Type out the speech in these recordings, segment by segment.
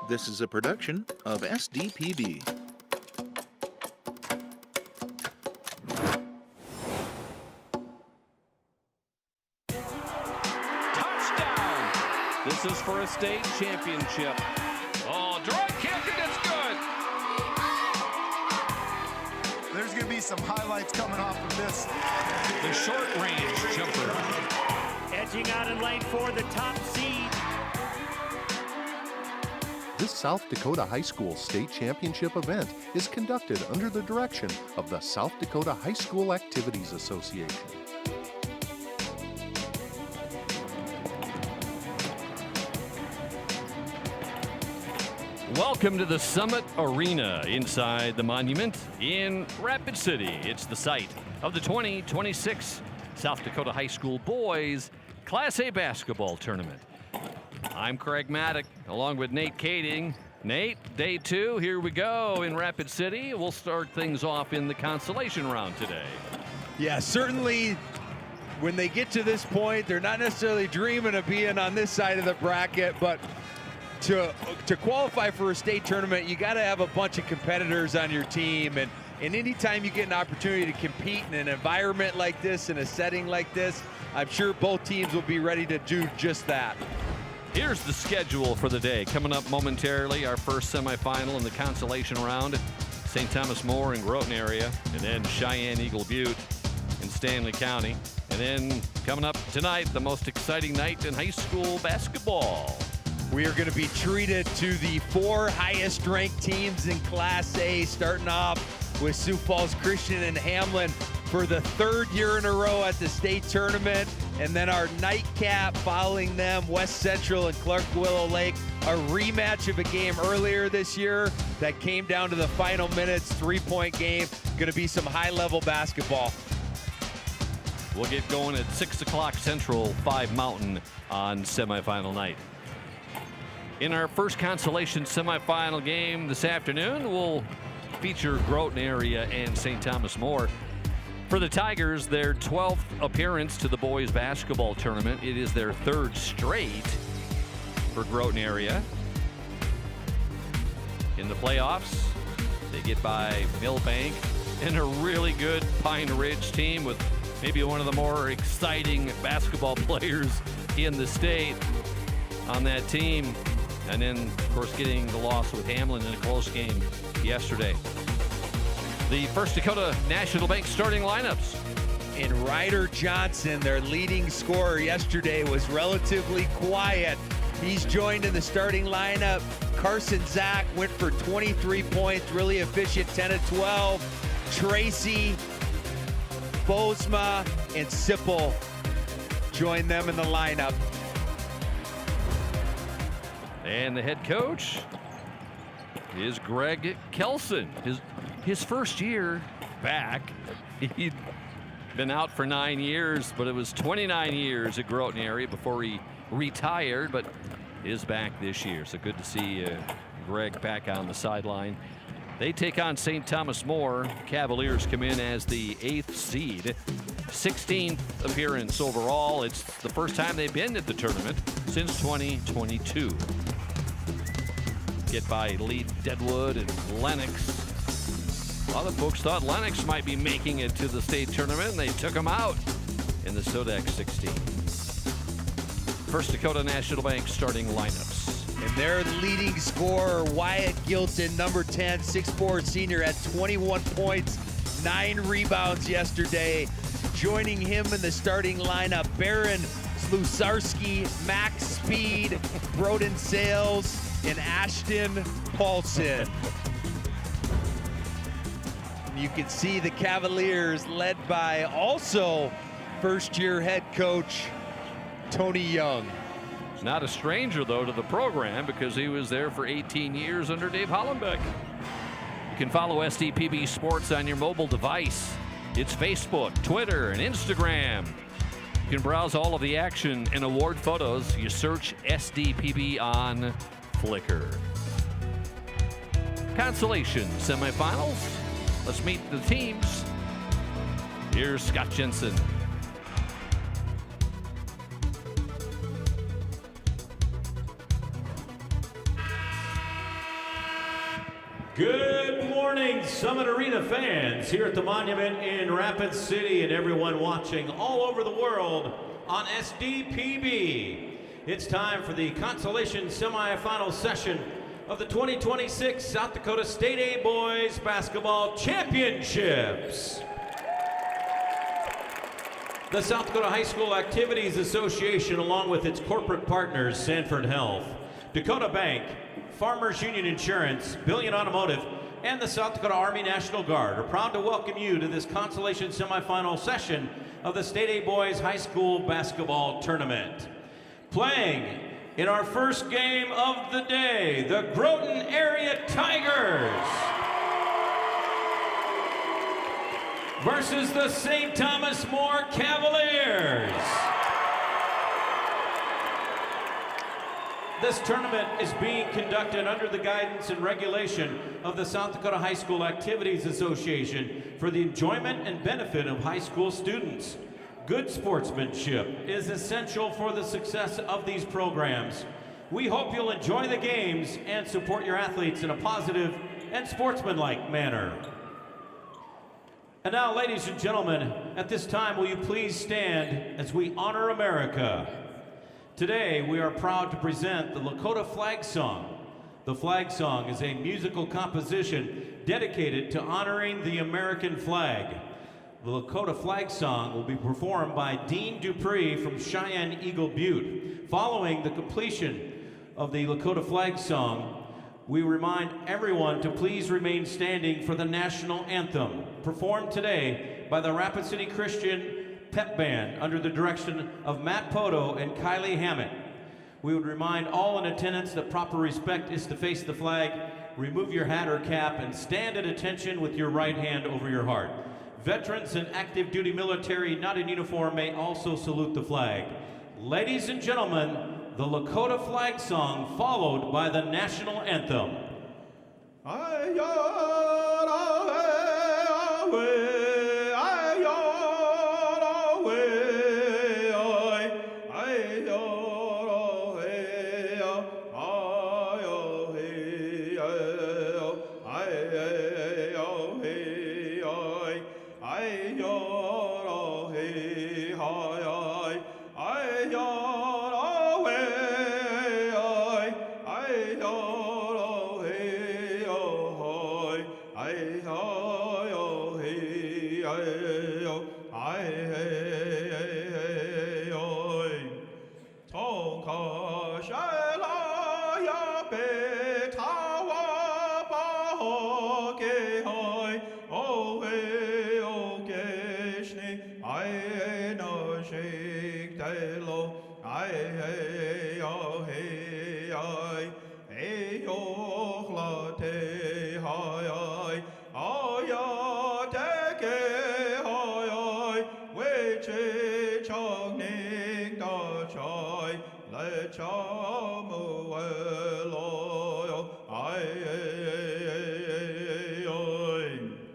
This is a production of SDPB. Touchdown! This is for a state championship. Oh, direct kick, and it's good! There's going to be some highlights coming off of this. The short-range jumper. Edging out in lane 4, the top seed. This South Dakota High School State Championship event is conducted under the direction of the South Dakota High School Activities Association. Welcome to the Summit Arena inside the Monument in Rapid City. It's the site of the 2026 South Dakota High School Boys Class A Basketball Tournament. I'm Craig Maddock along with Nate Kading. Nate, day 2, here we go in Rapid City. We'll start things off in the consolation round today. Yeah, certainly when they get to this point, they're not necessarily dreaming of being on this side of the bracket, but to qualify for a state tournament, you got to have a bunch of competitors on your team. And anytime you get an opportunity to compete in an environment like this, in a setting like this, I'm sure both teams will be ready to do just that. Here's the schedule for the day. Coming up momentarily, our first semifinal in the consolation round. St. Thomas More in Groton area, and then Cheyenne Eagle Butte in Stanley County. And then coming up tonight, the most exciting night in high school basketball. We are going to be treated to the 4 highest ranked teams in Class A, starting off with Sioux Falls Christian and Hamlin for the 3rd year in a row at the state tournament. And then our nightcap following them, West Central and Clark Willow Lake, a rematch of a game earlier this year that came down to the final minutes, 3-point game. Going to be some high-level basketball. We'll get going at 6 o'clock Central, 5 Mountain on semifinal night. In our first consolation semifinal game this afternoon, we'll feature Groton area and St. Thomas More. For the Tigers, their 12th appearance to the boys basketball tournament. It is their 3rd straight for Groton area. In the playoffs, they get by Millbank and a really good Pine Ridge team with maybe one of the more exciting basketball players in the state on that team. And then, of course, getting the loss with Hamlin in a close game yesterday. The First Dakota National Bank starting lineups. And Ryder Johnson, their leading scorer yesterday, was relatively quiet. He's joined in the starting lineup. Carson Zach went for 23 points, really efficient, 10 of 12. Tracy, Bozma, and Sipple joined them in the lineup. And the head coach is Greg Kelson. His first year back. He'd been out for 9 years, but it was 29 years at Groton area before he retired, but is back this year. So good to see Greg back on the sideline. They take on St. Thomas More. Cavaliers come in as the 8th seed. 16th appearance overall. It's the first time they've been at the tournament since 2022. Get by Lee Deadwood and Lennox. A lot of folks thought Lennox might be making it to the state tournament, and they took them out in the Sodex 16. First Dakota National Bank starting lineups. And their leading scorer, Wyatt Gilton, number 10, 6'4" senior, had 21 points, 9 rebounds yesterday. Joining him in the starting lineup, Baron Slusarski, Max Speed, Broden Sales, and Ashton Paulson. You can see the Cavaliers led by also first-year head coach Tony Young. Not a stranger, though, to the program because he was there for 18 years under Dave Hollenbeck. You can follow SDPB Sports on your mobile device. It's Facebook, Twitter, and Instagram. You can browse all of the action and award photos. You search SDPB on Flickr. Consolation semifinals. Let's meet the teams. Here's Scott Jensen. Good morning, Summit Arena fans here at the Monument in Rapid City and everyone watching all over the world on SDPB. It's time for the consolation semifinal session of the 2026 South Dakota State A Boys Basketball Championships. The South Dakota High School Activities Association, along with its corporate partners, Sanford Health, Dakota Bank, Farmers Union Insurance, Billion Automotive, and the South Dakota Army National Guard are proud to welcome you to this consolation semifinal session of the State A Boys High School Basketball Tournament. Playing in our first game of the day, the Groton Area Tigers versus the St. Thomas More Cavaliers. This tournament is being conducted under the guidance and regulation of the South Dakota High School Activities Association for the enjoyment and benefit of high school students. Good sportsmanship is essential for the success of these programs. We hope you'll enjoy the games and support your athletes in a positive and sportsmanlike manner. And now, ladies and gentlemen, at this time, will you please stand as we honor America? Today, we are proud to present the Lakota Flag Song. The Flag Song is a musical composition dedicated to honoring the American flag. The Lakota Flag Song will be performed by Dean Dupree from Cheyenne Eagle Butte. Following the completion of the Lakota Flag Song, we remind everyone to please remain standing for the national anthem, performed today by the Rapid City Christian Pep Band under the direction of Matt Poto and Kylie Hammett. We would remind all in attendance that proper respect is to face the flag, remove your hat or cap, and stand at attention with your right hand over your heart. Veterans and active duty military not in uniform may also salute the flag. Ladies and gentlemen, the Lakota Flag Song followed by the national anthem.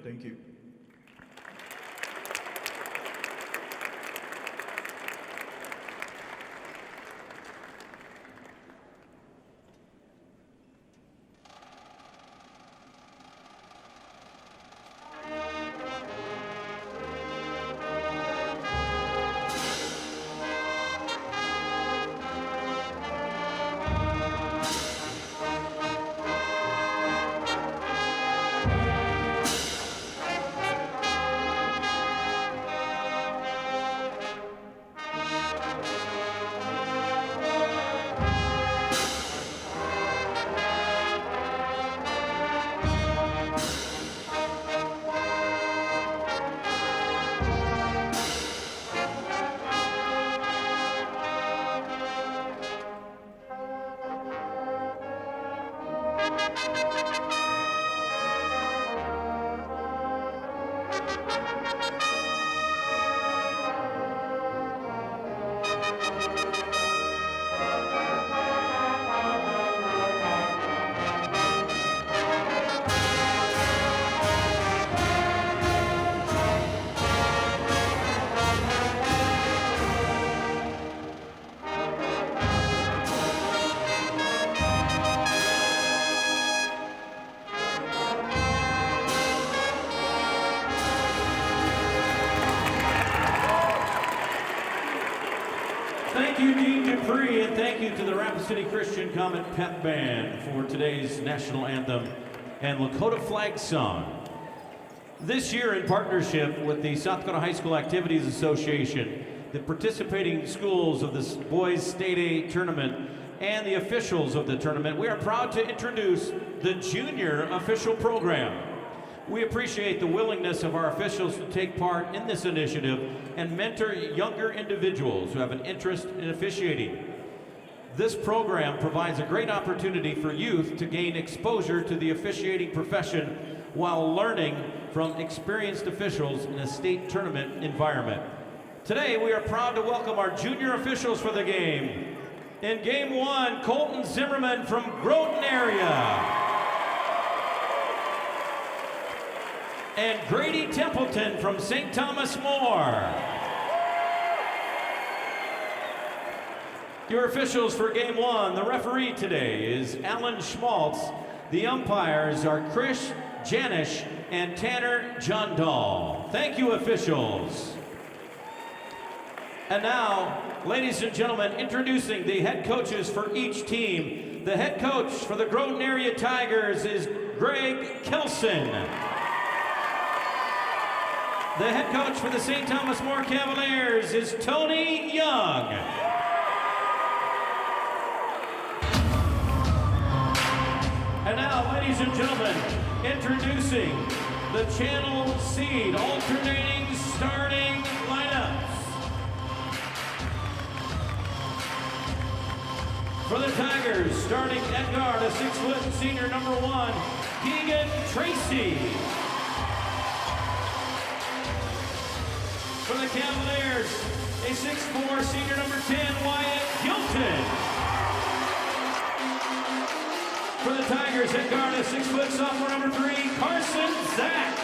Thank you. Steve Dupree, and thank you to the Rapid City Christian Comet Pep Band for today's national anthem and Lakota flag song. This year, in partnership with the South Dakota High School Activities Association, the participating schools of this Boys State A tournament, and the officials of the tournament, we are proud to introduce the Junior Official Program. We appreciate the willingness of our officials to take part in this initiative and mentor younger individuals who have an interest in officiating. This program provides a great opportunity for youth to gain exposure to the officiating profession while learning from experienced officials in a state tournament environment. Today, we are proud to welcome our junior officials for the game. In game one, Colton Zimmerman from Groton area. And Grady Templeton from St. Thomas More. Your officials for game one, the referee today is Alan Schmaltz. The umpires are Krish Janish and Tanner Jondal. Thank you, officials. And now, ladies and gentlemen, introducing the head coaches for each team. The head coach for the Groton Area Tigers is Greg Kelson. The head coach for the St. Thomas More Cavaliers is Tony Young. And now, ladies and gentlemen, introducing the Channel Seed alternating starting lineups. For the Tigers, starting at guard, a 6-foot senior number 1, Keegan Tracy. For the Cavaliers, a 6'4" senior number 10, Wyatt Gilton. For the Tigers at guard, a 6-foot sophomore number 3, Carson Zach.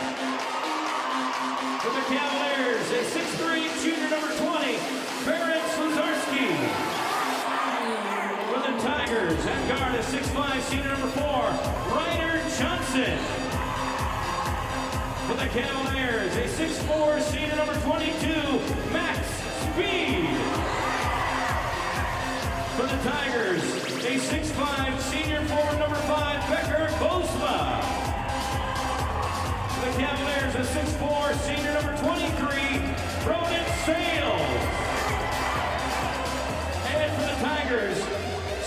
For the Cavaliers, a 6'3" junior number 20, Barrett Sluzarski. For the Tigers at guard, a 6'5" senior number 4, Ryder Johnson. For the Cavaliers, a 6'4" senior number 22, Max Speed. For the Tigers, a 6'5" senior forward number 5, Becker Bosma. For the Cavaliers, a 6'4" senior number 23, Ronan Sales. And for the Tigers,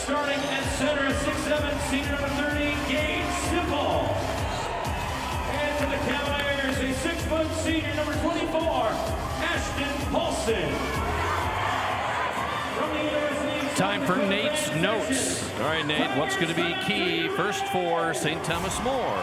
starting at center, a 6'7" senior number 30, Gage Simple. And for the Cavaliers, a 6-foot senior number 24, Ashton Paulson. From the University of Time for Nate's notes. All right, Nate, what's going to be key first for St. Thomas More?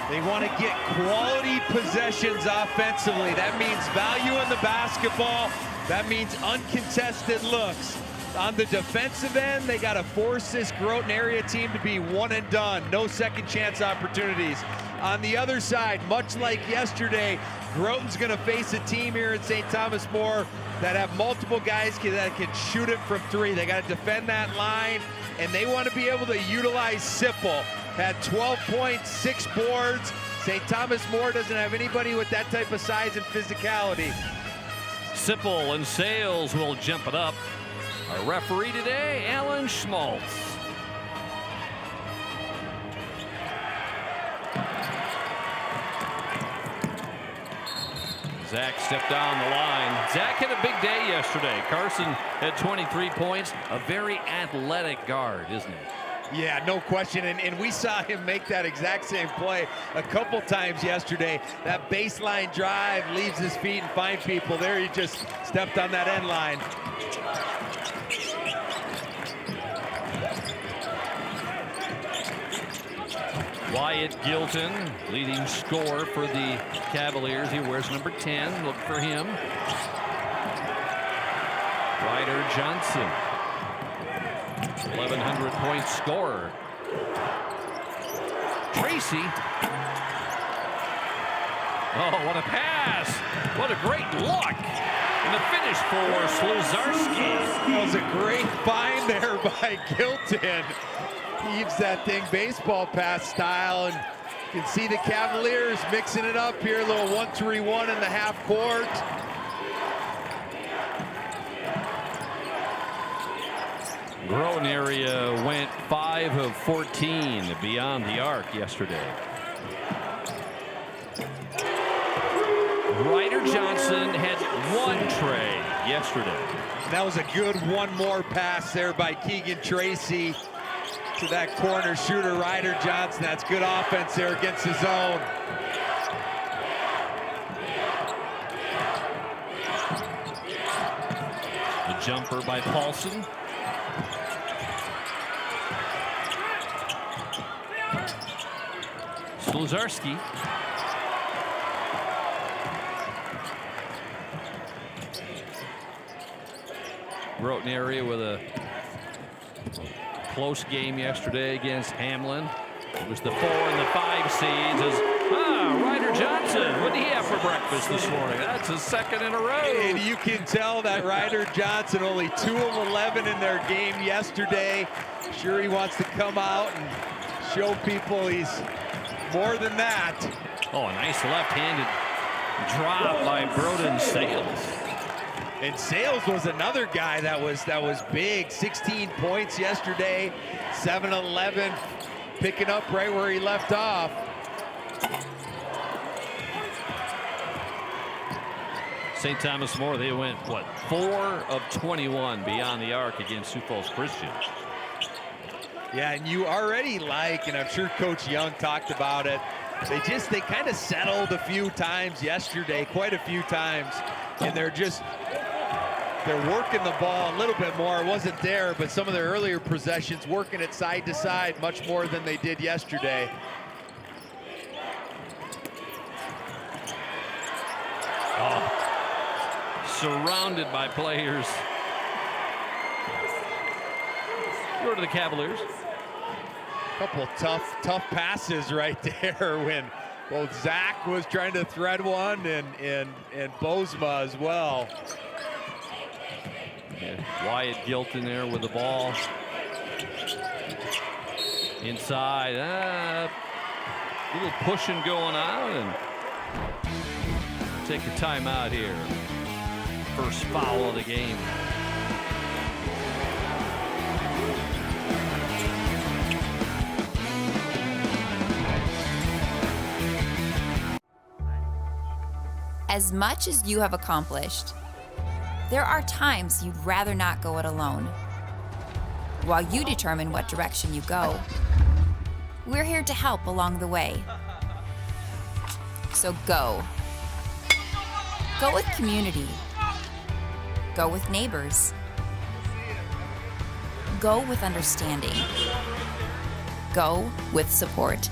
They want to get quality possessions offensively. That means value in the basketball. That means uncontested looks. On the defensive end, they got to force this Groton area team to be one and done. No second chance opportunities. On the other side, much like yesterday, Groton's going to face a team here at St. Thomas More that have multiple guys that can shoot it from 3. They got to defend that line, and they want to be able to utilize Sipple. Had 12 points, 6 boards. St. Thomas More doesn't have anybody with that type of size and physicality. Sipple and Sales will jump it up. Our referee today, Alan Schmaltz. Zach stepped down the line. Zach had a big day yesterday. Carson had 23 points. A very athletic guard, isn't he? Yeah, no question. And we saw him make that exact same play a couple times yesterday. That baseline drive leaves his feet and finds people. There he just stepped on that end line. Wyatt Gilton, leading scorer for the Cavaliers. He wears number 10. Look for him. Ryder Johnson, 1,100-point scorer. Tracy. Oh, what a pass. What a great look. And the finish for Sluzarski. That was a great find there by Gilton. Heaves that thing baseball pass style, and you can see the Cavaliers mixing it up here, a little 1-3-1 in the half court. Groton area went 5 of 14 beyond the arc yesterday. Ryder Johnson had 1 tray yesterday. That was a good one more pass there by Keegan Tracy to that corner shooter, Ryder Johnson. That's good offense there against his own. The jumper by Paulson. Sluzarski. Groton area with a close game yesterday against Hamlin. It was the 4 and the 5 seeds. Ryder Johnson, what did he have for breakfast this morning? That's his 2nd in a row. And you can tell that Ryder Johnson, only 2 of 11 in their game yesterday. Sure, he wants to come out and show people he's more than that. Oh, a nice left-handed drop by Broden Sales. And Sales was another guy that was big. 16 points yesterday, 7-11, picking up right where he left off. St. Thomas More, they went, what, 4 of 21 beyond the arc against Sioux Falls Christian. Yeah, and you already like, and I'm sure Coach Young talked about it, they kind of settled a few times yesterday, quite a few times, and they're working the ball a little bit more. It wasn't there, but some of their earlier possessions working it side to side much more than they did yesterday. Surrounded by players. Go to the Cavaliers. Couple tough passes right there when both Zach was trying to thread one and Bozema as well. Yeah, Wyatt Gilton there with the ball. Inside. Little pushing going on, and take a timeout here. First foul of the game. As much as you have accomplished, there are times you'd rather not go it alone. While you determine what direction you go, we're here to help along the way. So go. Go with community. Go with neighbors. Go with understanding. Go with support.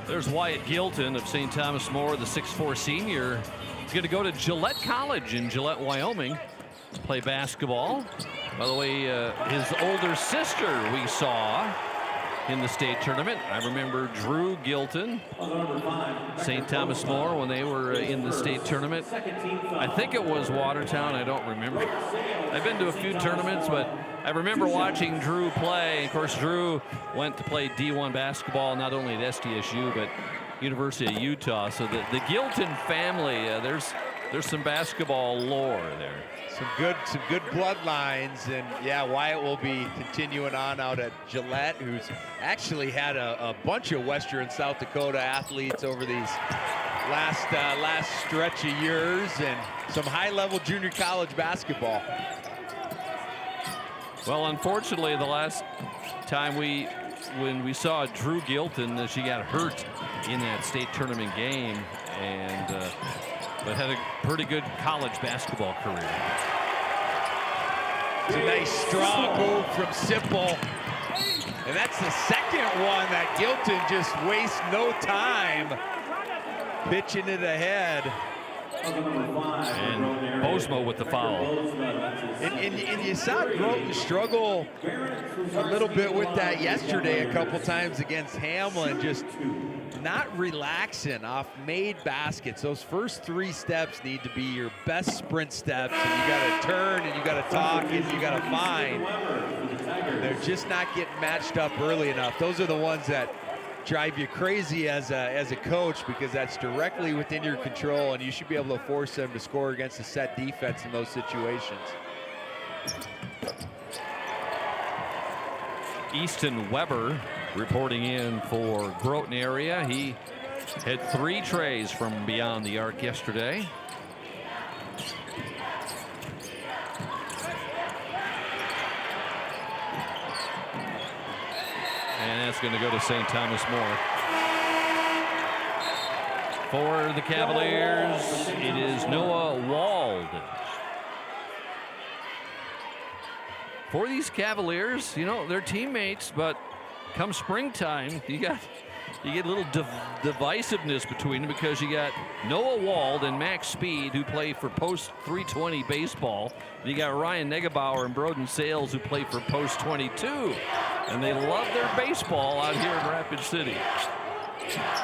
There's Wyatt Gilton of St. Thomas More, the 6'4" senior. He's going to go to Gillette College in Gillette, Wyoming, play basketball. By the way, his older sister we saw in the state tournament. I remember Drew Gilton, St. Thomas More, when they were in the state tournament. I think it was Watertown. I don't remember. I've been to a few tournaments, but I remember watching Drew play. Of course, Drew went to play D1 basketball, not only at SDSU, but University of Utah. So the Gilton family, there's some basketball lore there. Some good bloodlines, and yeah, Wyatt will be continuing on out at Gillette, who's actually had a bunch of Western South Dakota athletes over these last stretch of years, and some high-level junior college basketball. Well, unfortunately, the last time when we saw Drew Gilton, she got hurt in that state tournament game, and but had a pretty good college basketball career. It's a nice strong move from Sipple, and that's the second one that Gilton just wastes no time pitching it ahead. And Bosmo with the foul. And you saw Groton struggle a little bit with that yesterday a couple times against Hamlin, just not relaxing off made baskets. Those first 3 steps need to be your best sprint steps, and you got to turn and you got to talk and you got to find. They're just not getting matched up early enough. Those are the ones that drive you crazy as a coach, because that's directly within your control, and you should be able to force them to score against a set defense in those situations. Easton Weber reporting in for Groton area. He had 3 trays from beyond the arc yesterday. And that's going to go to St. Thomas More. For the Cavaliers, it is Noah Wald. For these Cavaliers, you know, they're teammates, but come springtime, you get a little divisiveness between them, because you got Noah Wald and Max Speed, who play for Post 320 baseball. And you got Ryan Negebauer and Broden Sales, who play for Post 22. And they love their baseball out here in Rapid City.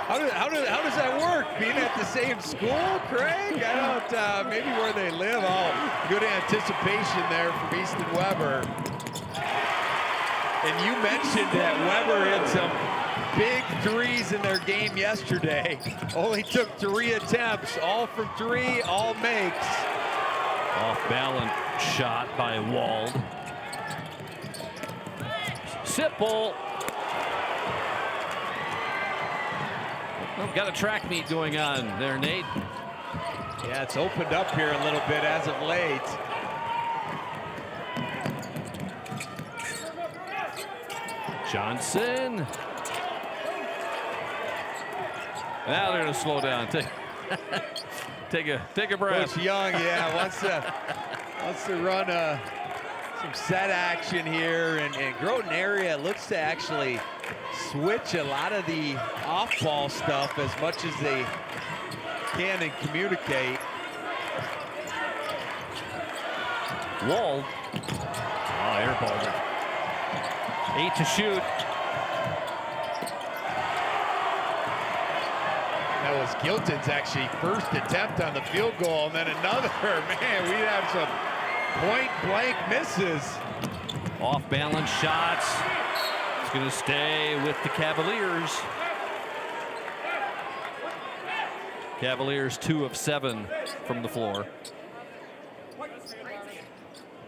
How does that work? Being at the same school, Craig? I don't, maybe where they live. Oh, good anticipation there from Easton Weber. And you mentioned that Weber had some big threes in their game yesterday. Only took 3 attempts, all from 3, all makes. Off balance shot by Wald. Sipple. Well, got a track meet going on there, Nate. Yeah, it's opened up here a little bit as of late. Johnson. Now they're going to slow down. Take a breath. Coach Young, yeah, wants to run some set action here, and Groton area looks to actually switch a lot of the off-ball stuff as much as they can and communicate. Wald. Oh, airballed it. 8 to shoot. That was Gilton's actually first attempt on the field goal, and then another. Man, we have some point-blank misses. Off-balance shots. It's going to stay with the Cavaliers. Cavaliers 2 of 7 from the floor.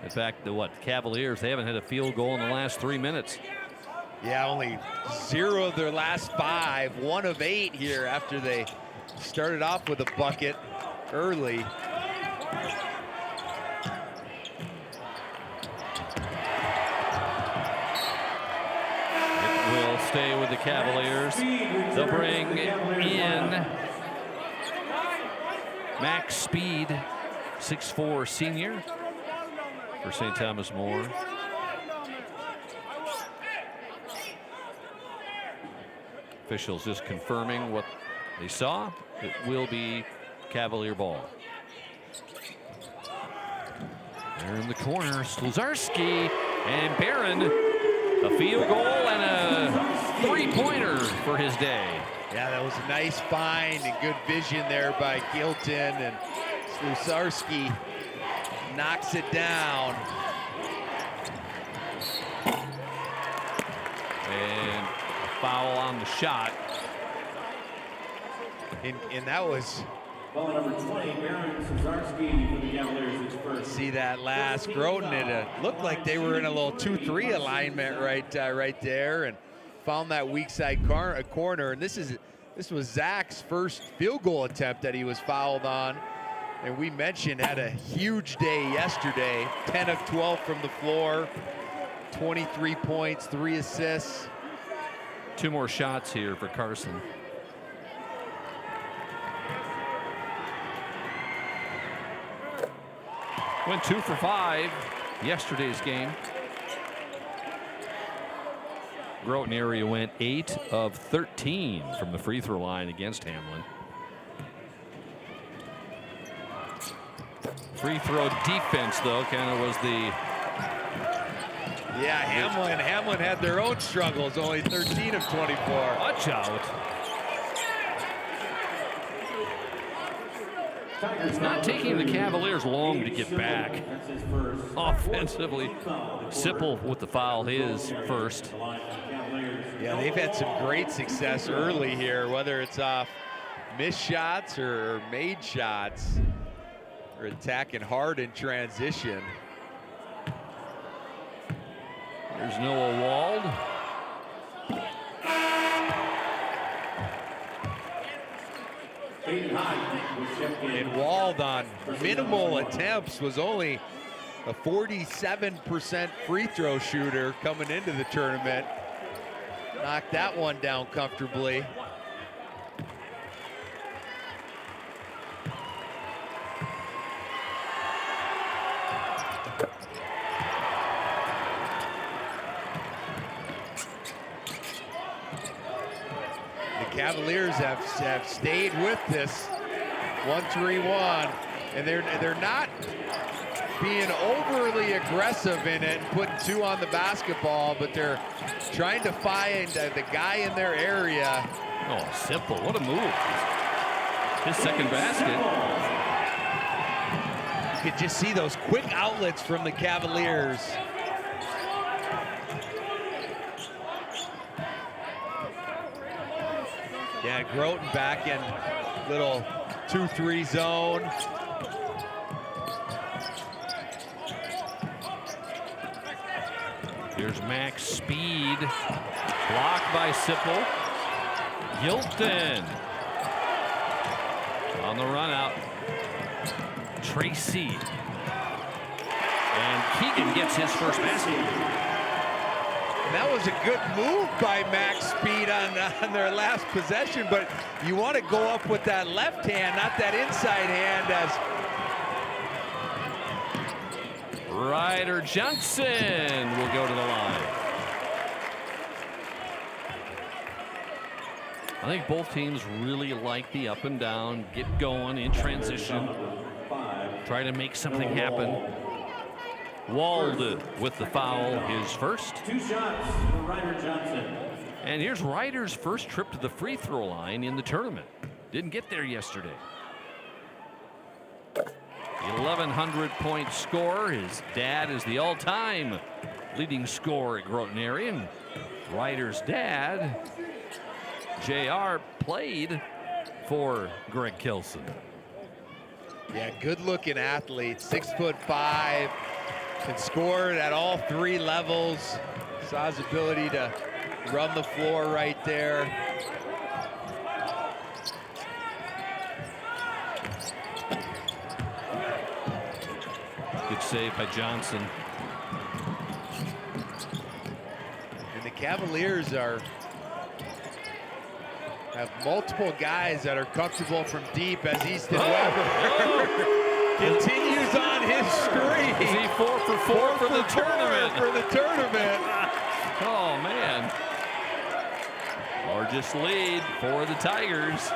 In fact, the Cavaliers, they haven't had a field goal in the last 3 minutes. Yeah, only 0 of their last 5, 1 of 8 here after they started off with a bucket early. It will stay with the Cavaliers. They'll bring in Max Speed, 6'4" senior for St. Thomas More. Officials just confirming what they saw. It will be Cavalier ball. There in the corner, Sluzarski and Barron. A field goal and a 3-pointer for his day. Yeah, that was a nice find and good vision there by Gilton, and Sluzarski knocks it down. And foul on the shot. And that was, Ball number 20, Baron Sluzarski for the Cavaliers is first. see that last Groton, it looked like they were in a little 2-3 alignment right there, and found that weak side corner. And this was Zach's first field goal attempt that he was fouled on. And we mentioned had a huge day yesterday, 10 of 12 from the floor, 23 points, 3 assists. 2 more shots here for Carson. Went 2 for 5 yesterday's game. Groton area went 8 of 13 from the free throw line against Hamlin. Free throw defense, though, kind of was the. Yeah, Hamlin had their own struggles, only 13 of 24. Watch out. It's not taking the Cavaliers long to get back offensively. Sipple with the foul, his first. Yeah, they've had some great success early here, whether it's off missed shots or made shots. They're attacking hard in transition. There's Noah Wald. And Wald on minimal attempts was only a 47% free throw shooter coming into the tournament. Knocked that one down comfortably. Cavaliers have stayed with this 1-3-1, and they're not being overly aggressive in it and putting two on the basketball, but they're trying to find the guy in their area. Oh, Sipple, what a move. His second basket. You could just see those quick outlets from the Cavaliers. Yeah, Groton back in little 2-3 zone. Here's Max Speed. Blocked by Sipple. Gilton. On the run out. Tracy. And Keegan gets his first basket. That was a good move by Max Speed on their last possession, but you want to go up with that left hand, not that inside hand. As Ryder Johnson will go to the line. I think both teams really like the up and down, get going in transition, try to make something happen. Wald with the foul, his first. 2 shots for Ryder Johnson. And here's Ryder's first trip to the free throw line in the tournament. Didn't get there yesterday. 1,100-point scorer. His dad is the all-time leading scorer at Groton area. And Ryder's dad, JR, played for Greg Kelson. yeah, good-looking athlete, 6'5", can score at all 3 levels. Saw his ability to run the floor right there. Good save by Johnson. And the Cavaliers have multiple guys that are comfortable from deep as Easton Weber continues on his streak. Is he 4 for 4 for the tournament? For the tournament. Oh, man. Largest lead for the Tigers.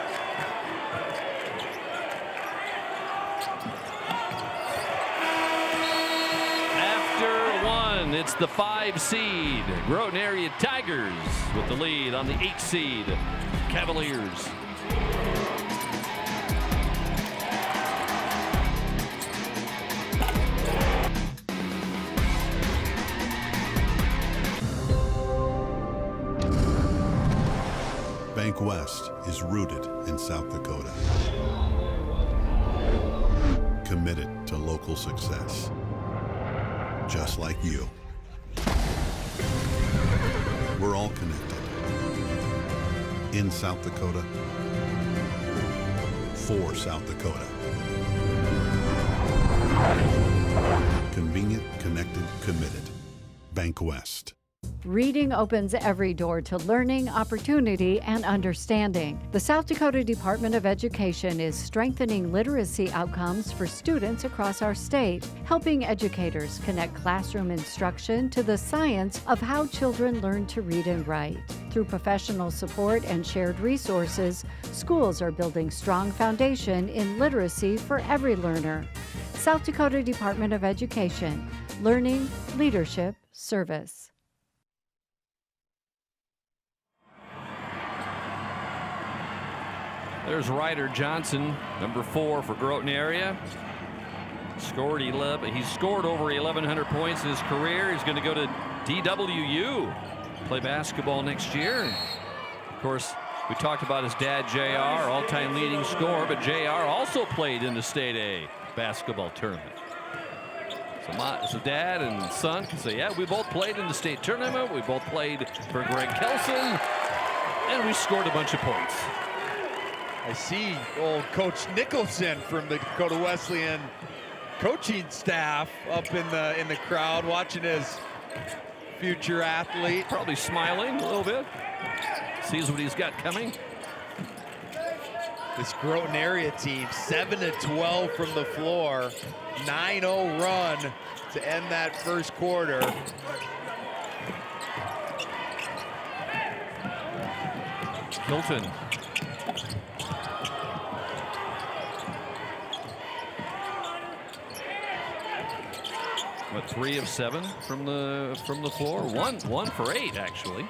After one, it's the 5 seed Groton Area Tigers with the lead on the 8 seed Cavaliers. Bank West is rooted in South Dakota. Committed to local success. Just like you. We're all connected. In South Dakota. For South Dakota. Convenient, connected, committed. Bank West. Reading opens every door to learning, opportunity, and understanding. The South Dakota Department of Education is strengthening literacy outcomes for students across our state, helping educators connect classroom instruction to the science of how children learn to read and write. Through professional support and shared resources, schools are building strong foundation in literacy for every learner. South Dakota Department of Education. Learning, leadership, service. There's Ryder Johnson, number 4 for Groton area. Scored 11. He's scored over 1,100 points in his career. He's going to go to DWU, play basketball next year. And of course, we talked about his dad, JR, all-time leading scorer, but JR also played in the State A basketball tournament. So dad and son can say, yeah, we both played in the state tournament. We both played for Greg Kelson, and we scored a bunch of points. I see old Coach Nicholson from the Dakota Wesleyan coaching staff up in the crowd watching his future athlete. Probably smiling a little bit. Sees what he's got coming. This Groton area team, 7-12 from the floor, 9-0 run to end that first quarter. Hilton. What, 3 of 7 from the floor? One for 8 actually.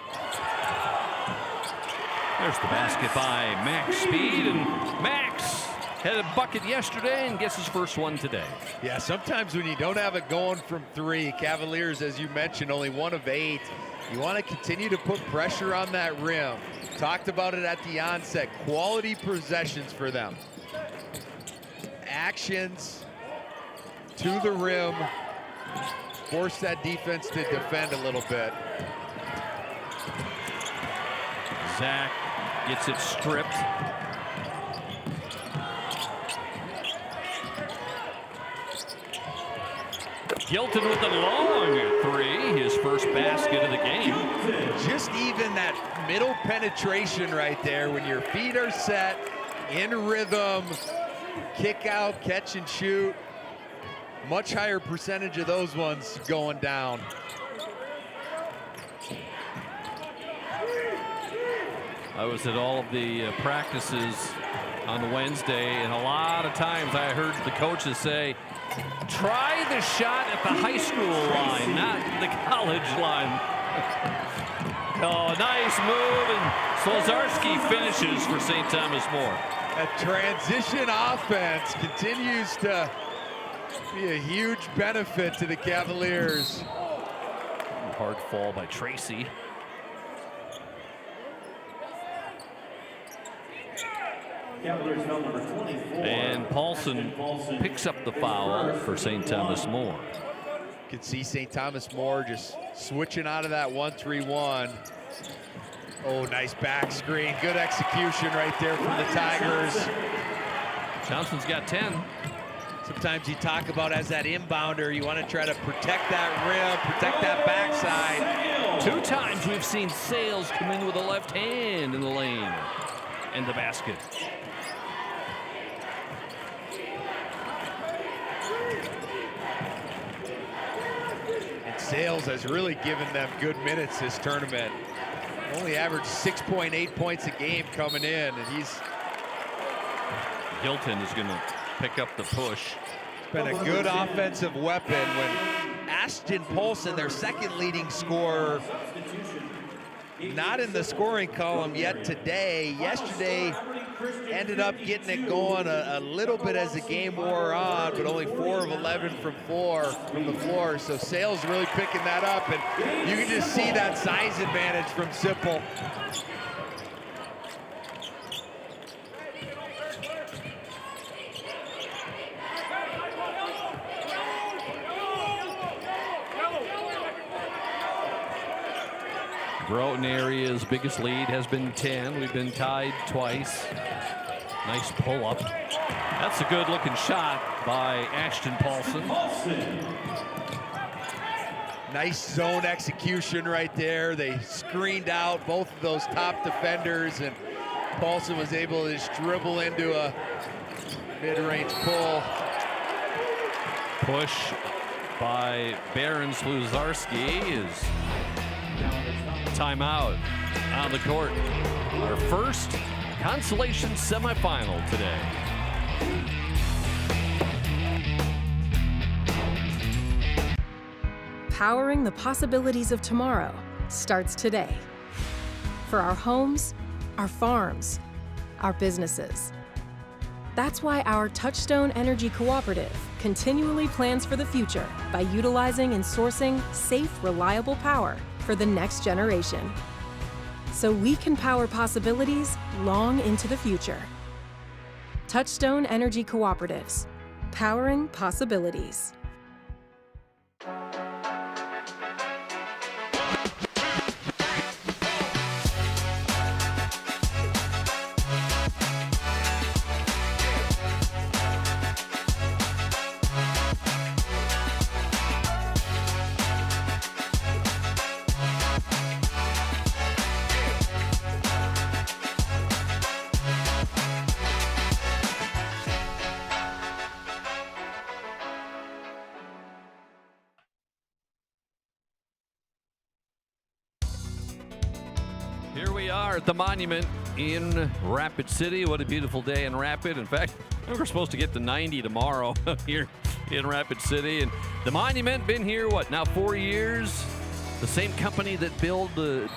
There's the basket by Max Speed, and Max had a bucket yesterday and gets his first one today. Yeah, sometimes when you don't have it going from 3, Cavaliers, as you mentioned, only 1 of 8. You want to continue to put pressure on that rim. Talked about it at the onset. Quality possessions for them. Actions to the rim. Force that defense to defend a little bit. Zach gets it stripped. Gilton with a long 3, his first basket of the game. Just even that middle penetration right there when your feet are set, in rhythm, kick out, catch and shoot. Much higher percentage of those ones going down. I was at all of the practices on Wednesday, and a lot of times I heard the coaches say, try the shot at the high school line, not the college line. Oh, nice move, and Slozarski finishes for St. Thomas More. That transition offense continues to be a huge benefit to the Cavaliers. Hard fall by Tracy. And Paulson picks up the foul for St. Thomas More. You can see St. Thomas More just switching out of that 1-3-1. Oh, nice back screen. Good execution right there from the Tigers. Johnson's got 10. Sometimes you talk about as that inbounder, you want to try to protect that rim, protect that backside. 2 times we've seen Sales come in with a left hand in the lane and the basket. And Sales has really given them good minutes this tournament. Only averaged 6.8 points a game coming in, and he's... Hilton is going to pick up the push. Been a good offensive weapon when Ashton Paulson, their second leading scorer, not in the scoring column yet today. Yesterday ended up getting it going a little bit as the game wore on, but only 4 of 11 from the floor. So Sales really picking that up, and you can just see that size advantage from Sipple. Groton area's biggest lead has been 10. We've been tied twice. Nice pull-up. That's a good-looking shot by Ashton Paulson. Nice zone execution right there. They screened out both of those top defenders, and Paulson was able to just dribble into a mid-range pull. Push by Baron Sluzarski is timeout on the court. Our first consolation semifinal today. Powering the possibilities of tomorrow starts today. For our homes, our farms, our businesses. That's why our Touchstone Energy Cooperative continually plans for the future by utilizing and sourcing safe, reliable power for the next generation. So we can power possibilities long into the future. Touchstone Energy Cooperatives, powering possibilities. Here we are at the Monument in Rapid City. What a beautiful day in Rapid. In fact, we're supposed to get to 90 tomorrow here in Rapid City. And the Monument, been here, what, now 4 years? The same company that built the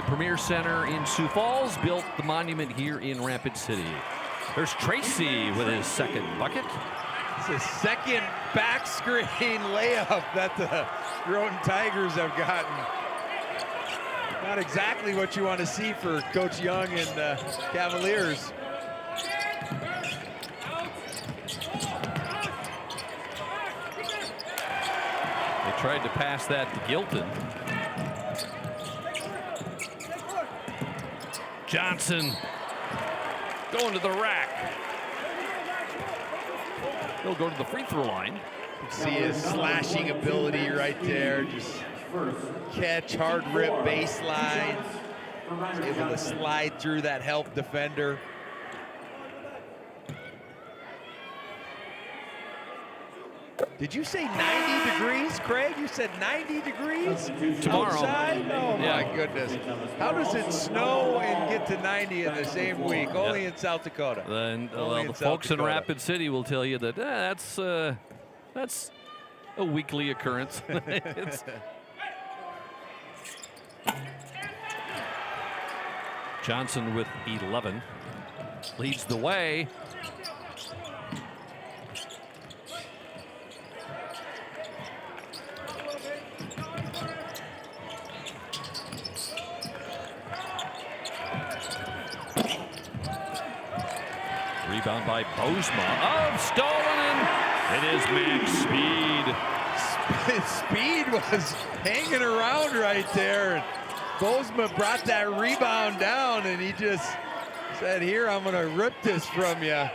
Premier Center in Sioux Falls built the Monument here in Rapid City. There's Tracy with his second bucket. It's a second back screen layup that the Groton Tigers have gotten. Not exactly what you want to see for Coach Young and the Cavaliers. They tried to pass that to Gilton. Johnson going to the rack. He'll go to the free throw line. You can see his slashing ability right there. Just catch, hard rip baseline. He's able to slide through that help defender. Did you say 90 degrees, Craig? You said 90 degrees tomorrow. Outside? Oh my goodness. How does it snow and get to 90 in the same week? Only in South Dakota. Then the folks in Rapid City will tell you that that's a weekly occurrence. Johnson with 11 leads the way. Rebound by Bozma. Oh, stolen, and it is Max Speed. Speed was hanging around right there. And Bozma brought that rebound down, and he just said, here, I'm going to rip this from you.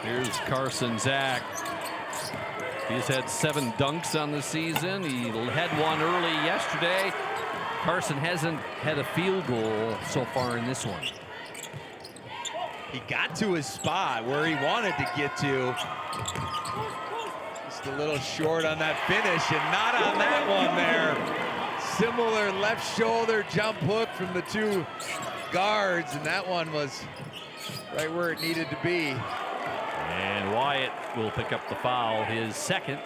Here's Carson Zach. He's had 7 dunks on the season. He had one early yesterday. Carson hasn't had a field goal so far in this one. He got to his spot where he wanted to get to. Just a little short on that finish, and not on that one there. Similar left shoulder jump hook from the 2 guards, and that one was right where it needed to be. And Wyatt will pick up the foul, his second.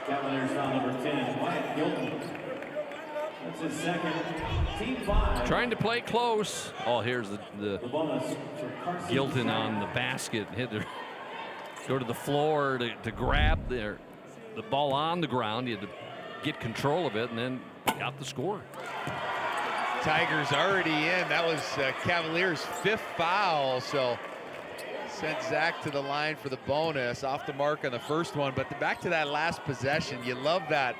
Cavaliers foul number 10, Wyatt Gilton. That's his second. Team 5. Trying to play close. Oh, here's the Gilton on the basket. Hit there. Go to the floor to grab the ball on the ground. You had to get control of it, and then got the score. Tigers already in. That was Cavaliers' 5th foul, so sent Zach to the line for the bonus, off the mark on the first one. But back to that last possession, you love that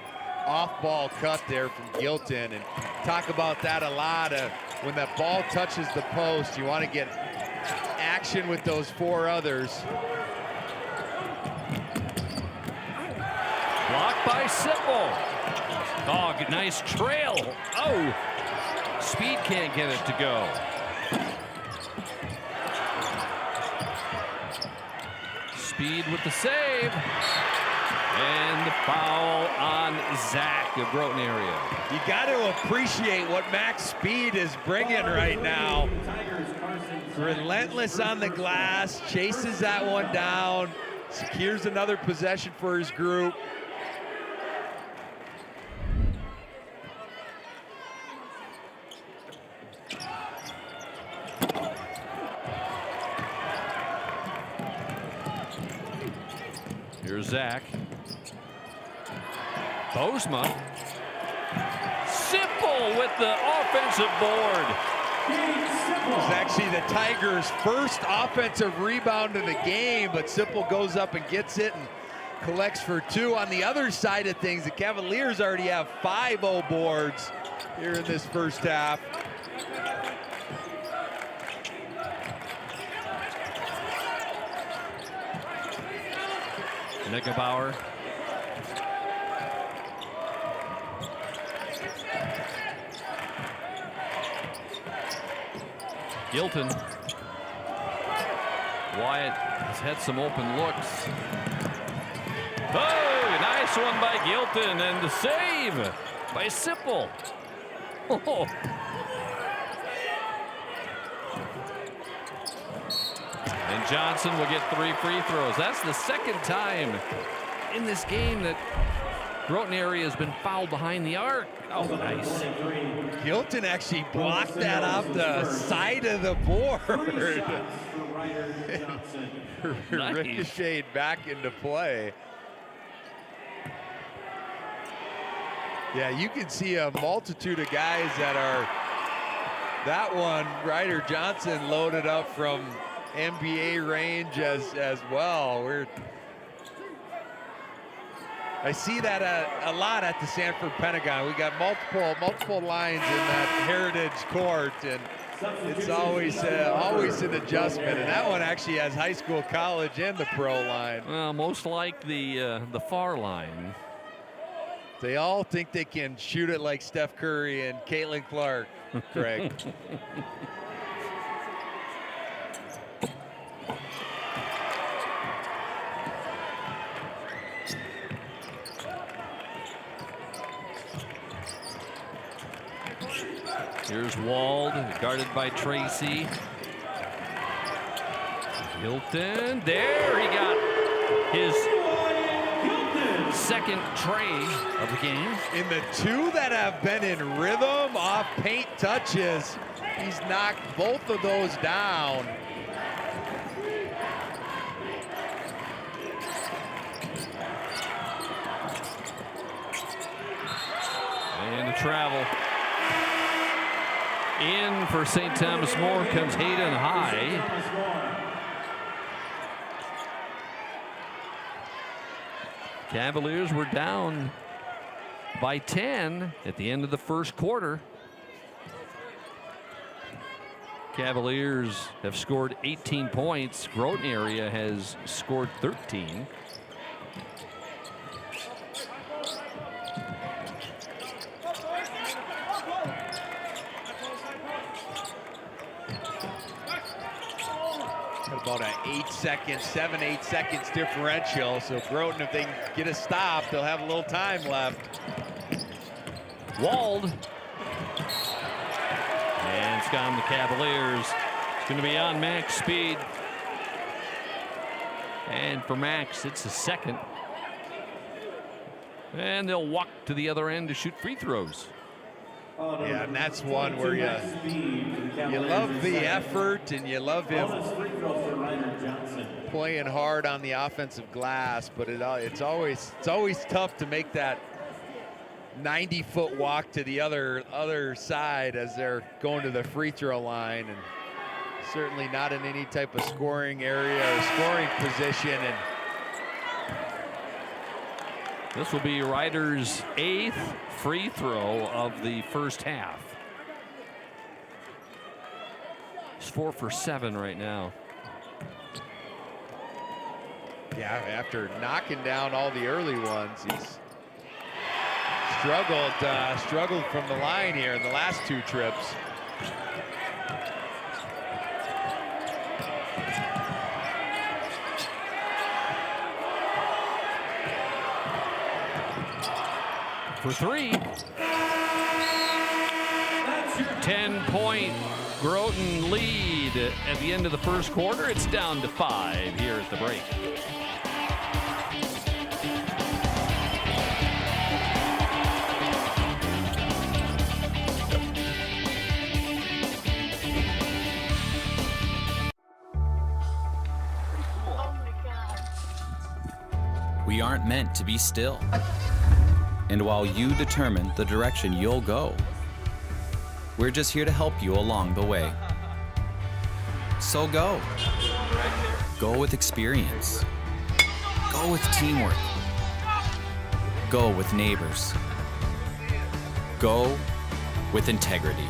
off-ball cut there from Gilton, and talk about that a lot. When that ball touches the post, you want to get action with those 4 others. Blocked by Sipple. Oh, nice trail. Oh, Speed can't get it to go. Speed with the save. And the foul on Zach of Groton area. You got to appreciate what Max Speed is bringing right now. Relentless on the glass, chases that one down, secures another possession for his group. Here's Zach. Bosma. Simple with the offensive board. It was actually the Tigers' first offensive rebound of the game, but Sipple goes up and gets it and collects for 2. On the other side of things, the Cavaliers already have 5-0 boards here in this first half. Nickelbauer. Gilton. Wyatt has had some open looks. Oh, nice one by Gilton, and the save by Sipple. Oh. And Johnson will get 3 free throws. That's the second time in this game that Groton area has been fouled behind the arc. Oh, nice. Gilton actually blocked that off the side of the board. Nice. Ricocheted back into play. Yeah, you can see a multitude of guys that are, that one, Ryder Johnson loaded up from NBA range as well. I see that a lot at the Sanford Pentagon. We got multiple lines in that Heritage Court, and it's always an adjustment. And that one actually has high school, college, and the pro line. Well, most like the far line. They all think they can shoot it like Steph Curry and Caitlin Clark, Craig. Here's Wald, guarded by Tracy. Hilton, there he got his second tray of the game. In the 2 that have been in rhythm off paint touches, he's knocked both of those down. And the travel. In for St. Thomas More comes Hayden High. Cavaliers were down by 10 at the end of the first quarter. Cavaliers have scored 18 points. Groton area has scored 13. About an 7-8 seconds differential. So Groton, if they can get a stop, they'll have a little time left. Wald. And it's gone the Cavaliers. It's going to be on Max Speed. And for Max, it's a second. And they'll walk to the other end to shoot free throws. Yeah, and that's one where you love the effort and you love him playing hard on the offensive glass, but it's always tough to make that 90-foot walk to the other side as they're going to the free throw line, and certainly not in any type of scoring area or scoring position. And this will be Ryder's 8th free throw of the first half. He's 4 for 7 right now. Yeah, after knocking down all the early ones, he's struggled from the line here in the last 2 trips. for three. 10-point Groton lead at the end of the first quarter. It's down to 5 here at the break. We aren't meant to be still. And while you determine the direction you'll go, we're just here to help you along the way. So go. Go with experience. Go with teamwork. Go with neighbors. Go with integrity.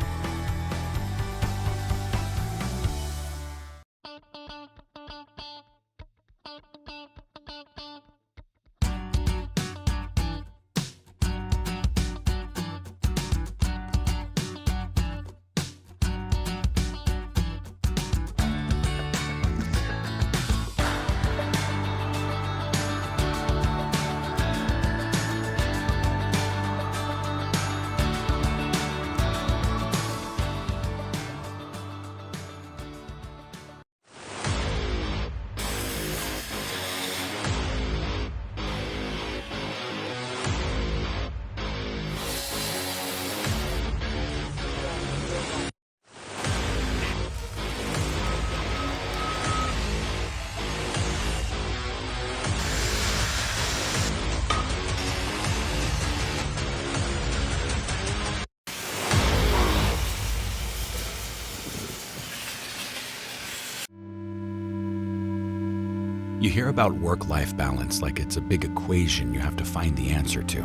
You hear about work-life balance like it's a big equation you have to find the answer to.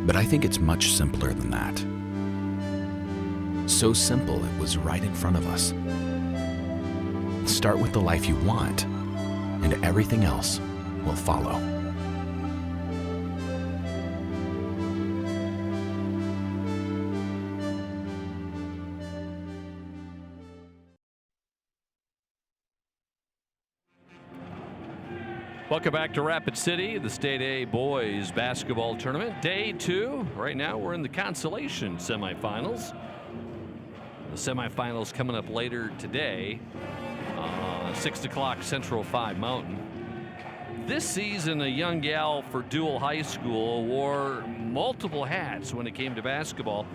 But I think it's much simpler than that. So simple it was right in front of us. Start with the life you want, and everything else will follow. Welcome back to Rapid City, the State A boys basketball tournament. Day 2. Right now we're in the consolation semifinals. The semifinals coming up later today, 6 o'clock Central, 5 Mountain. This season, a young gal for Dual High School wore multiple hats when it came to basketball.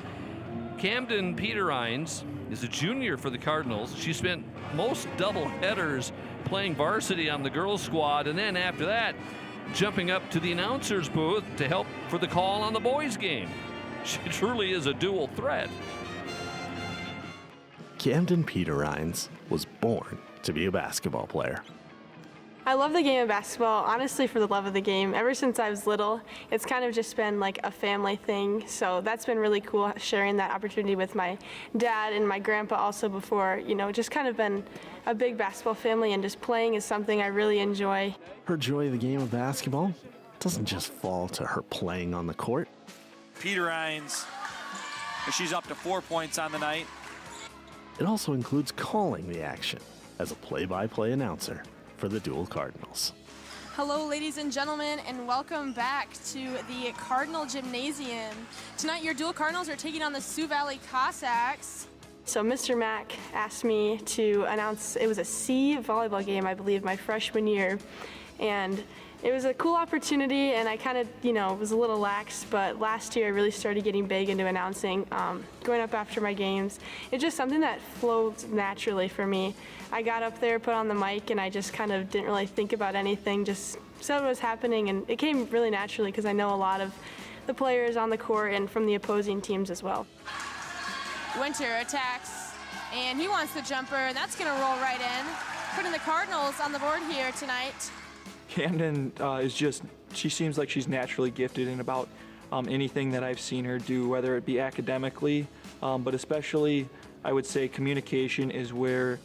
Camden Peterines is a junior for the Cardinals. She spent most double headers playing varsity on the girls squad, and then after that jumping up to the announcer's booth to help for the call on the boys game. She truly is a dual threat. Camden Peterines was born to be a basketball player. I love the game of basketball, honestly, for the love of the game. Ever since I was little, it's kind of just been like a family thing. So that's been really cool, sharing that opportunity with my dad and my grandpa also before, just kind of been a big basketball family, and just playing is something I really enjoy. Her joy of the game of basketball doesn't just fall to her playing on the court. Peterines, she's up to 4 points on the night. It also includes calling the action as a play-by-play announcer for the Dual Cardinals. Hello, ladies and gentlemen, and welcome back to the Cardinal Gymnasium. Tonight, your Dual Cardinals are taking on the Sioux Valley Cossacks. So Mr. Mack asked me to announce, it was a C volleyball game, I believe, my freshman year. And it was a cool opportunity, and I kind of, was a little lax, but last year I really started getting big into announcing, going up after my games. It's just something that flowed naturally for me. I got up there, put on the mic, and I just kind of didn't really think about anything, just said what was happening, and it came really naturally because I know a lot of the players on the court and from the opposing teams as well. Winter attacks, and he wants the jumper, and that's going to roll right in, putting the Cardinals on the board here tonight. Camden she seems like she's naturally gifted in about anything that I've seen her do, whether it be academically, but especially I would say communication is where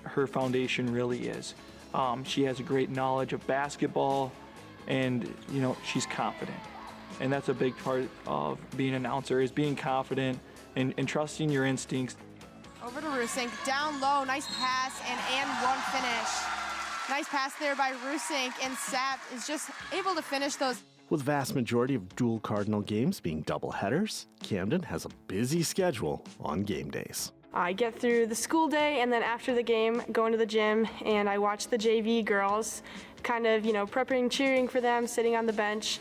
her foundation really is. She has a great knowledge of basketball, and she's confident. And that's a big part of being an announcer, is being confident and trusting your instincts. Over to Rusink, down low, nice pass, and one finish. Nice pass there by Rusink, and Sapp is just able to finish those. With the vast majority of dual Cardinal games being doubleheaders, Camden has a busy schedule on game days. I get through the school day, and then after the game, go into the gym, and I watch the JV girls, kind of, prepping, cheering for them, sitting on the bench,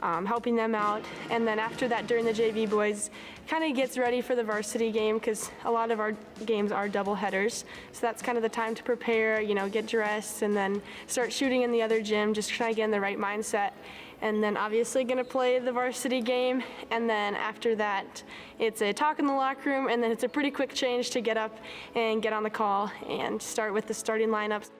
helping them out. And then after that, during the JV boys, kind of gets ready for the varsity game, because a lot of our games are double headers. So that's kind of the time to prepare, get dressed, and then start shooting in the other gym, just trying to get in the right mindset. And then obviously gonna play the varsity game, and then after that it's a talk in the locker room, and then it's a pretty quick change to get up and get on the call and start with the starting lineups.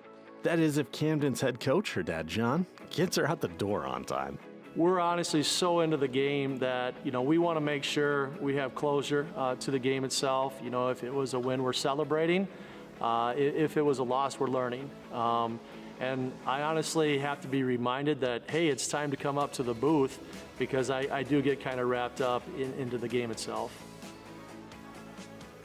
That is if Camden's head coach, her dad John, gets her out the door on time. We're honestly so into the game that, we want to make sure we have closure to the game itself. If it was a win, we're celebrating. If it was a loss, we're learning. And I honestly have to be reminded that, hey, it's time to come up to the booth, because I do get kind of wrapped up into the game itself.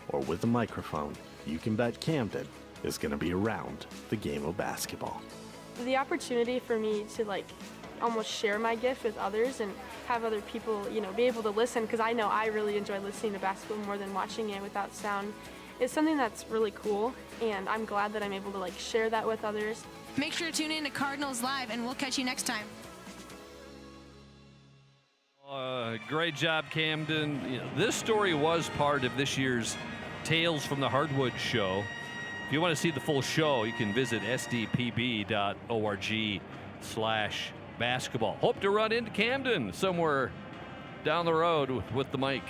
Or with the microphone, you can bet Camden is going to be around the game of basketball. The opportunity for me to almost share my gift with others and have other people, be able to listen, because I know I really enjoy listening to basketball more than watching it without sound, is something that's really cool, and I'm glad that I'm able to share that with others. Make sure to tune in to Cardinals Live, and we'll catch you next time. Great job, Camden. This story was part of this year's Tales from the Hardwood show. If you want to see the full show, you can visit sdpb.org/basketball. Hope to run into Camden somewhere down the road with the mic.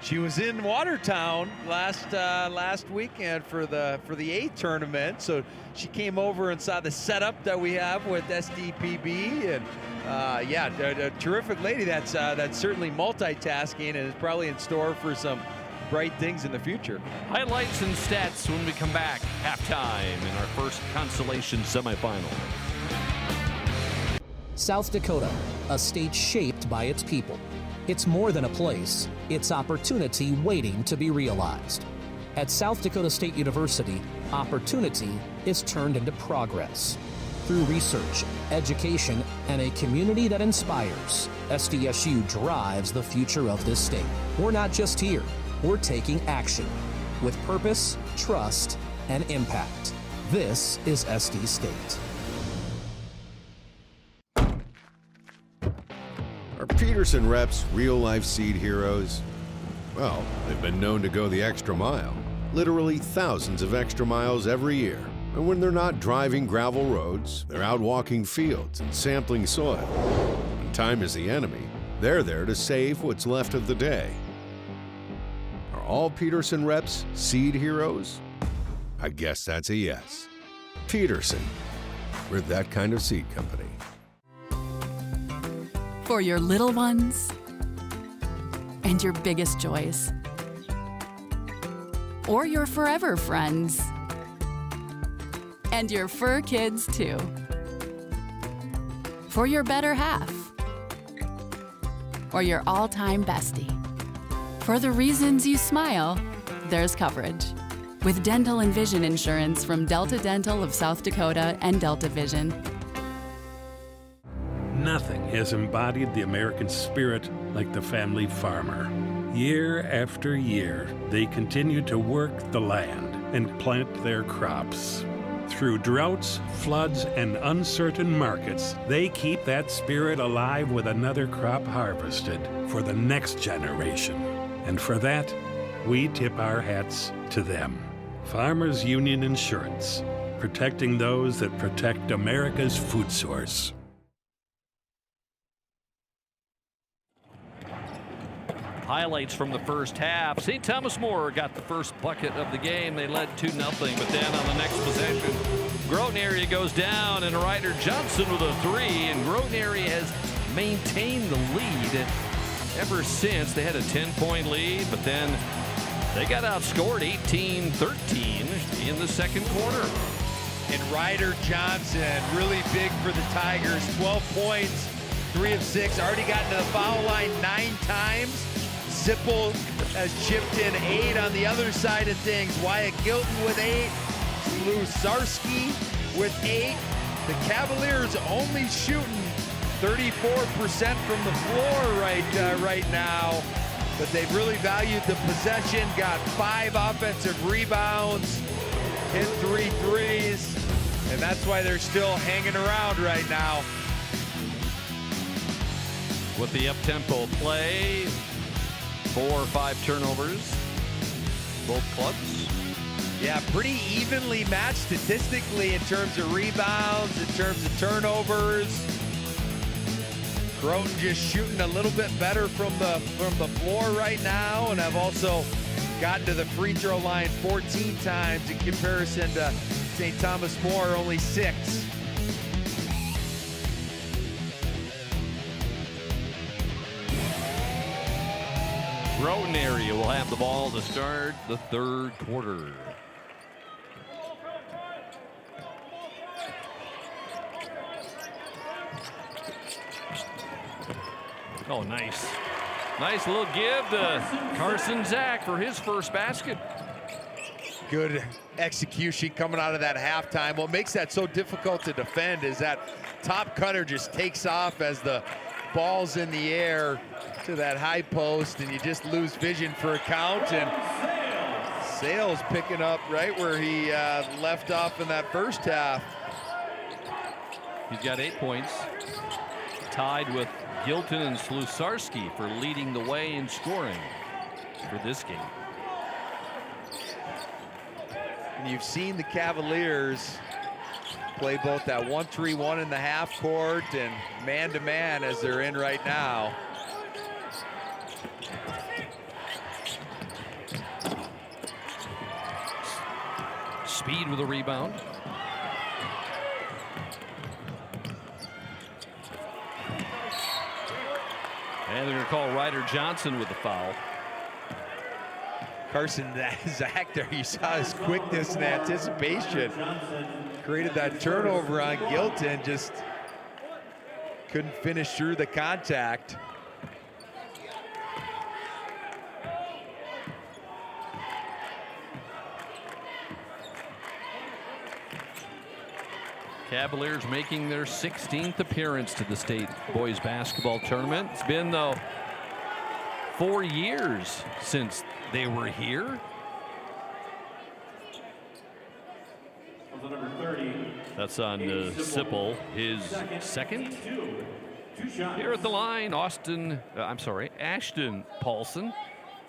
She was in Watertown last weekend for the A tournament, so she came over and saw the setup that we have with SDPB, and a terrific lady that's certainly multitasking and is probably in store for some bright things in the future. Highlights and stats when we come back. Halftime in our first consolation semifinal. South Dakota, a state shaped by its people. It's more than a place, it's opportunity waiting to be realized. At South Dakota State University, opportunity is turned into progress. Through research, education, and a community that inspires, SDSU drives the future of this state. We're not just here, we're taking action with purpose, trust, and impact. This is SD State. Are Peterson reps real-life seed heroes? Well, they've been known to go the extra mile, literally thousands of extra miles every year. And when they're not driving gravel roads, they're out walking fields and sampling soil. When time is the enemy, they're there to save what's left of the day. Are all Peterson reps seed heroes? I guess that's a yes. Peterson, we're that kind of seed company. For your little ones and your biggest joys, or your forever friends and your fur kids too, for your better half or your all-time bestie. For the reasons you smile, there's coverage. With dental and vision insurance from Delta Dental of South Dakota and Delta Vision. Nothing has embodied the American spirit like the family farmer. Year after year, they continue to work the land and plant their crops. Through droughts, floods, and uncertain markets, they keep that spirit alive with another crop harvested for the next generation. And for that, we tip our hats to them. Farmers Union Insurance, protecting those that protect America's food source. Highlights from the first half. St. Thomas More got the first bucket of the game. They led 2-0, but then on the next possession, Groton Area goes down, and Ryder Johnson with a three, and Groton Area has maintained the lead ever since. They had a 10-point lead, but then they got outscored 18-13 in the second quarter. And Ryder Johnson, really big for the Tigers. 12 points, 3 of 6, already gotten to the foul line 9 times. Zippel has chipped in 8 on the other side of things. Wyatt Gilton with 8. Lusarski with 8. The Cavaliers only shooting 34% from the floor right now, but they've really valued the possession, got 5 offensive rebounds, hit 3 threes, and that's why they're still hanging around right now. With the up-tempo play, 4 or 5 turnovers, both clubs. Yeah, pretty evenly matched statistically in terms of rebounds, in terms of turnovers. Groton just shooting a little bit better from the floor right now, and have also gotten to the free throw line 14 times in comparison to St. Thomas More, only 6. Groton area will have the ball to start the 3rd quarter. Oh, nice. Nice little give to Carson Zach for his first basket. Good execution coming out of that halftime. What makes that so difficult to defend is that top cutter just takes off as the ball's in the air to that high post, and you just lose vision for a count. And Sales picking up right where he left off in that first half. He's got 8 points, tied with Gilton and Slusarski for leading the way in scoring for this game. And you've seen the Cavaliers play both that 1-3-1 in the half court and man-to-man as they're in right now. Speed with a rebound. And they're going to call Ryder Johnson with the foul. Carson Zach there, you saw his quickness and anticipation. Created that turnover on Gilton, just couldn't finish through the contact. Cavaliers making their 16th appearance to the state boys basketball tournament. It's been, though, 4 years since they were here. That's on Sipple, his second. Here at the line, Ashton Paulson.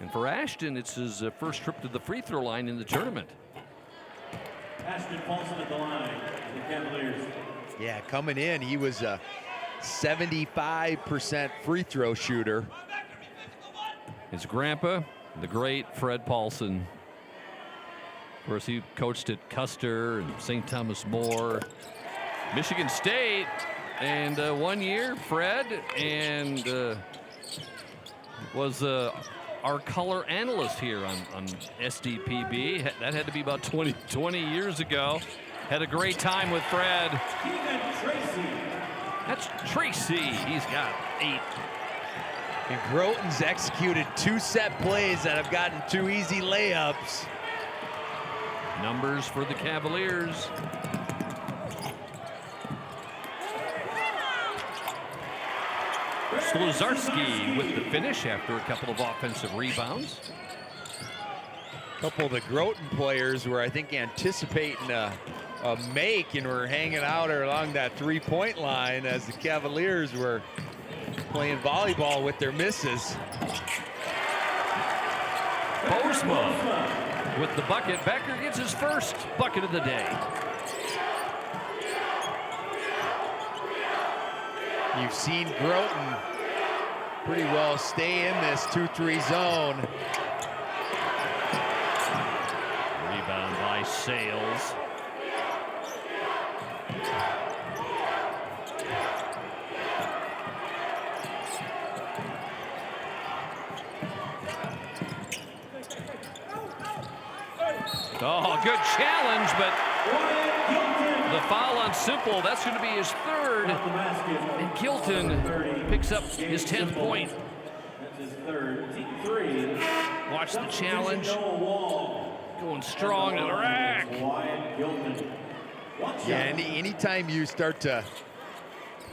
And for Ashton, it's his first trip to the free throw line in the tournament. Ashton Paulson at the line, the Cavaliers. Yeah, coming in, he was a 75% free throw shooter. His grandpa, the great Fred Paulson. Of course, he coached at Custer and St. Thomas More, Michigan State, and 1 year, Fred, and was our color analyst here on SDPB. That had to be about 20 years ago. Had a great time with Fred. That's Tracy. He's got 8. And Groton's executed 2 set plays that have gotten 2 easy layups. Numbers for the Cavaliers. Sluzarski with the finish after a couple of offensive rebounds. A couple of the Groton players were, I think, anticipating a make and were hanging out along that 3-point line as the Cavaliers were playing volleyball with their misses. Bosma with the bucket. Becker gets his first bucket of the day. You've seen Groton pretty well stay in this 2-3 zone. Rebound by Sales. Oh, good challenge, but the foul on Simple, that's going to be his 3rd. And Gilton picks up his 10th point. That's his 3rd, team 3. Watch the challenge. Going strong to the rack. Yeah, anytime you start to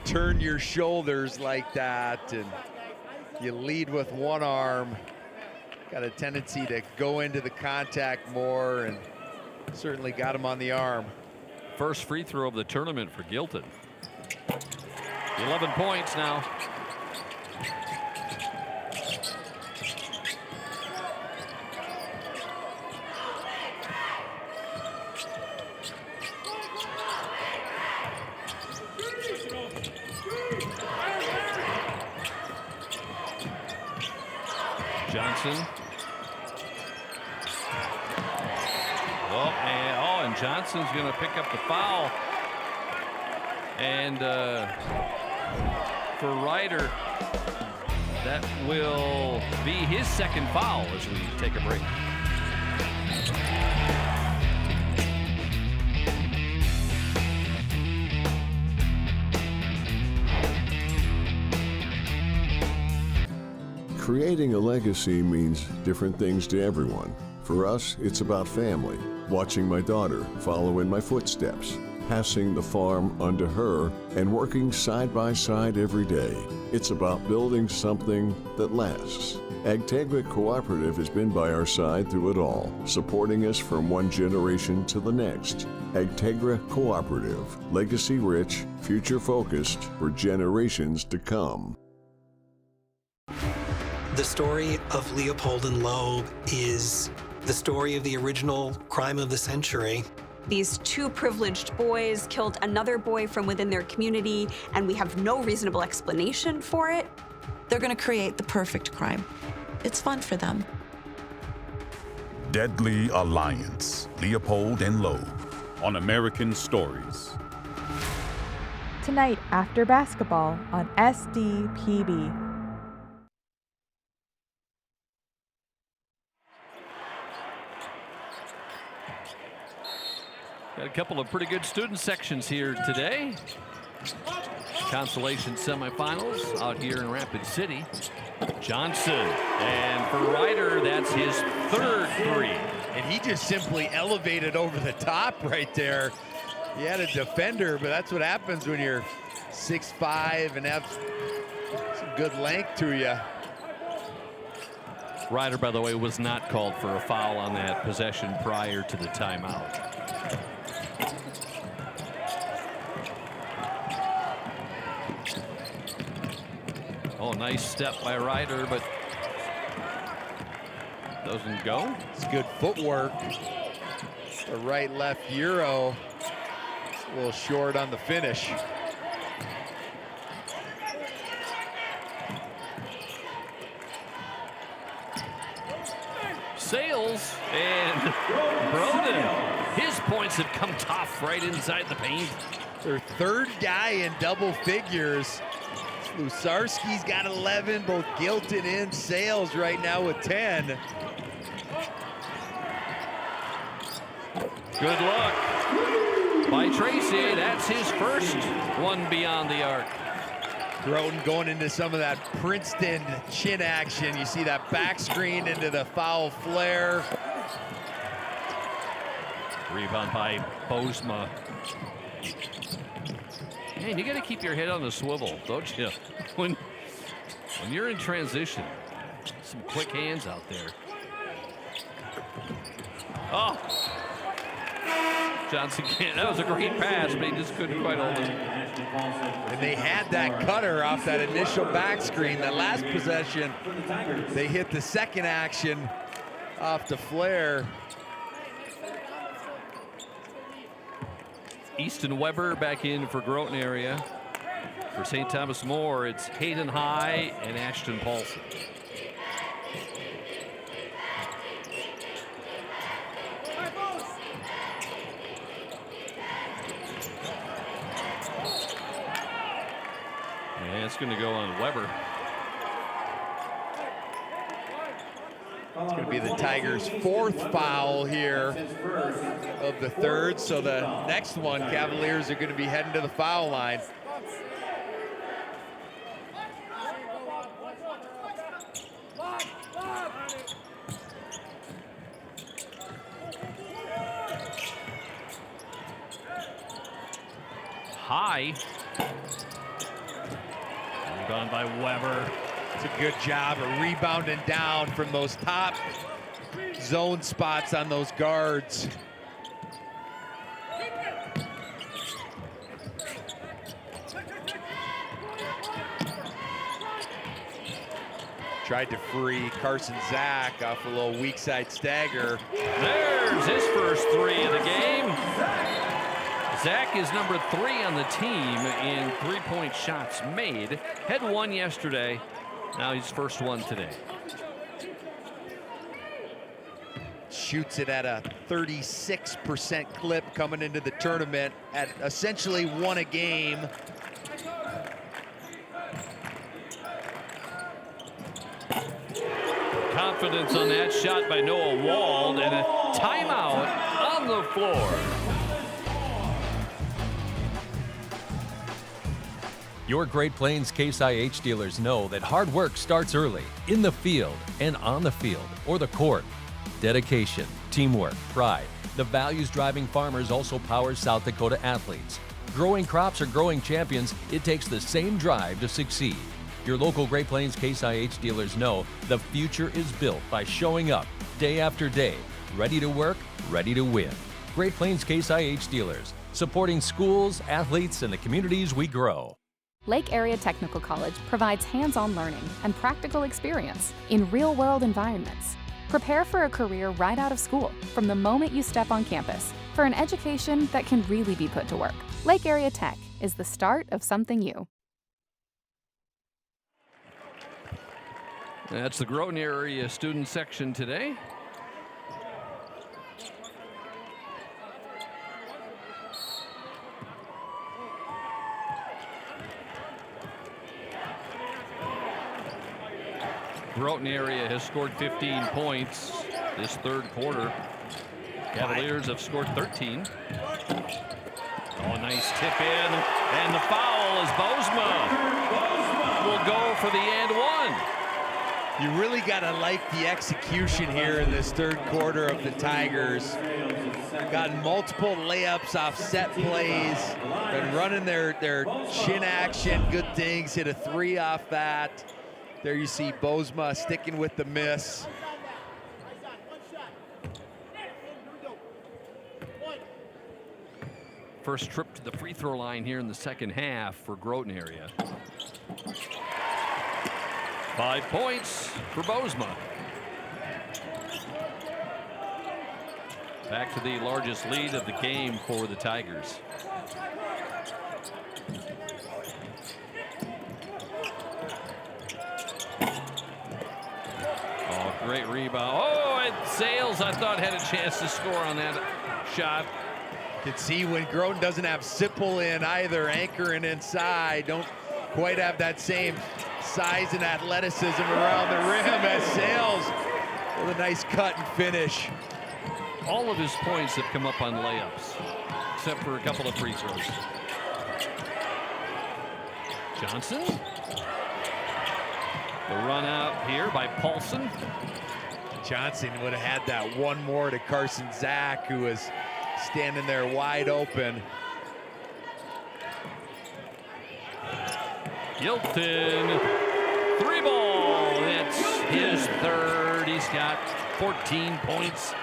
turn your shoulders like that and you lead with one arm. Got a tendency to go into the contact more, and certainly got him on the arm. First free throw of the tournament for Gilton. 11 points now. Johnson. And Johnson's going to pick up the foul. And for Ryder, that will be his second foul as we take a break. Creating a legacy means different things to everyone. For us, it's about family, watching my daughter follow in my footsteps, passing the farm onto her, and working side by side every day. It's about building something that lasts. Agtegra Cooperative has been by our side through it all, supporting us from one generation to the next. Agtegra Cooperative, legacy rich, future focused for generations to come. The story of Leopold and Loeb is the story of the original crime of the century. These two privileged boys killed another boy from within their community, and we have no reasonable explanation for it. They're going to create the perfect crime. It's fun for them. Deadly Alliance, Leopold and Loeb, on American Stories. Tonight after basketball on SDPB. Got a couple of pretty good student sections here today. Consolation semifinals out here in Rapid City. Johnson, and for Ryder, that's his third three. And he just simply elevated over the top right there. He had a defender, but that's what happens when you're 6'5" and have some good length to you. Ryder, by the way, was not called for a foul on that possession prior to the timeout. Oh, nice step by Ryder, but doesn't go. It's good footwork. The right-left Euro. A little short on the finish. Sales and Broden. His points have come tough right inside the paint. Their third guy in double figures. Lusarski's got 11, both Gilton and Sales right now with 10. Good luck by Tracy. That's his first one beyond the arc. Groton going into some of that Princeton chin action. You see that back screen into the foul flare. Rebound by Bozma. Man, you got to keep your head on the swivel, don't you? When you're in transition, some quick hands out there. Oh, Johnson can't. That was a great pass, but he just couldn't quite hold it. And they had that cutter off that initial back screen. That last possession, they hit the second action off the flare. Easton Weber back in for Groton area. For St. Thomas More, it's Hayden High and Ashton Paulson. Yeah, it's going to go on Weber. It's going to be the Tigers' fourth foul here of the third. So the next one, Cavaliers are going to be heading to the foul line. High Work on by Weber. It's a good job of rebounding down from those top zone spots on those guards. Tried to free Carson Zach off a little weak side stagger. There's his first three of the game. Zach is number 3 on the team in three-point shots made. Had one yesterday. Now he's first one today. Shoots it at a 36% clip coming into the tournament at essentially 1 a game. Confidence on that shot by Noah Wald, and a timeout on the floor. Your Great Plains Case IH dealers know that hard work starts early, in the field and on the field or the court. Dedication, teamwork, pride, the values driving farmers also power South Dakota athletes. Growing crops or growing champions, it takes the same drive to succeed. Your local Great Plains Case IH dealers know the future is built by showing up day after day, ready to work, ready to win. Great Plains Case IH dealers, supporting schools, athletes, and the communities we grow. Lake Area Technical College provides hands-on learning and practical experience in real-world environments. Prepare for a career right out of school from the moment you step on campus for an education that can really be put to work. Lake Area Tech is the start of something new. That's the Groton area student section today. Groton area has scored 15 points this third quarter. Cavaliers have scored 13. Oh, nice tip in, and the foul is Bozma. Will go for the and one. You really got to like the execution here in this third quarter of the Tigers. Got multiple layups off set plays. Been running their chin action, good things. Hit a 3 off that. There you see Bozma sticking with the miss. First trip to the free throw line here in the second half for Groton area. 5 points for Bozma. Back to the largest lead of the game for the Tigers. Oh, great rebound. Oh, and Sales, I thought, had a chance to score on that shot. You can see when Groton doesn't have Sipple in either, anchoring inside, don't quite have that same size and athleticism around the rim as Sales with a nice cut and finish. All of his points have come up on layups, except for a couple of free throws. Johnson. The run out here by Paulson. Johnson would have had that one more to Carson Zach, who was standing there wide open. Gilton, 3 ball. That's his third. He's got 14 points.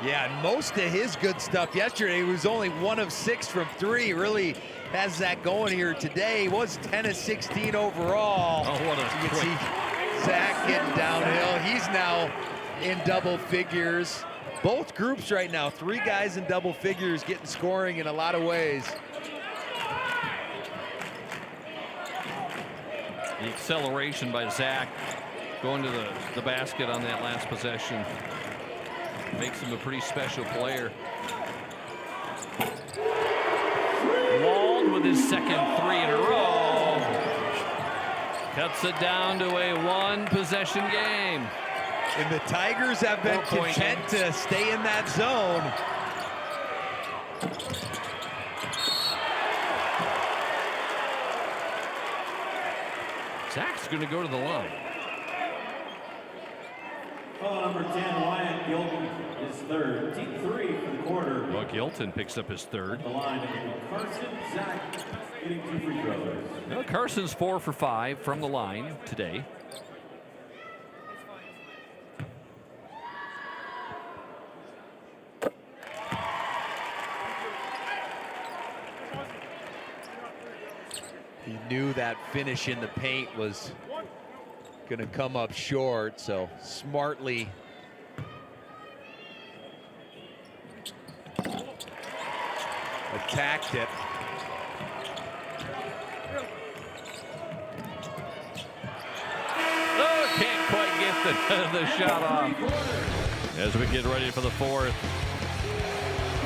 Yeah, and most of his good stuff yesterday was only 1 of 6 from 3. Really has that going here today. He was 10 of 16 overall. Oh, what a you can see Zach getting downhill. He's now in double figures. Both groups right now, 3 guys in double figures getting scoring in a lot of ways. The acceleration by Zach going to the basket on that last possession makes him a pretty special player. Wald with his second 3 in a row. Cuts it down to a 1-possession game. And the Tigers have been content to stay in that zone. Zach's going to go to the line. Call number 10, Wyatt Gilton, his third. Team 3 for the quarter. Well, Gilton picks up his third. The line, Carson Zach. Hitting 2 free throws. Well, Carson's 4 for 5 from the line today. He knew that finish in the paint was going to come up short, so smartly attacked it. Oh, can't quite get the shot off. As we get ready for the 4th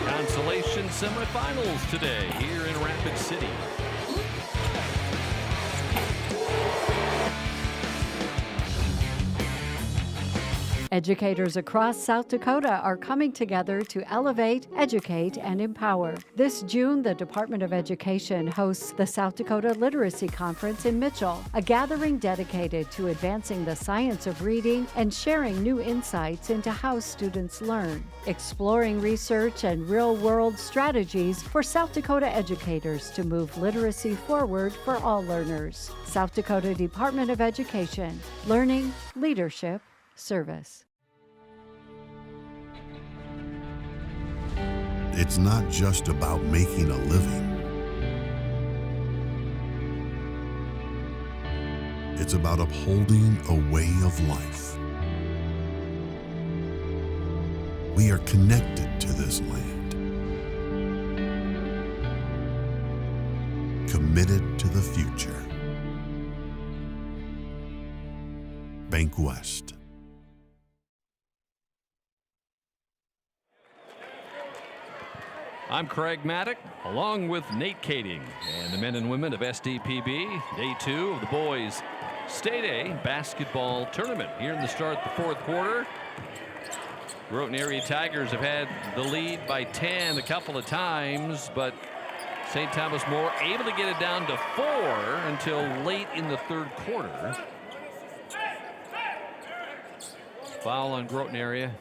consolation semifinals today here in Rapid City. Educators across South Dakota are coming together to elevate, educate, and empower. This June, the Department of Education hosts the South Dakota Literacy Conference in Mitchell, a gathering dedicated to advancing the science of reading and sharing new insights into how students learn, exploring research and real-world strategies for South Dakota educators to move literacy forward for all learners. South Dakota Department of Education, learning, leadership, service. It's not just about making a living. It's about upholding a way of life. We are connected to this land, committed to the future. Bank West. I'm Craig Maddock, along with Nate Kading and the men and women of SDPB. Day 2 of the boys' State A basketball tournament here in the start of the 4th quarter. Groton Area Tigers have had the lead by 10 a couple of times, but St. Thomas More able to get it down to 4 until late in the 3rd quarter. Foul on Groton Area.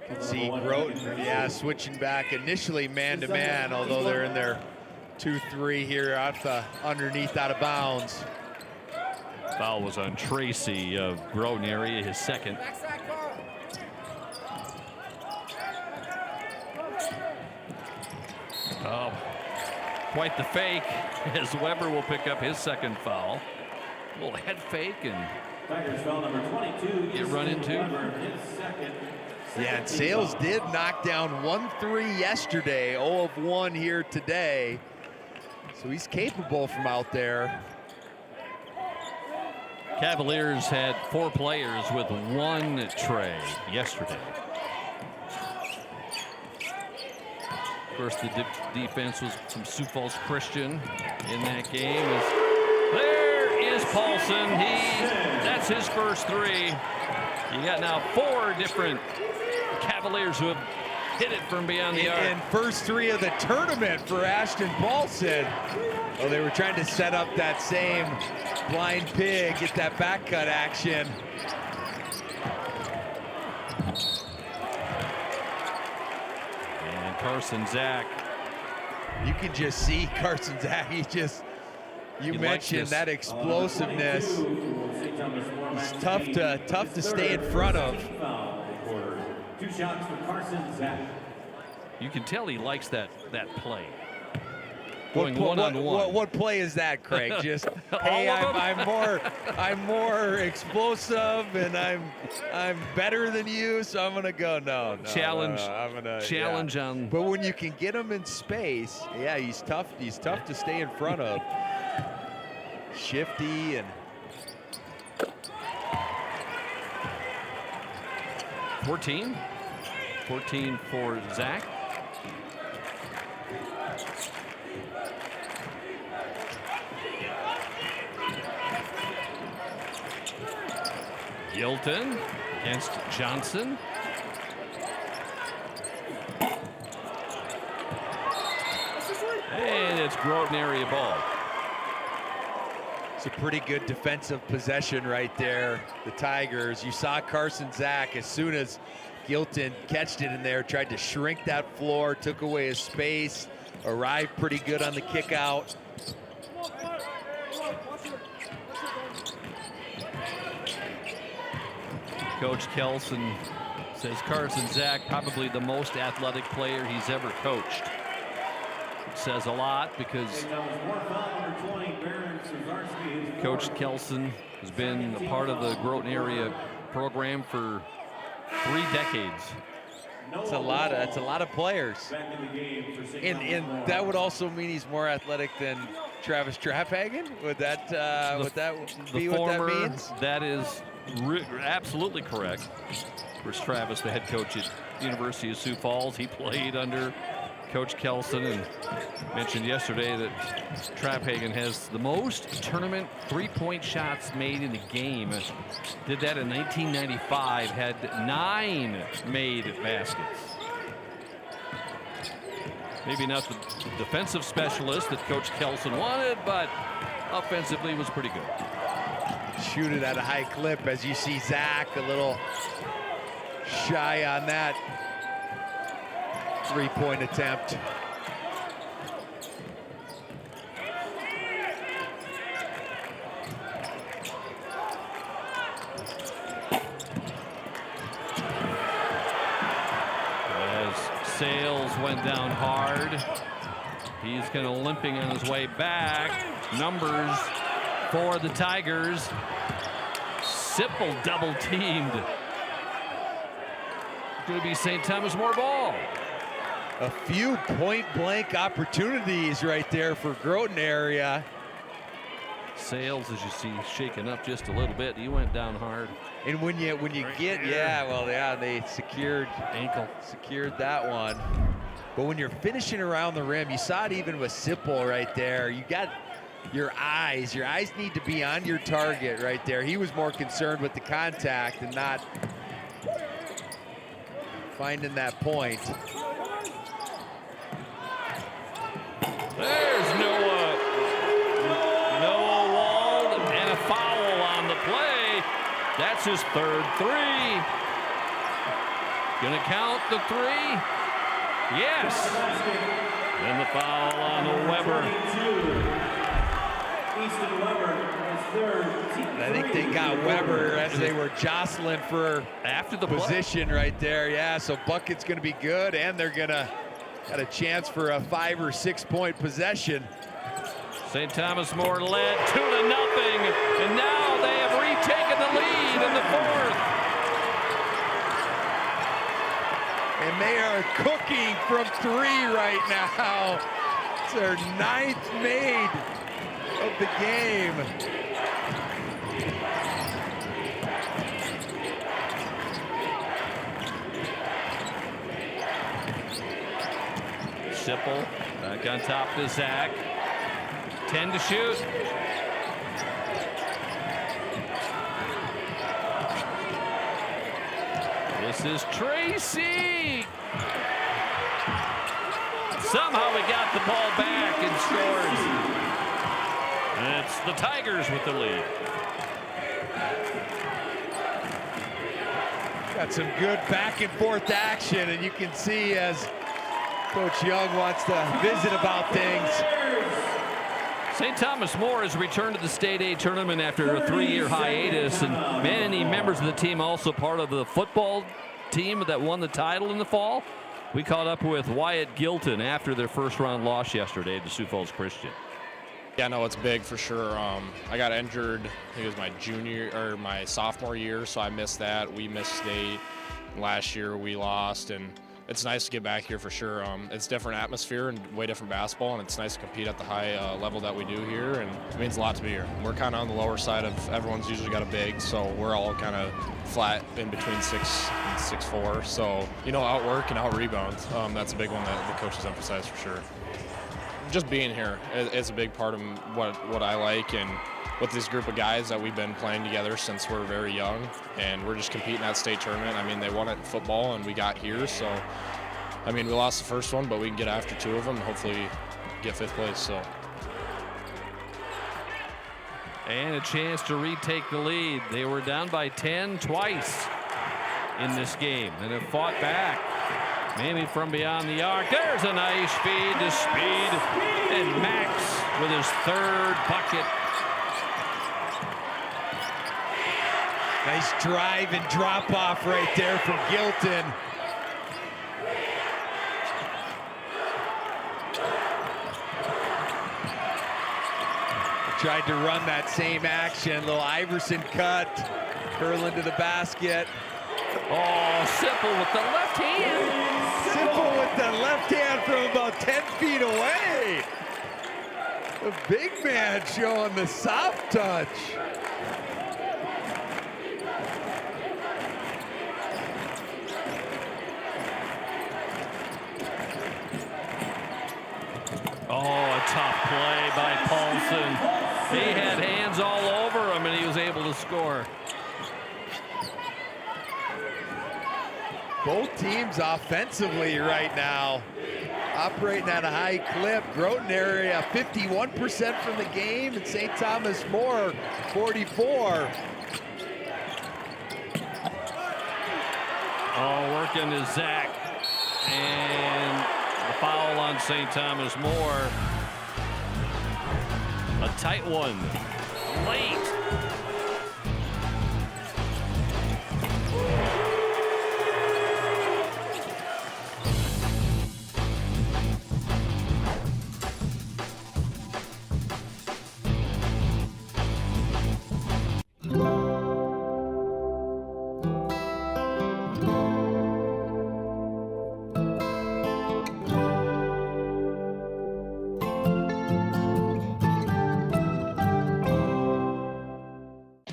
You can see Groton, switching back initially man-to-man, although they're in their 2-3 here underneath out of bounds. Foul was on Tracy of Groton Area, his 2nd. Oh, quite the fake as Weber will pick up his 2nd foul. A little head fake and Tigers foul number 22. get run into. His 2nd. Yeah, and Sales did knock down 1-3 yesterday, 0 of 1 here today. So he's capable from out there. Cavaliers had 4 players with 1 tray yesterday. Of course, the defense was from Sioux Falls Christian in that game. There is Paulson. That's his first 3. You got now 4 different Cavaliers who have hit it from beyond the arc. And first 3 of the tournament for Ashton Paulson. Oh, they were trying to set up that same blind pig, get that back cut action. And Carson Zach. You can just see Carson Zach. You mentioned that explosiveness. It's tough to stay in front of. 2 shots for Carson Zach. You can tell he likes that play. Going one-on-one. What play is that, Craig? Just hey, I'm more explosive and I'm better than you, so I'm gonna go. No. Challenge. I'm gonna challenge on. But when you can get him in space, yeah, he's tough. He's tough to stay in front of. Shifty and. 14 for Zach. Gilton against Johnson. And it's Groton area ball. It's a pretty good defensive possession right there. The Tigers, you saw Carson Zach as soon as Gilton catched it in there, tried to shrink that floor, took away his space, arrived pretty good on the kick out. Coach Kelson says Carson Zach probably the most athletic player he's ever coached. It says a lot because Coach Kelson has been a part of the Groton area program for 3 decades. It's a lot of players. And that would also mean he's more athletic than Travis Traphagen? Would that be what that means? That is absolutely correct. There's Travis, the head coach at University of Sioux Falls. He played under Coach Kelson and mentioned yesterday that Traphagen has the most tournament 3-point shots made in a game. Did that in 1995, had 9 made baskets. Maybe not the defensive specialist that Coach Kelson wanted, but offensively was pretty good. Shoot it at a high clip as you see Zach a little shy on that 3-point attempt. As Sales went down hard, he's going to limping on his way back. Numbers for the Tigers. Sipple double teamed. Going to be St. Thomas More ball. A few point-blank opportunities right there for Groton area. Sales, as you see, shaking up just a little bit. He went down hard. And when you get, they secured that one. But when you're finishing around the rim, you saw it even with Sipple right there. You got your eyes need to be on your target right there. He was more concerned with the contact and not finding that point. There's Noah Wald and a foul on the play. That's his 3rd 3. Gonna count the 3. Yes. And the foul on Weber. I think they got Weber as they were jostling for after the position right there. Yeah, so bucket's gonna be good, and they're gonna got a chance for a 5 or 6 point possession. St. Thomas More led 2-0, and now they have retaken the lead in the 4th. And they are cooking from 3 right now. It's their 9th made of the game. Sipple back on top to Zach. 10 to shoot. This is Tracy. Somehow he got the ball back and scores. And it's the Tigers with the lead. Got some good back and forth action, and you can see as Coach Young wants to visit about things. St. Thomas More has returned to the State A tournament after a 3-year hiatus, and many members of the team also part of the football team that won the title in the fall. We caught up with Wyatt Gilton after their 1st-round loss yesterday to Sioux Falls Christian. Yeah, no, it's big for sure. I got injured, I think it was my sophomore year, so I missed that. We missed state. Last year we lost, and it's nice to get back here for sure. It's different atmosphere and way different basketball, and it's nice to compete at the high level that we do here, and it means a lot to be here. We're kind of on the lower side of everyone's usually got a big, so we're all kind of flat in between 6 and 6'4". So, outwork and out-rebound, that's a big one that the coaches emphasize for sure. Just being here is a big part of what I like, and with this group of guys that we've been playing together since we're very young, and we're just competing at state tournament. I mean, they won it in football, and we got here, so I mean, we lost the first one, but we can get after 2 of them and hopefully get 5th place. So. And a chance to retake the lead. They were down by 10 twice in this game and have fought back. Maybe from beyond the arc. There's a nice feed to Speed, and Max with his 3rd bucket. Nice drive and drop off right there from Gilton. Tried to run that same action. Little Iverson cut. Curl into the basket. Oh, Sipple with the left hand. Sipple with the left hand from about 10 feet away. The big man showing the soft touch. Oh, a tough play by Paulson. He had hands all over him, and he was able to score. Both teams offensively right now operating at a high clip. Groton area 51% from the game, and St. Thomas More 44. Oh, working to Zach, and the foul on St. Thomas More. A tight one, late.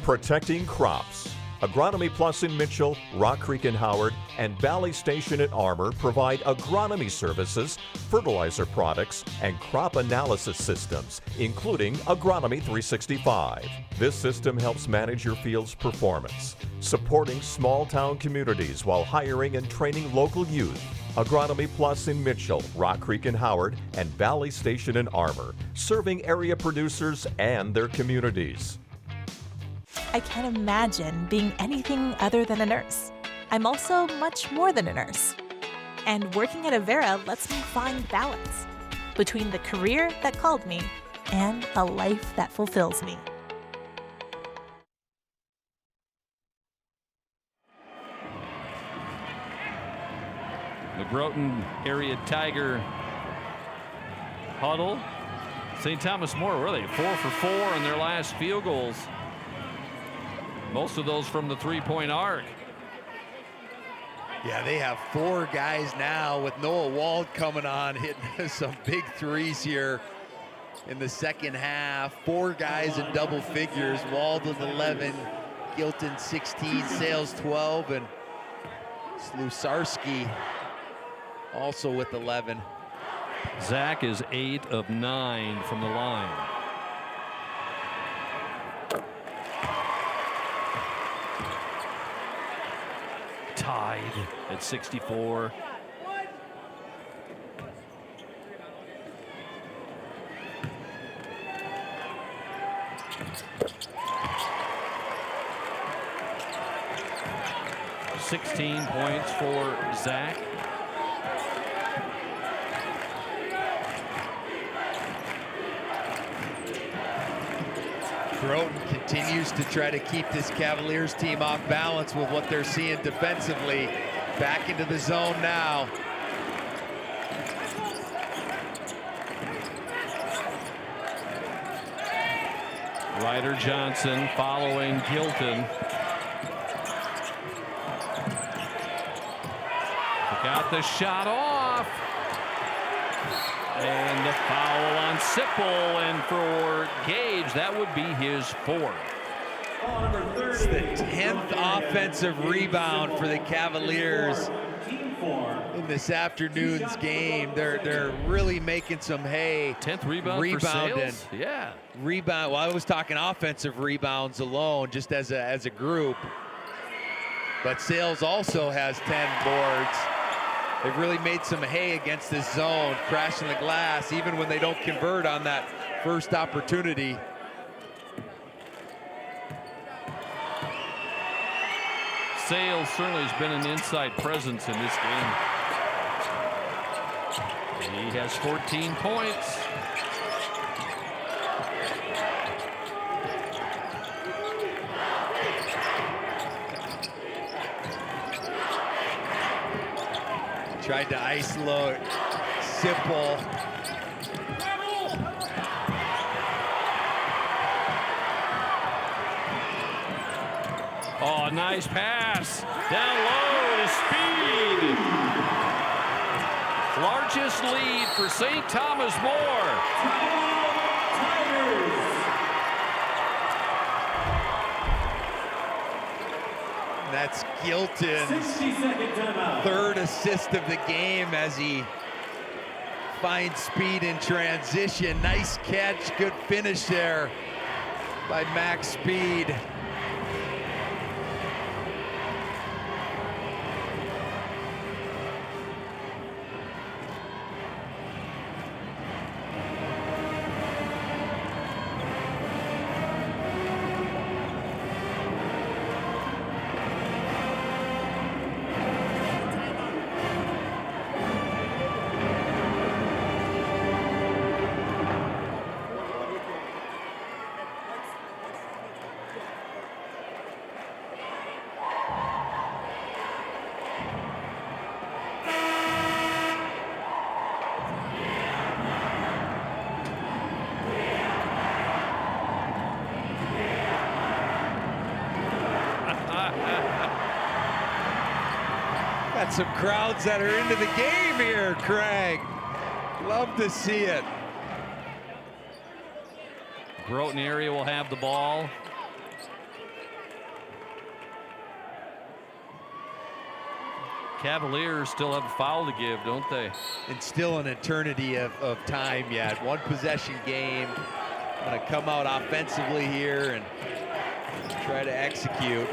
Protecting crops. Agronomy Plus in Mitchell, Rock Creek in Howard, and Valley Station at Armour provide agronomy services, fertilizer products, and crop analysis systems, including Agronomy 365. This system helps manage your field's performance, supporting small-town communities while hiring and training local youth. Agronomy Plus in Mitchell, Rock Creek in Howard, and Valley Station in Armour, serving area producers and their communities. I can't imagine being anything other than a nurse. I'm also much more than a nurse. And working at Avera lets me find balance between the career that called me and a life that fulfills me. The Groton area Tiger huddle. St. Thomas More, really 4 for 4 in their last field goals. Most of those from the three-point arc. Yeah, they have 4 guys now with Noah Wald coming on, hitting some big threes here in the second half. 4 guys in double figures. Wald with 11, Gilton 16, Sales 12, and Slusarski also with 11. Zach is 8 of 9 from the line. Tied at 64. $16 points for Zach. Groton continues to try to keep this Cavaliers team off balance with what they're seeing defensively. Back into the zone now. Ryder Johnson following Gilton. Got the shot off. And the foul on Sipple, and for Gage, that would be his 4th. It's the 10th offensive rebound for the Cavaliers in this afternoon's game. They're really making some hay. 10th rebounding. Yeah. Rebound. Well, I was talking offensive rebounds alone, just as a group. But Sales also has 10 boards. They've really made some hay against this zone, crashing the glass, even when they don't convert on that first opportunity. Sales certainly has been an inside presence in this game. He has 14 points. Tried to isolate Sipple. Oh, nice pass. Down low to Speed. Largest lead for St. Thomas More. That's Gilton's third assist of the game as he finds Speed in transition. Nice catch, good finish there by Max Speed. Got some crowds that are into the game here, Craig. Love to see it. Groton area will have the ball. Cavaliers still have a foul to give, don't they? And still an eternity of time yet. One possession game. Gonna come out offensively here and try to execute.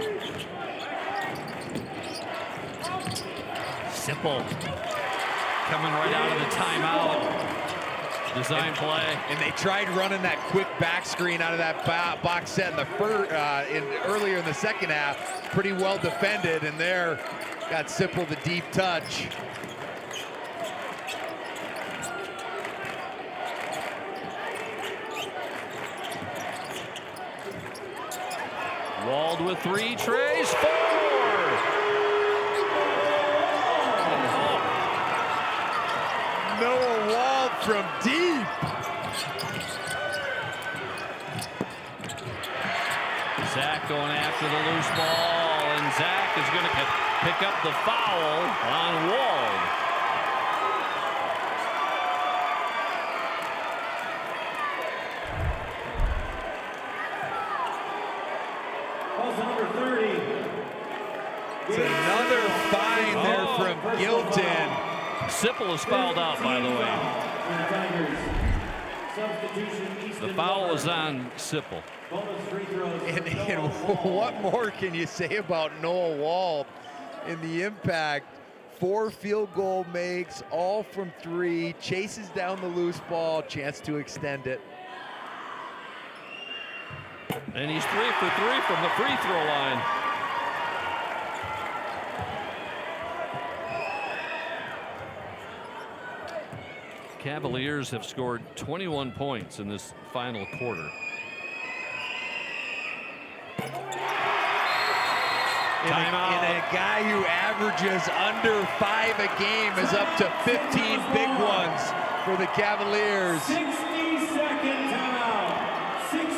Sipple coming right out of the timeout. Design play. And they tried running that quick back screen out of that box set in the earlier in the second half. Pretty well defended, and there got Sipple the deep touch. Wald with three, Trace, four. Noah Wald from deep. Zach going after the loose ball, and Zach is going to pick up the foul on Wald. Number 30. It's another fine there from Gilton. Sipple is fouled out, by the way. The foul was on Sipple. And what more can you say about Noah Wald in the impact? 4 field goal makes, all from 3, chases down the loose ball, chance to extend it. And he's 3 for 3 from the free throw line. Cavaliers have scored 21 points in this final quarter. And a guy who averages under 5 a game is up to 15 big ones for the Cavaliers. 60-second timeout. 60.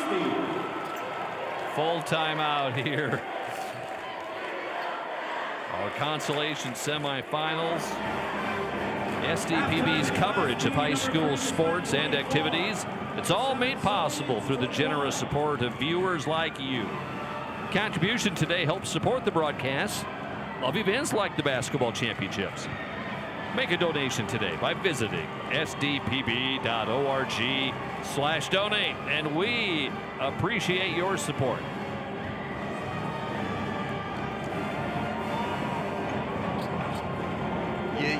Full timeout here. Our consolation semifinals. SDPB's coverage of high school sports and activities. It's all made possible through the generous support of viewers like you. Contribution today helps support the broadcast of events like the basketball championships. Make a donation today by visiting sdpb.org/donate, and we appreciate your support.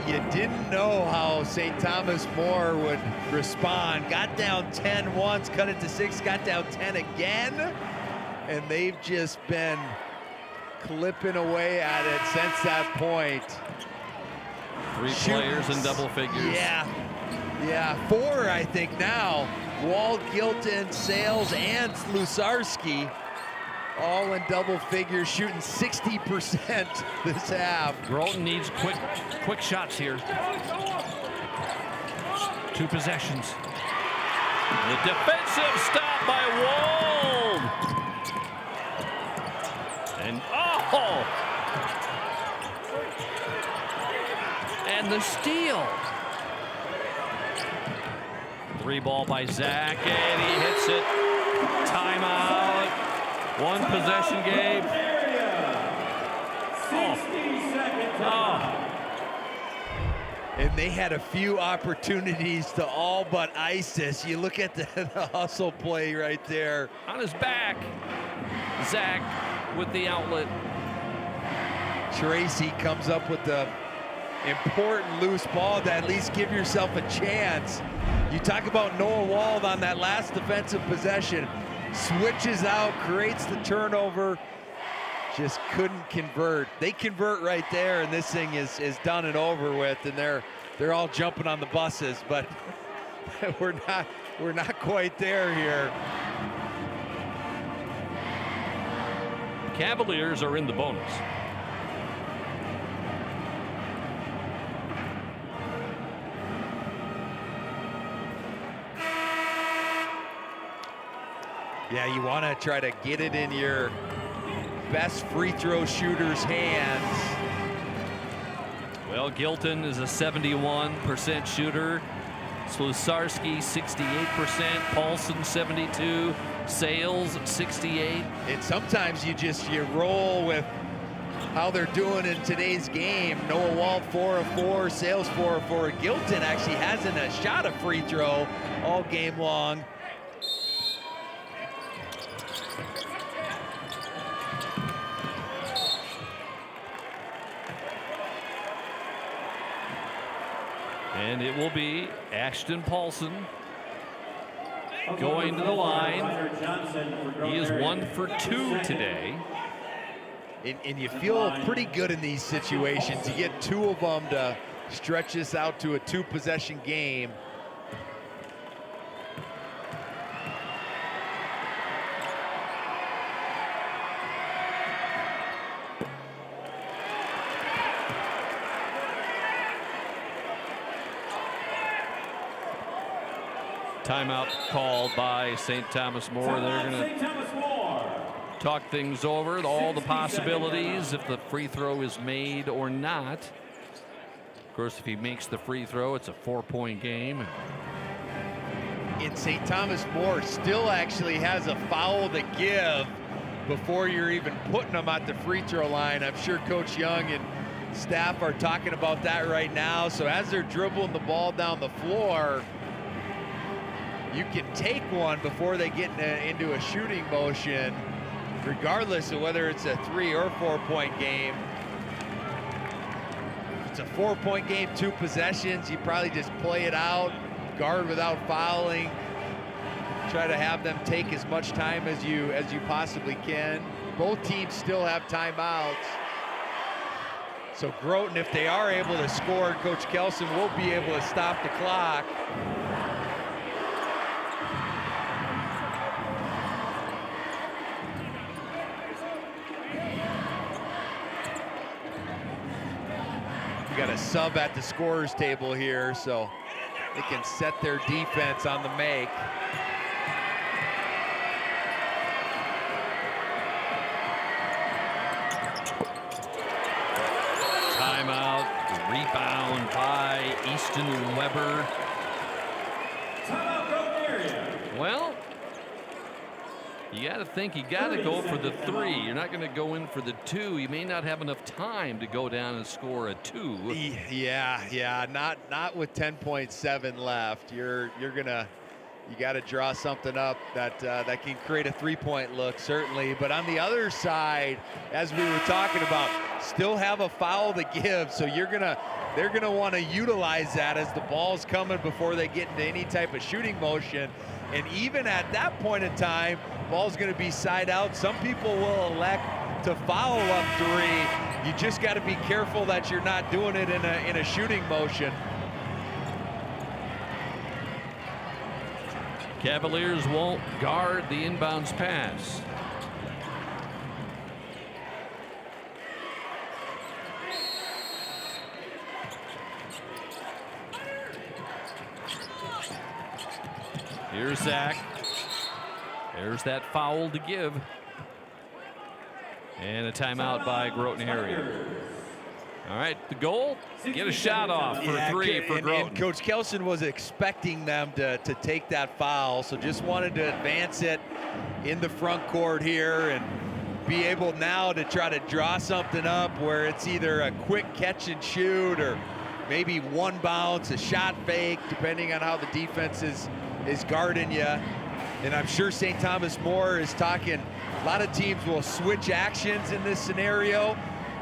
You didn't know how St. Thomas More would respond. Got down 10 once, cut it to 6, got down 10 again. And they've just been clipping away at it since that point. 3 players in double figures. Yeah, 4 I think now. Wald, Gilton, Sales, and Lusarski. all in double figures, shooting 60% this half. Groton needs quick shots here. 2 possessions. The defensive stop by Wald. And and the steal. 3 ball by Zach, and he hits it. Timeout. 1 possession game. And they had a few opportunities to all but ice this. You look at the hustle play right there. On his back, Zach with the outlet. Tracy comes up with the important loose ball to at least give yourself a chance. You talk about Noah Wald on that last defensive possession. Switches out, creates the turnover. Just couldn't convert. They convert right there, and this thing is done and over with, and they're all jumping on the buses, but we're not quite there here. Cavaliers are in the bonus. Yeah, you want to try to get it in your best free throw shooter's hands. Well, Gilton is a 71% shooter. Slusarski 68%, Paulson 72, Sales 68. And sometimes you roll with how they're doing in today's game. Noah Wald 4 of 4, Sales 4 of 4. Gilton actually hasn't shot a free throw all game long. And it will be Ashton Paulson going to the line. He is 1 for 2 today. And you feel pretty good in these situations. You get 2 of them to stretch this out to a 2-possession game. Timeout called by St. Thomas More. They're going to talk things over, all the possibilities, if the free throw is made or not. Of course, if he makes the free throw, it's a 4-point game. And St. Thomas More still actually has a foul to give before you're even putting them at the free throw line. I'm sure Coach Young and staff are talking about that right now. So as they're dribbling the ball down the floor, you can take one before they get into a shooting motion, regardless of whether it's a 3 or 4-point game. If it's a 4-point game, 2 possessions, you probably just play it out, guard without fouling, try to have them take as much time as you possibly can. Both teams still have timeouts. So Groton, if they are able to score, Coach Kelson will be able to stop the clock. We got a sub at the scorer's table here, so they can set their defense on the make. Timeout, rebound by Easton Weber. Well, you got to think you got to go for the 3. You're not going to go in for the 2. You may not have enough time to go down and score a 2. Yeah, not with 10.7 left. You got to draw something up that can create a 3-point look, certainly. But on the other side, as we were talking about, still have a foul to give. So they're gonna want to utilize that as the ball's coming before they get into any type of shooting motion. And even at that point in time, ball's going to be side out. Some people will elect to foul up 3. You just got to be careful that you're not doing it in a shooting motion. Cavaliers won't guard the inbounds pass. Here's Zach. There's that foul to give. And a timeout by Groton area. All right, the goal, get a shot off for three for Groton. And Coach Kelson was expecting them to take that foul, so just wanted to advance it in the front court here and be able now to try to draw something up where it's either a quick catch and shoot or maybe one bounce, a shot fake, depending on how the defense is guarding you. And I'm sure St. Thomas More is talking, a lot of teams will switch actions in this scenario.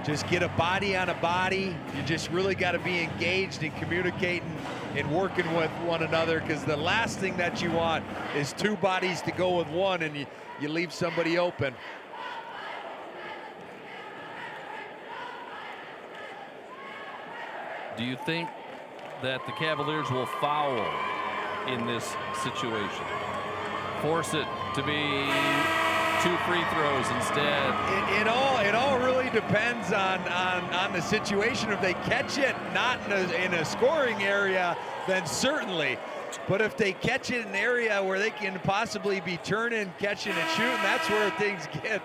Just get a body on a body. You just really got to be engaged in communicating and working with one another, because the last thing that you want is two bodies to go with one and you leave somebody open. Do you think that the Cavaliers will foul in this situation? Force it to be 2 free throws instead? It all really depends on the situation. If they catch it not in a scoring area, then certainly. But if they catch it in an area where they can possibly be turning, catching, and shooting, that's where things get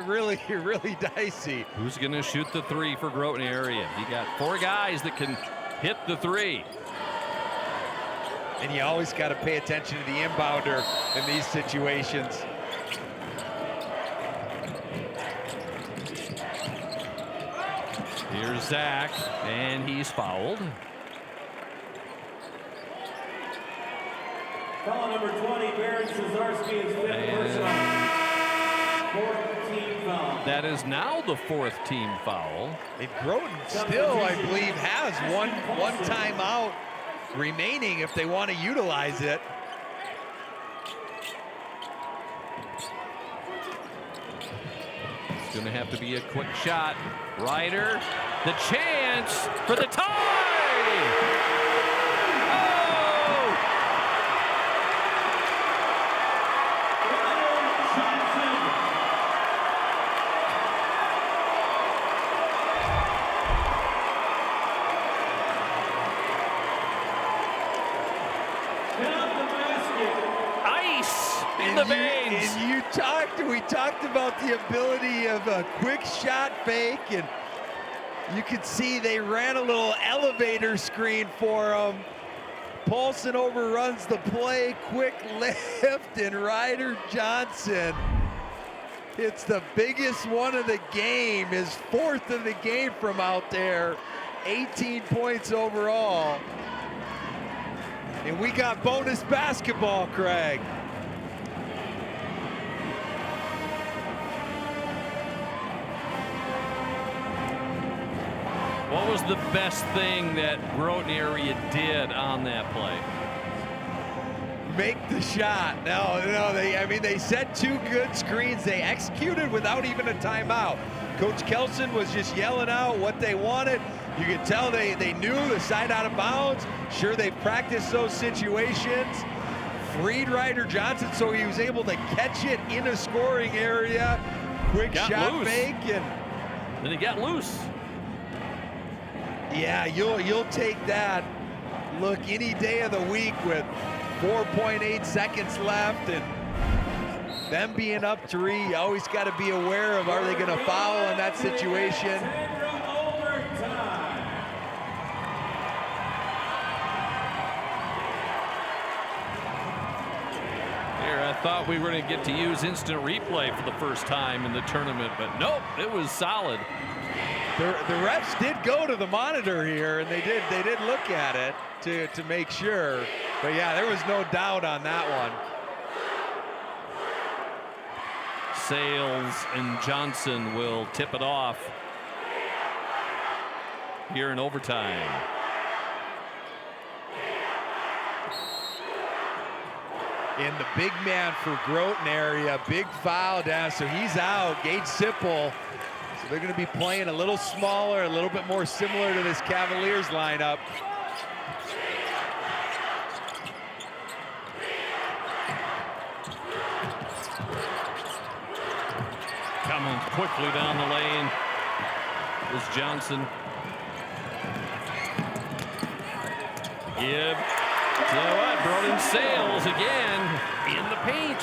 really, really dicey. Who's going to shoot the three for Groton area? You got 4 guys that can hit the three. And you always got to pay attention to the inbounder in these situations. Here's Zach, and he's fouled. Foul number 20, Baron Cesarski is fifth personal. 4th team foul. That is now the 4th team foul. And Groton still, I believe, has one timeout remaining if they want to utilize it. It's going to have to be a quick shot. Ryder, the chance for the tie! Oh! Ice in the veins. And we talked about the ability of a quick shot fake, and you could see they ran a little elevator screen for him. Paulson overruns the play, quick lift, and Ryder Johnson hits the biggest one of the game, his 4th of the game from out there, 18 points overall. And we got bonus basketball, Craig. What was the best thing that Groton area did on that play? Make the shot. No, they set 2 good screens. They executed without even a timeout. Coach Kelson was just yelling out what they wanted. You could tell they knew the side out of bounds. Sure, they practiced those situations. Freed Ryder Johnson, so he was able to catch it in a scoring area. Quick shot fake, and then he got loose. Yeah, you'll take that. Look, any day of the week with 4.8 seconds left and them being up 3, you always got to be aware of, are they going to foul in that situation? Here, I thought we were going to get to use instant replay for the first time in the tournament, but nope, it was solid. The refs did go to the monitor here, and they did look at it to make sure. But yeah, there was no doubt on that one. Sales and Johnson will tip it off here in overtime. In the big man for Groton area, big foul down, so he's out. Gage Sipple. So they're going to be playing a little smaller, a little bit more similar to this Cavaliers lineup. Coming quickly down the lane is Johnson. Gibb So what? Broden Sales again in the paint.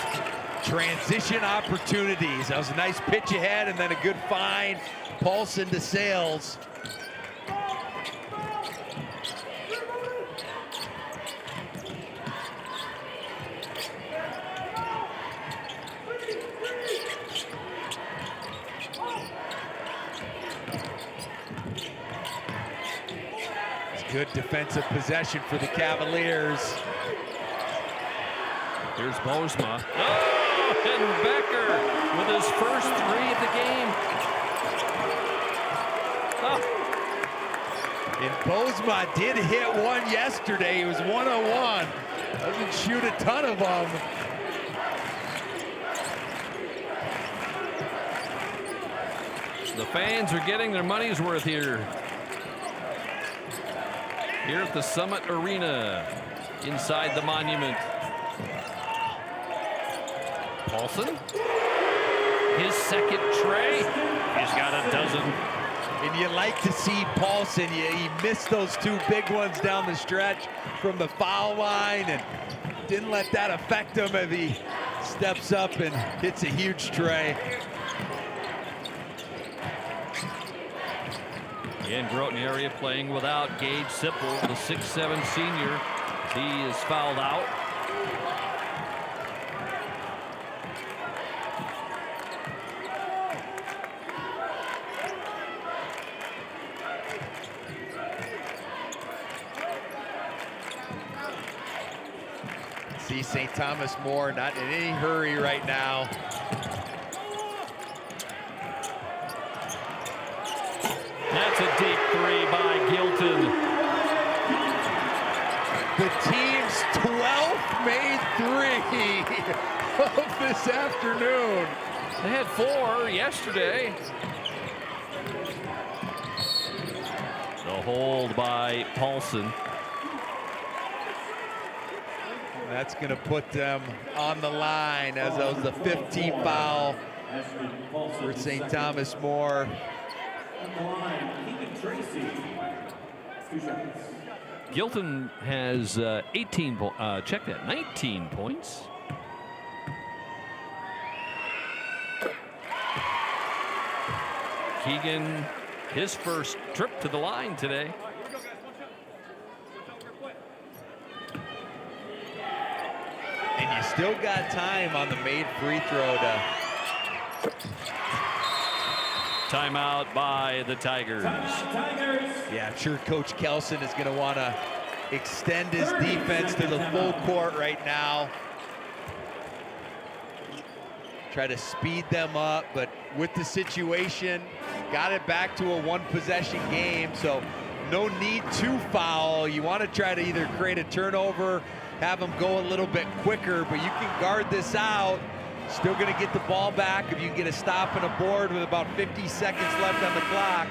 Transition opportunities. That was a nice pitch ahead and then a good find. Paulson to Sales. Good defensive possession for the Cavaliers. Here's Bozma. Oh, and Becker with his first 3 of the game. Oh. And Bozma did hit one yesterday. He was 101. Doesn't shoot a ton of them. The fans are getting their money's worth here. Here at the Summit Arena, inside the monument. Paulson, his second tray. He's got a dozen. And you like to see Paulson. He missed those 2 big ones down the stretch from the foul line and didn't let that affect him as he steps up and hits a huge tray. In Groton area playing without Gage Sipple, the 6'7" senior. He is fouled out. See St. Thomas More not in any hurry right now. That's a deep 3 by Gilton. The team's 12th made 3 of this afternoon. They had 4 yesterday. The hold by Paulson. That's going to put them on the line as that was the 15th foul for St. Thomas More. Gilton has 19 points. Keegan, his first trip to the line today. And you still got time on the made free throw to... Timeout by the Tigers. Yeah, I'm sure Coach Kelson is going to want to extend his defense to the full court right now. Try to speed them up, but with the situation, got it back to a 1-possession game, so no need to foul. You want to try to either create a turnover, have them go a little bit quicker, but you can guard this out. Still going to get the ball back if you can get a stop and a board with about 50 seconds left on the clock.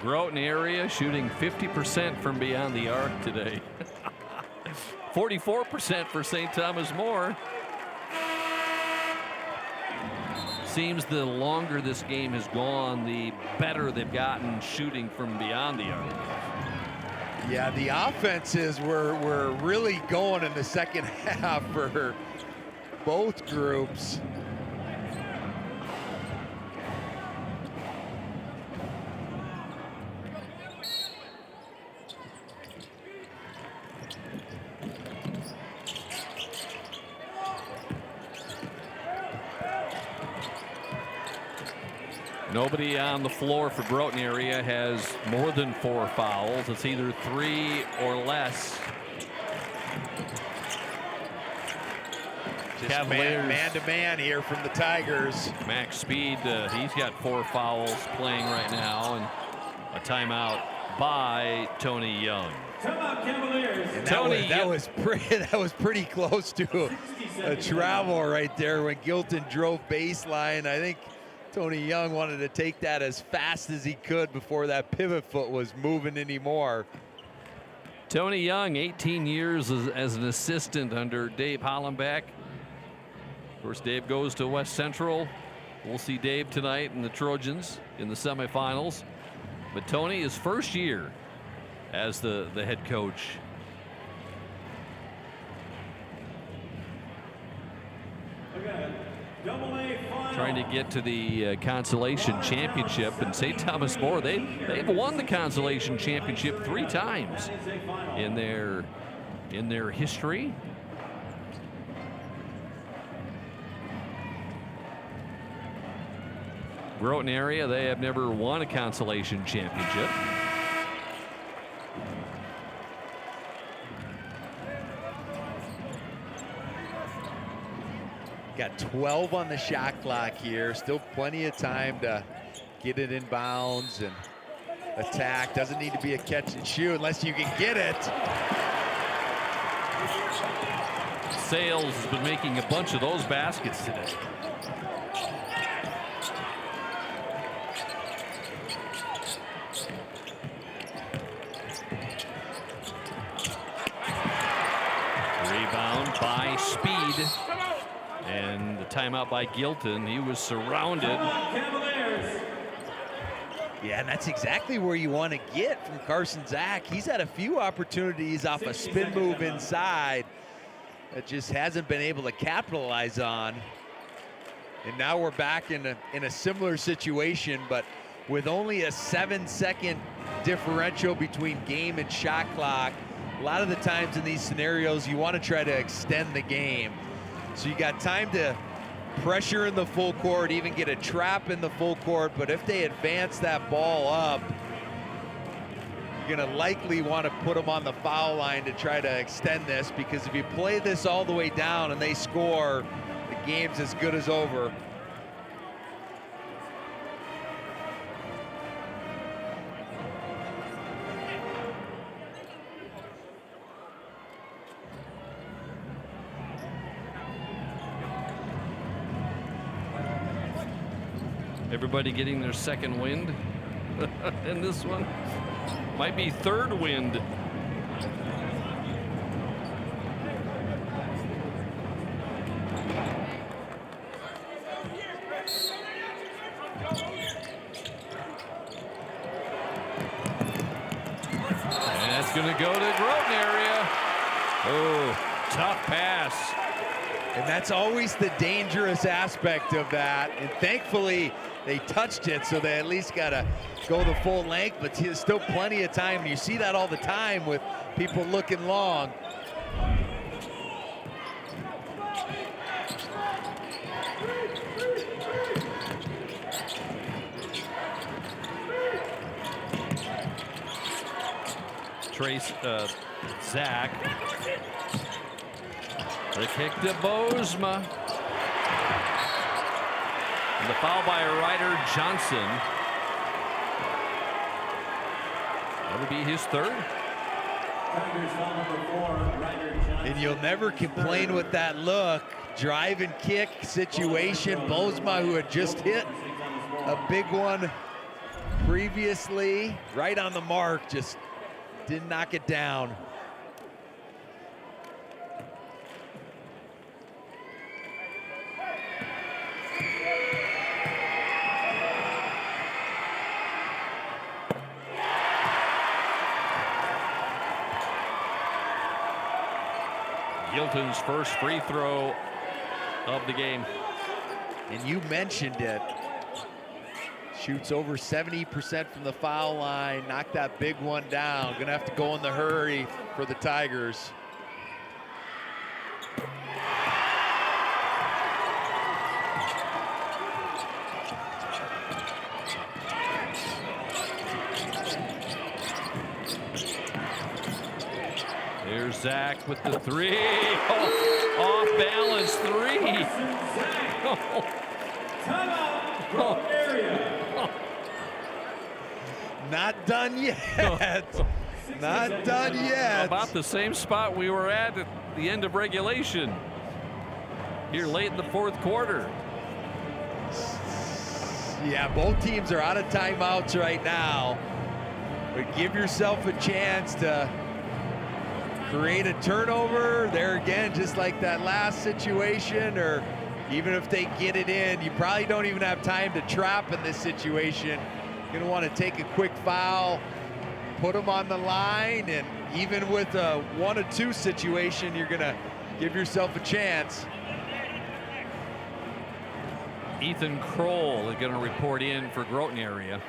Groton area shooting 50% from beyond the arc today. 44% for St. Thomas More. Seems the longer this game has gone, the better they've gotten shooting from beyond the arc. Yeah, the offenses were really going in the second half for both groups. Nobody on the floor for Groton area has more than 4 fouls. It's either 3 or less. Just man to man here from the Tigers. Max Speed, he's got 4 fouls playing right now, and a timeout by Tony Young. Timeout Cavaliers. That was pretty close to a travel right there when Gilton drove baseline. I think Tony Young wanted to take that as fast as he could before that pivot foot was moving anymore. Tony Young, 18 years as an assistant under Dave Hollenbeck. Of course, Dave goes to West Central. We'll see Dave tonight in the Trojans in the semifinals. But Tony, his first year as the head coach. Trying to get to the consolation championship, and St. Thomas More, they've won the consolation championship 3 times in their history. Groton area, they have never won a consolation championship. Got 12 on the shot clock here. Still plenty of time to get it in bounds and attack. Doesn't need to be a catch and shoot unless you can get it. Sales has been making a bunch of those baskets today. Rebound by Speed. And the timeout by Gilton. He was surrounded. Yeah, and that's exactly where you want to get from Carson Zach. He's had a few opportunities off a spin move inside that just hasn't been able to capitalize on. And now we're back in a similar situation, but with only a 7-second differential between game and shot clock. A lot of the times in these scenarios, you want to try to extend the game. So you got time to pressure in the full court, even get a trap in the full court. But if they advance that ball up, you're going to likely want to put them on the foul line to try to extend this, because if you play this all the way down and they score, the game's as good as over. Everybody getting their second wind in this one. Might be third wind. And that's going to go to the Groton area. Oh, tough pass. And that's always the dangerous aspect of that. And thankfully, they touched it, so they at least got to go the full length, but there's still plenty of time. You see that all the time with people looking long. Trace Zach. The kick to Bozema. And the foul by Ryder Johnson. That would be his third. And you'll never complain with that look. Drive and kick situation. Bozema, who had just hit a big one previously, right on the mark, just didn't knock it down. Gilton's first free throw of the game. And you mentioned it. Shoots over 70% from the foul line. Knocked that big one down. Gonna have to go in the hurry for the Tigers. There's Zach with the three. Oh, off balance three. Oh. Not done yet. Not done yet. About the same spot we were at the end of regulation. Here late in the fourth quarter. Yeah, both teams are out of timeouts right now. But give yourself a chance to create a turnover. There again, just like that last situation, or even if they get it in, you probably don't even have time to trap in this situation. Going to want to take a quick foul, put them on the line, and even with a 1-2 situation, you're going to give yourself a chance. Ethan Kroll is going to report in for Groton area.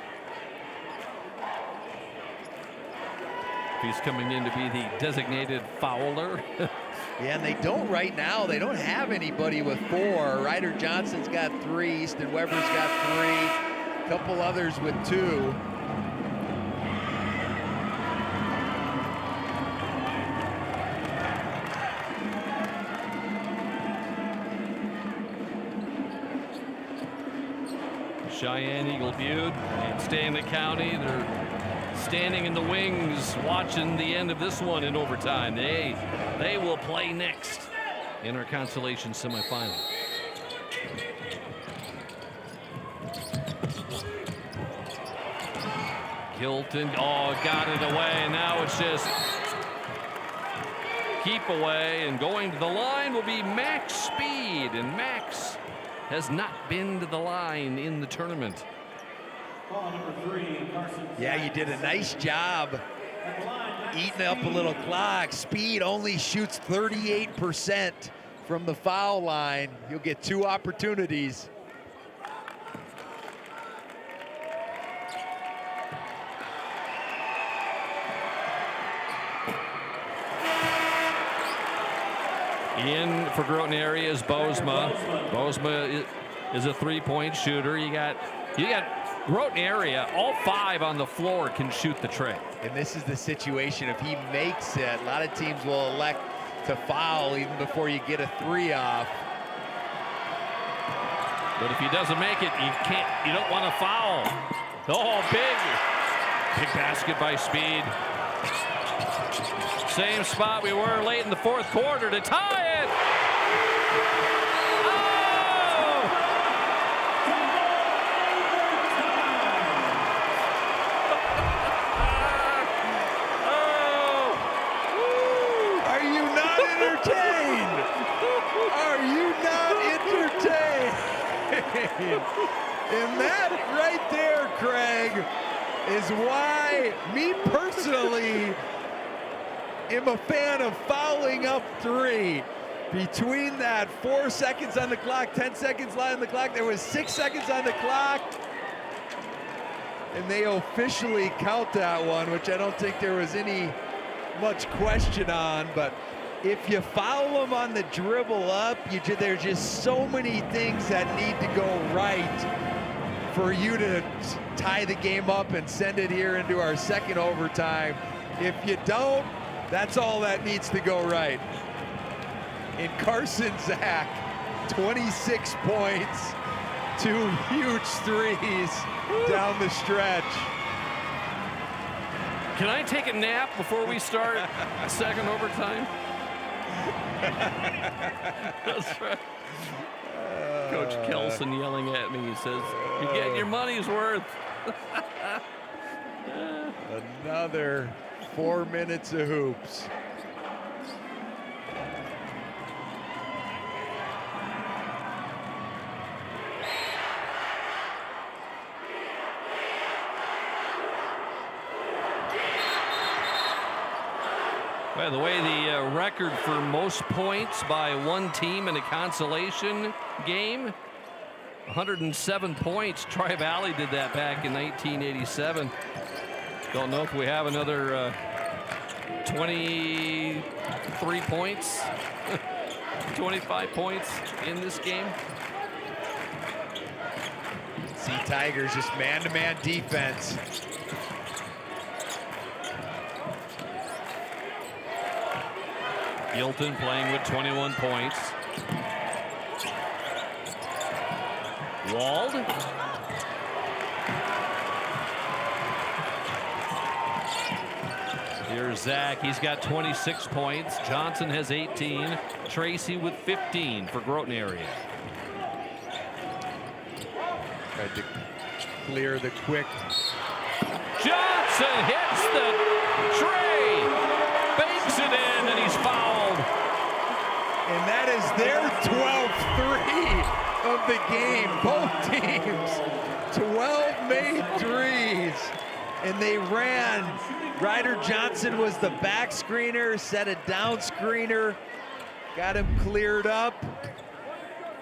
He's coming in to be the designated fouler. Yeah, and they don't right now. They don't have anybody with 4. Ryder Johnson's got 3. Easton Weber's got 3. A couple others with 2. Cheyenne Eagle Butte and Stanley County, they're standing in the wings watching the end of this one in overtime. They will play next in our consolation semifinal. Hilton, got it away, and now it's just keep away, and going to the line will be Max Speed, and Max has not been to the line in the tournament. Yeah, you did a nice job eating up a little clock. Speed only shoots 38% from the foul line. You'll get 2 opportunities. In for Groton area is Bozema. Bozema is a 3-point shooter. You got Groton area, all 5 on the floor can shoot the tray. And this is the situation. If he makes it, a lot of teams will elect to foul even before you get a 3 off. But if he doesn't make it, you don't want to foul. Oh, big basket by Speed. Same spot we were late in the 4th quarter to tie it. Are you not entertained? Are you not entertained? And that right there, Craig, is why me personally am a fan of fouling up 3. Between that 4 seconds on the clock, 10 seconds left on the clock, there was 6 seconds on the clock. And they officially count that one, which I don't think there was any much question on. But if you foul them on the dribble up, there's just so many things that need to go right for you to tie the game up and send it here into our 2nd overtime. If you don't, that's all that needs to go right. And Carson Zach, 26 points, 2 huge 3s down the stretch. Can I take a nap before we start 2nd overtime? That's right. Coach Kelson yelling at me. He says, "You're getting your money's worth." Another 4 minutes of hoops. By the way, the record for most points by one team in a consolation game, 107 points. Tri-Valley did that back in 1987. Don't know if we have another 23 points, 25 points in this game. See Tigers just man-to-man defense. Gilton playing with 21 points. Wald. Here's Zach. He's got 26 points. Johnson has 18. Tracy with 15 for Groton area. Tried to clear the quick. Johnson hits the tray. Banks it in, and he's fouled. And that is their 12th 3 of the game. Both teams 12 made threes. And they ran. Ryder Johnson was the back screener, set a down screener, got him cleared up.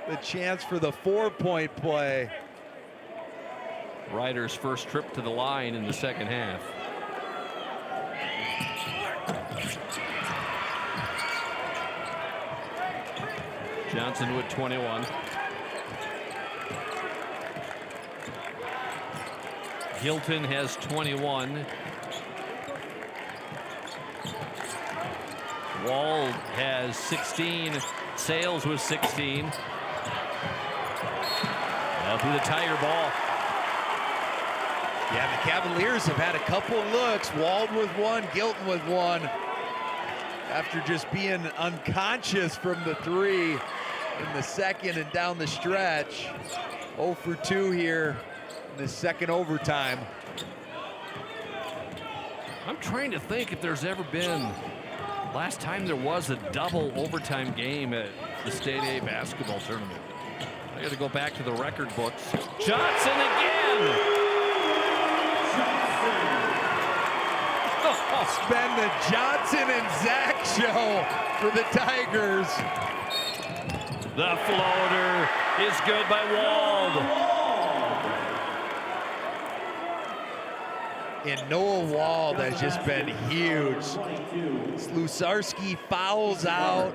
The chance for the 4-point play. Ryder's first trip to the line in the second half. Johnson with 21. Hilton has 21. Wald has 16. Sales with 16. That'll be the Tiger ball. Yeah, the Cavaliers have had a couple of looks. Wald with one, Gilton with one. After just being unconscious from the 3 in the second and down the stretch. 0 for 2 here in the second overtime. I'm trying to think if there's ever been, last time there was a double overtime game at the State A basketball tournament. I got to go back to the record books. Johnson again! It's been the Johnson and Zach show for the Tigers. The floater is good by Wald. And Noah Wald has just been huge. Slusarski fouls out.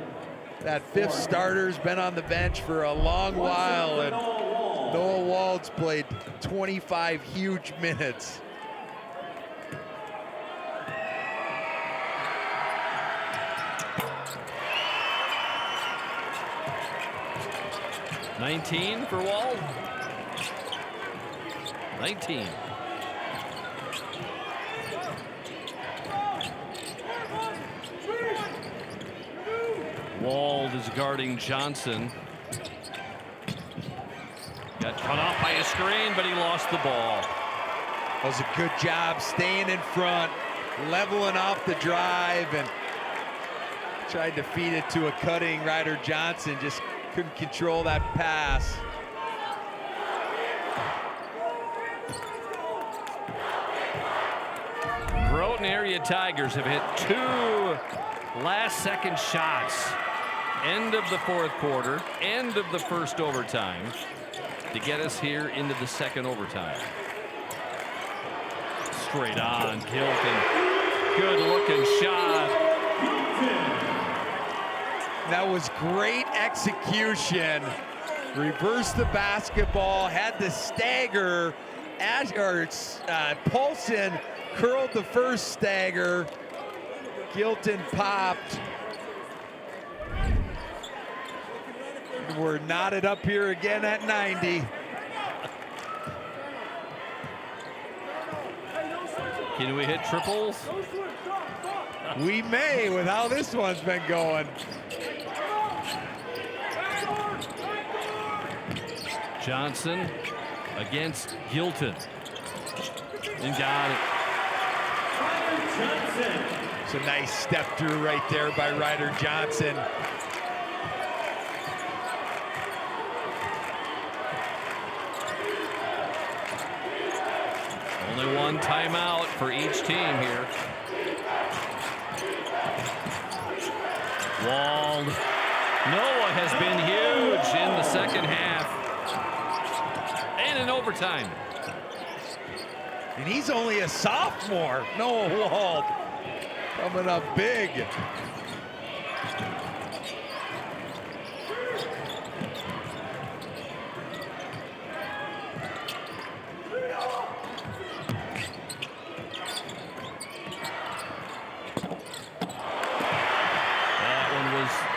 That 5th starter's been on the bench for a long while, and Noah Wald's played 25 huge minutes. $19 for Wald. 19. Wald is guarding Johnson. Got cut off by a screen, but he lost the ball. That was a good job staying in front, leveling off the drive, and tried to feed it to a cutting Ryder Johnson. Just couldn't control that pass. Groton area Tigers have hit 2 last-second shots. End of the 4th quarter, end of the 1st overtime to get us here into the 2nd overtime. Straight on, Hilton. Good-looking shot. That was great execution. Reversed the basketball, had the stagger. Paulson curled the first stagger. Gilton popped. We're knotted up here again at 90. Can we hit triples? We may, with how this one's been going. Johnson against Gilton. And got it. It's a nice step through right there by Ryder Johnson. Only one timeout for each team here. Wald. Noah has been huge in the second half. And in overtime. And he's only a sophomore. Noah Wald coming up big.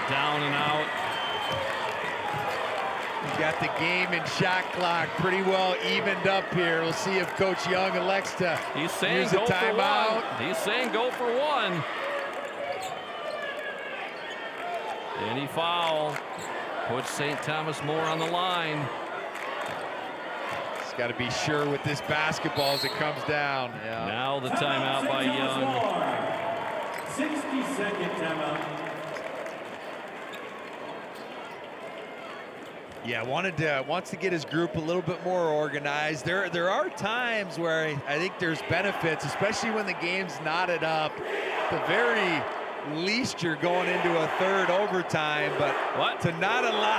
Down and out. He's got the game and shot clock pretty well evened up here. We'll see if Coach Young elects to He's saying use a go for timeout. one. He's saying go for one. Any foul puts St. Thomas More on the line. He's got to be sure with this basketball as it comes down. Yeah. Now the timeout by Young. 60-second timeout. Yeah, wants to get his group a little bit more organized. There are times where I think there's benefits, especially when the game's knotted up. The very least you're going into a third overtime, but to not allow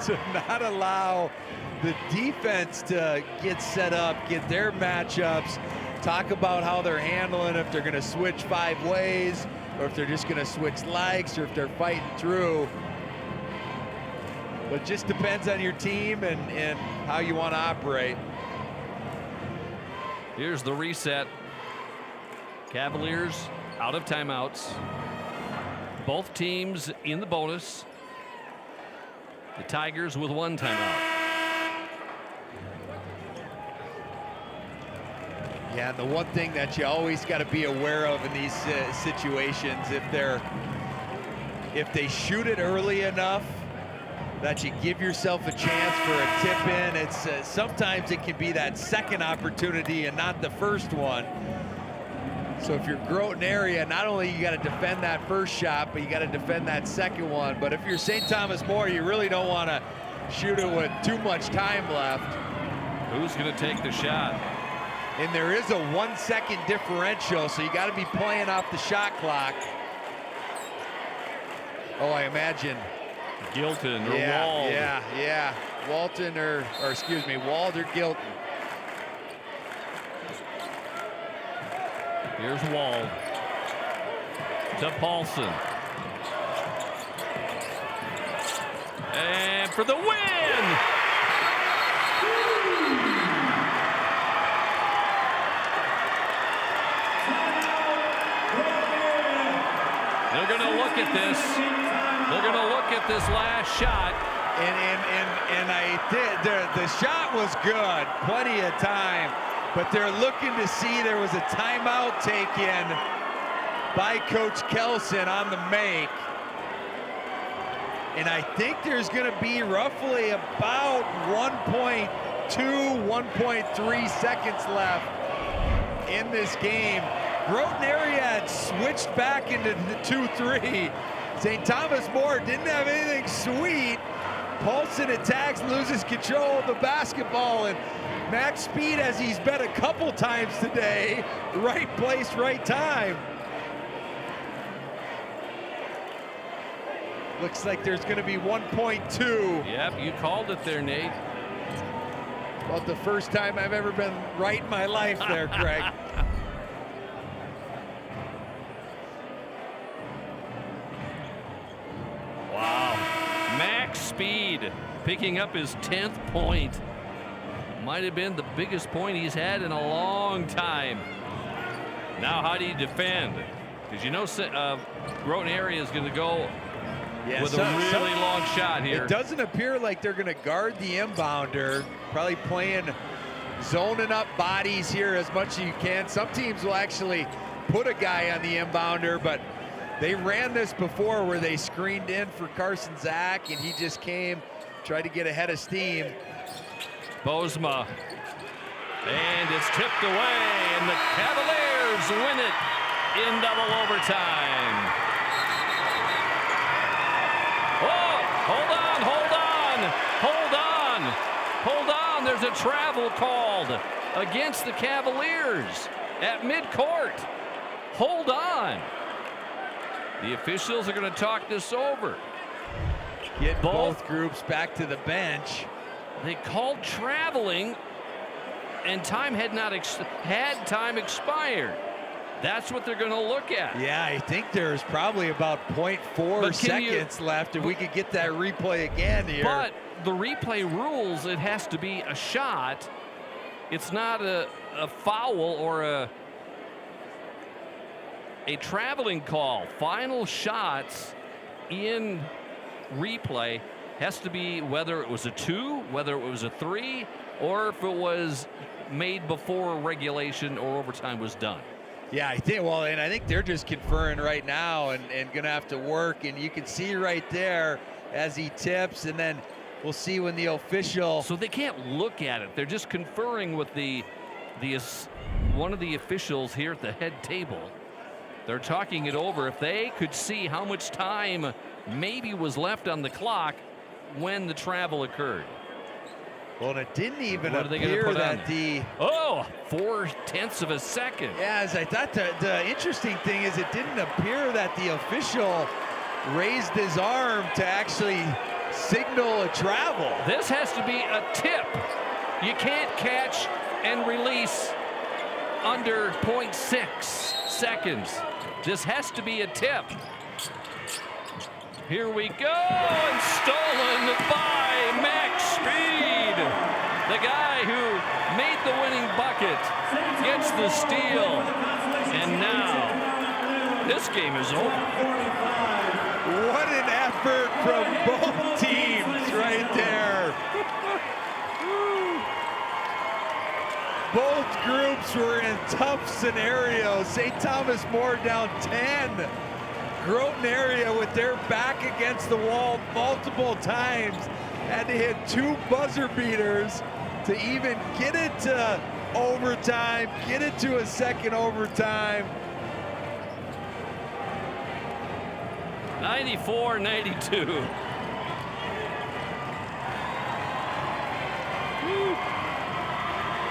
to not allow the defense to get set up, get their matchups, talk about how they're handling, if they're going to switch 5 ways, or if they're just going to switch legs, or if they're fighting through. But it just depends on your team and how you want to operate. Here's the reset. Cavaliers out of timeouts. Both teams in the bonus. The Tigers with 1 timeout. Yeah, and the one thing that you always got to be aware of in these situations, if they shoot it early enough that you give yourself a chance for a tip in, it's sometimes it can be that second opportunity and not the first one. So if you're Groton area, not only you got to defend that first shot, but you got to defend that second one. But if you're St. Thomas More, you really don't want to shoot it with too much time left. Who's going to take the shot? And there is a 1 second differential, so you got to be playing off the shot clock. Oh, I imagine Gilton or Wald. Wald. Yeah. Walton or excuse me, Wald or Gilton. Here's Wald to Paulson. And for the win! They're going to look at this. They're going to look at this last shot. And the shot was good, plenty of time, but they're looking to see there was a timeout taken by Coach Kelson on the make. And I think there's going to be roughly about 1.2, 1.3 seconds left in this game. Groton area had switched back into the 2-3. St. Thomas More didn't have anything sweet. Paulson attacks, loses control of the basketball, and Max Speed, as he's been a couple times today, right place, right time. Looks like there's going to be 1.2. Yep, you called it there, Nate. About the first time I've ever been right in my life there, Craig. Wow. Max Speed picking up his 10th point. Might have been the biggest point he's had in a long time. Now how do you defend? Because you know Groton area is going to go with a really long shot here. It doesn't appear like they're going to guard the inbounder. Probably playing, zoning up bodies here as much as you can. Some teams will actually put a guy on the inbounder, but they ran this before where they screened in for Carson Zach, and he just came, tried to get ahead of steam. Bozma. And it's tipped away, and the Cavaliers win it in double overtime. Oh, hold on. There's a travel called against the Cavaliers at midcourt. Hold on. The officials are going to talk this over. Get both groups back to the bench. They called traveling, and time had time expired. That's what they're going to look at. Yeah, I think there's probably about 0.4 seconds left, and we could get that replay again here. But the replay rules, it has to be a shot. It's not a foul or a traveling call. Final shots in replay has to be whether it was a 2, whether it was a 3, or if it was made before regulation or overtime was done. Yeah, I think they're just conferring right now and gonna have to work, and you can see right there as he tips, and then we'll see when the official. So they can't look at it. They're just conferring with one of the officials here at the head table. They're talking it over. If they could see how much time maybe was left on the clock when the travel occurred. Well, it didn't even What are they gonna appear put that on? the... 0.4 of a second. Yeah, as I thought, the interesting thing is it didn't appear that the official raised his arm to actually signal a travel. This has to be a tip. You can't catch and release under 0.6 seconds. This has to be a tip. Here we go, and stolen by Max Speed. The guy who made the winning bucket gets the steal. And now, this game is over. What an effort from both teams right there. Both groups were in tough scenarios. St. Thomas More down 10. Groton area with their back against the wall multiple times. Had to hit 2 buzzer beaters to even get it to overtime, get it to a second overtime. 94-92.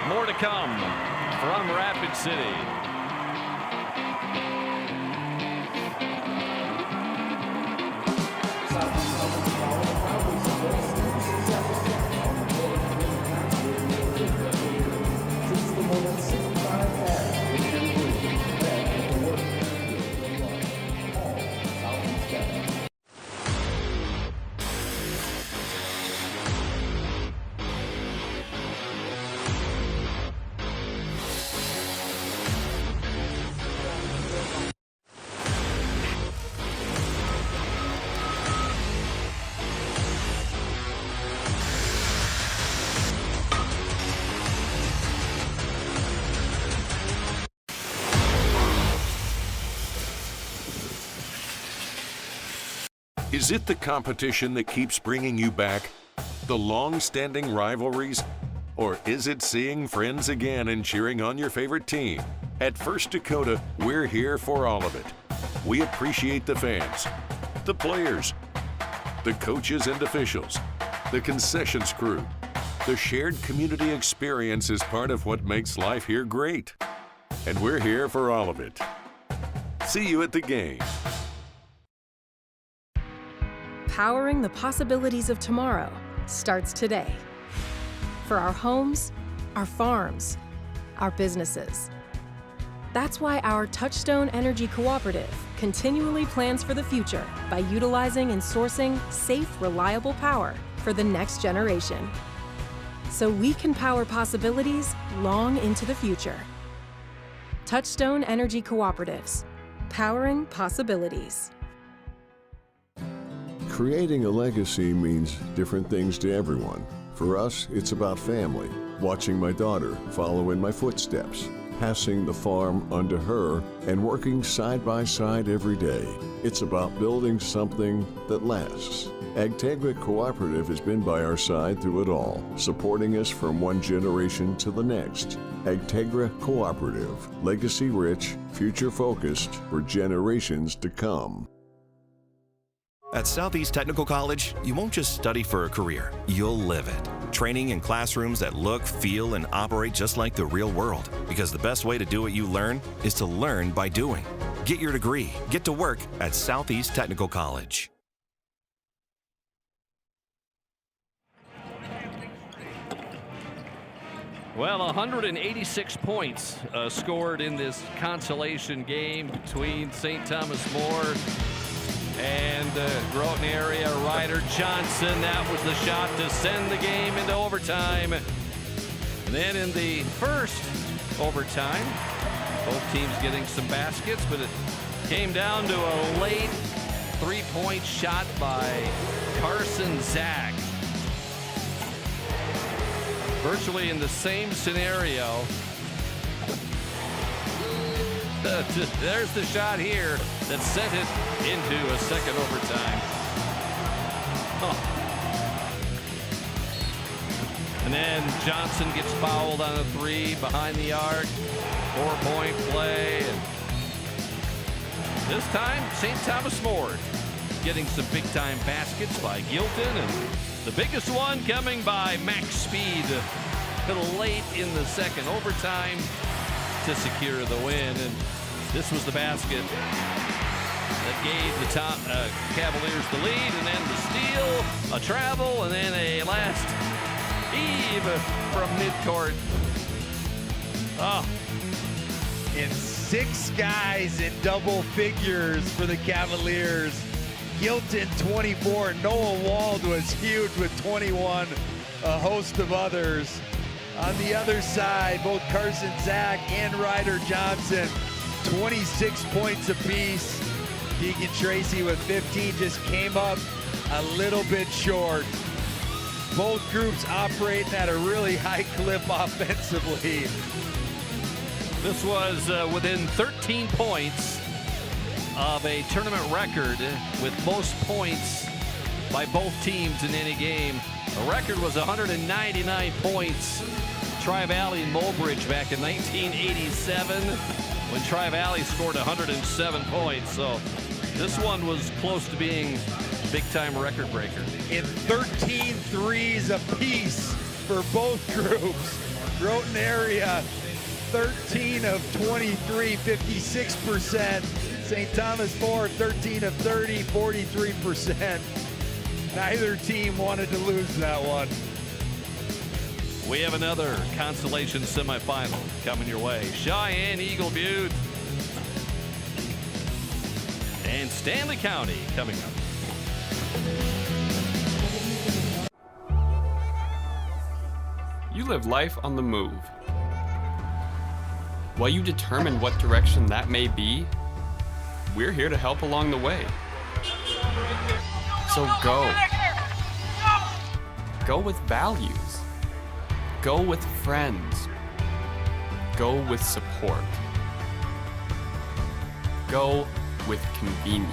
More to come from Rapid City. Is it the competition that keeps bringing you back? The long-standing rivalries? Or is it seeing friends again and cheering on your favorite team? At First Dakota, we're here for all of it. We appreciate the fans, the players, the coaches and officials, the concessions crew. The shared community experience is part of what makes life here great. And we're here for all of it. See you at the game. Powering the possibilities of tomorrow starts today. For our homes, our farms, our businesses. That's why our Touchstone Energy Cooperative continually plans for the future by utilizing and sourcing safe, reliable power for the next generation. So we can power possibilities long into the future. Touchstone Energy Cooperatives, powering possibilities. Creating a legacy means different things to everyone. For us, it's about family, watching my daughter follow in my footsteps, passing the farm under her, and working side by side every day. It's about building something that lasts. Agtegra Cooperative has been by our side through it all, supporting us from one generation to the next. Agtegra Cooperative, legacy rich, future focused for generations to come. At Southeast Technical College, you won't just study for a career, you'll live it. Training in classrooms that look, feel, and operate just like the real world. Because the best way to do what you learn is to learn by doing. Get your degree, get to work at Southeast Technical College. Well, 186 points scored in this consolation game between St. Thomas More and Groton area. Ryder Johnson, that was the shot to send the game into overtime. And then in the first overtime, both teams getting some baskets, but it came down to a late three-point shot by Carson Zach. Virtually in the same scenario. There's the shot here that sent it into a second overtime. And then Johnson gets fouled on a three behind the arc. 4-point play. And this time, St. Thomas More getting some big-time baskets by Gilton, and the biggest one coming by Max Speed a little late in the second overtime to secure the win. And this was the basket that gave the Cavaliers the lead, and then the steal, a travel, and then a last heave from midcourt. Oh. And 6 guys in double figures for the Cavaliers. Gilton 24, Noah Wald was huge with 21, a host of others. On the other side, both Carson Zach and Ryder Johnson, 26 points apiece. Keegan Tracy with 15 just came up a little bit short. Both groups operating at a really high clip offensively. This was within 13 points of a tournament record with most points by both teams in any game. The record was 199 points. Tri-Valley and Mulbridge back in 1987 when Tri-Valley scored 107 points. So this one was close to being big-time record breaker. In 13 threes apiece for both groups. Groton area, 13 of 23, 56%. St. Thomas 4, 13 of 30, 43%. Neither team wanted to lose that one. We have another consolation semifinal coming your way. Cheyenne Eagle Butte and Stanley County coming up. You live life on the move. While you determine what direction that may be, we're here to help along the way. So go. Go with values. Go with friends. Go with support. Go with convenience.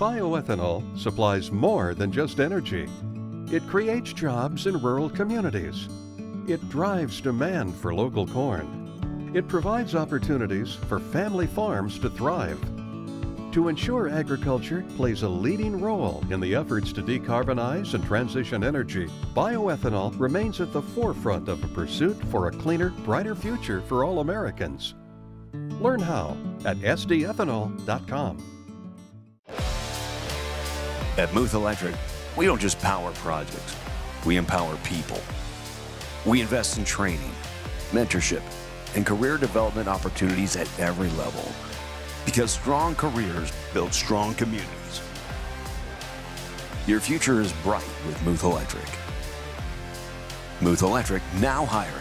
Bioethanol supplies more than just energy. It creates jobs in rural communities. It drives demand for local corn. It provides opportunities for family farms to thrive. To ensure agriculture plays a leading role in the efforts to decarbonize and transition energy, bioethanol remains at the forefront of a pursuit for a cleaner, brighter future for all Americans. Learn how at sdethanol.com. At Muth Electric, we don't just power projects, we empower people. We invest in training, mentorship, and career development opportunities at every level. Because strong careers build strong communities. Your future is bright with Muth Electric. Muth Electric now hiring.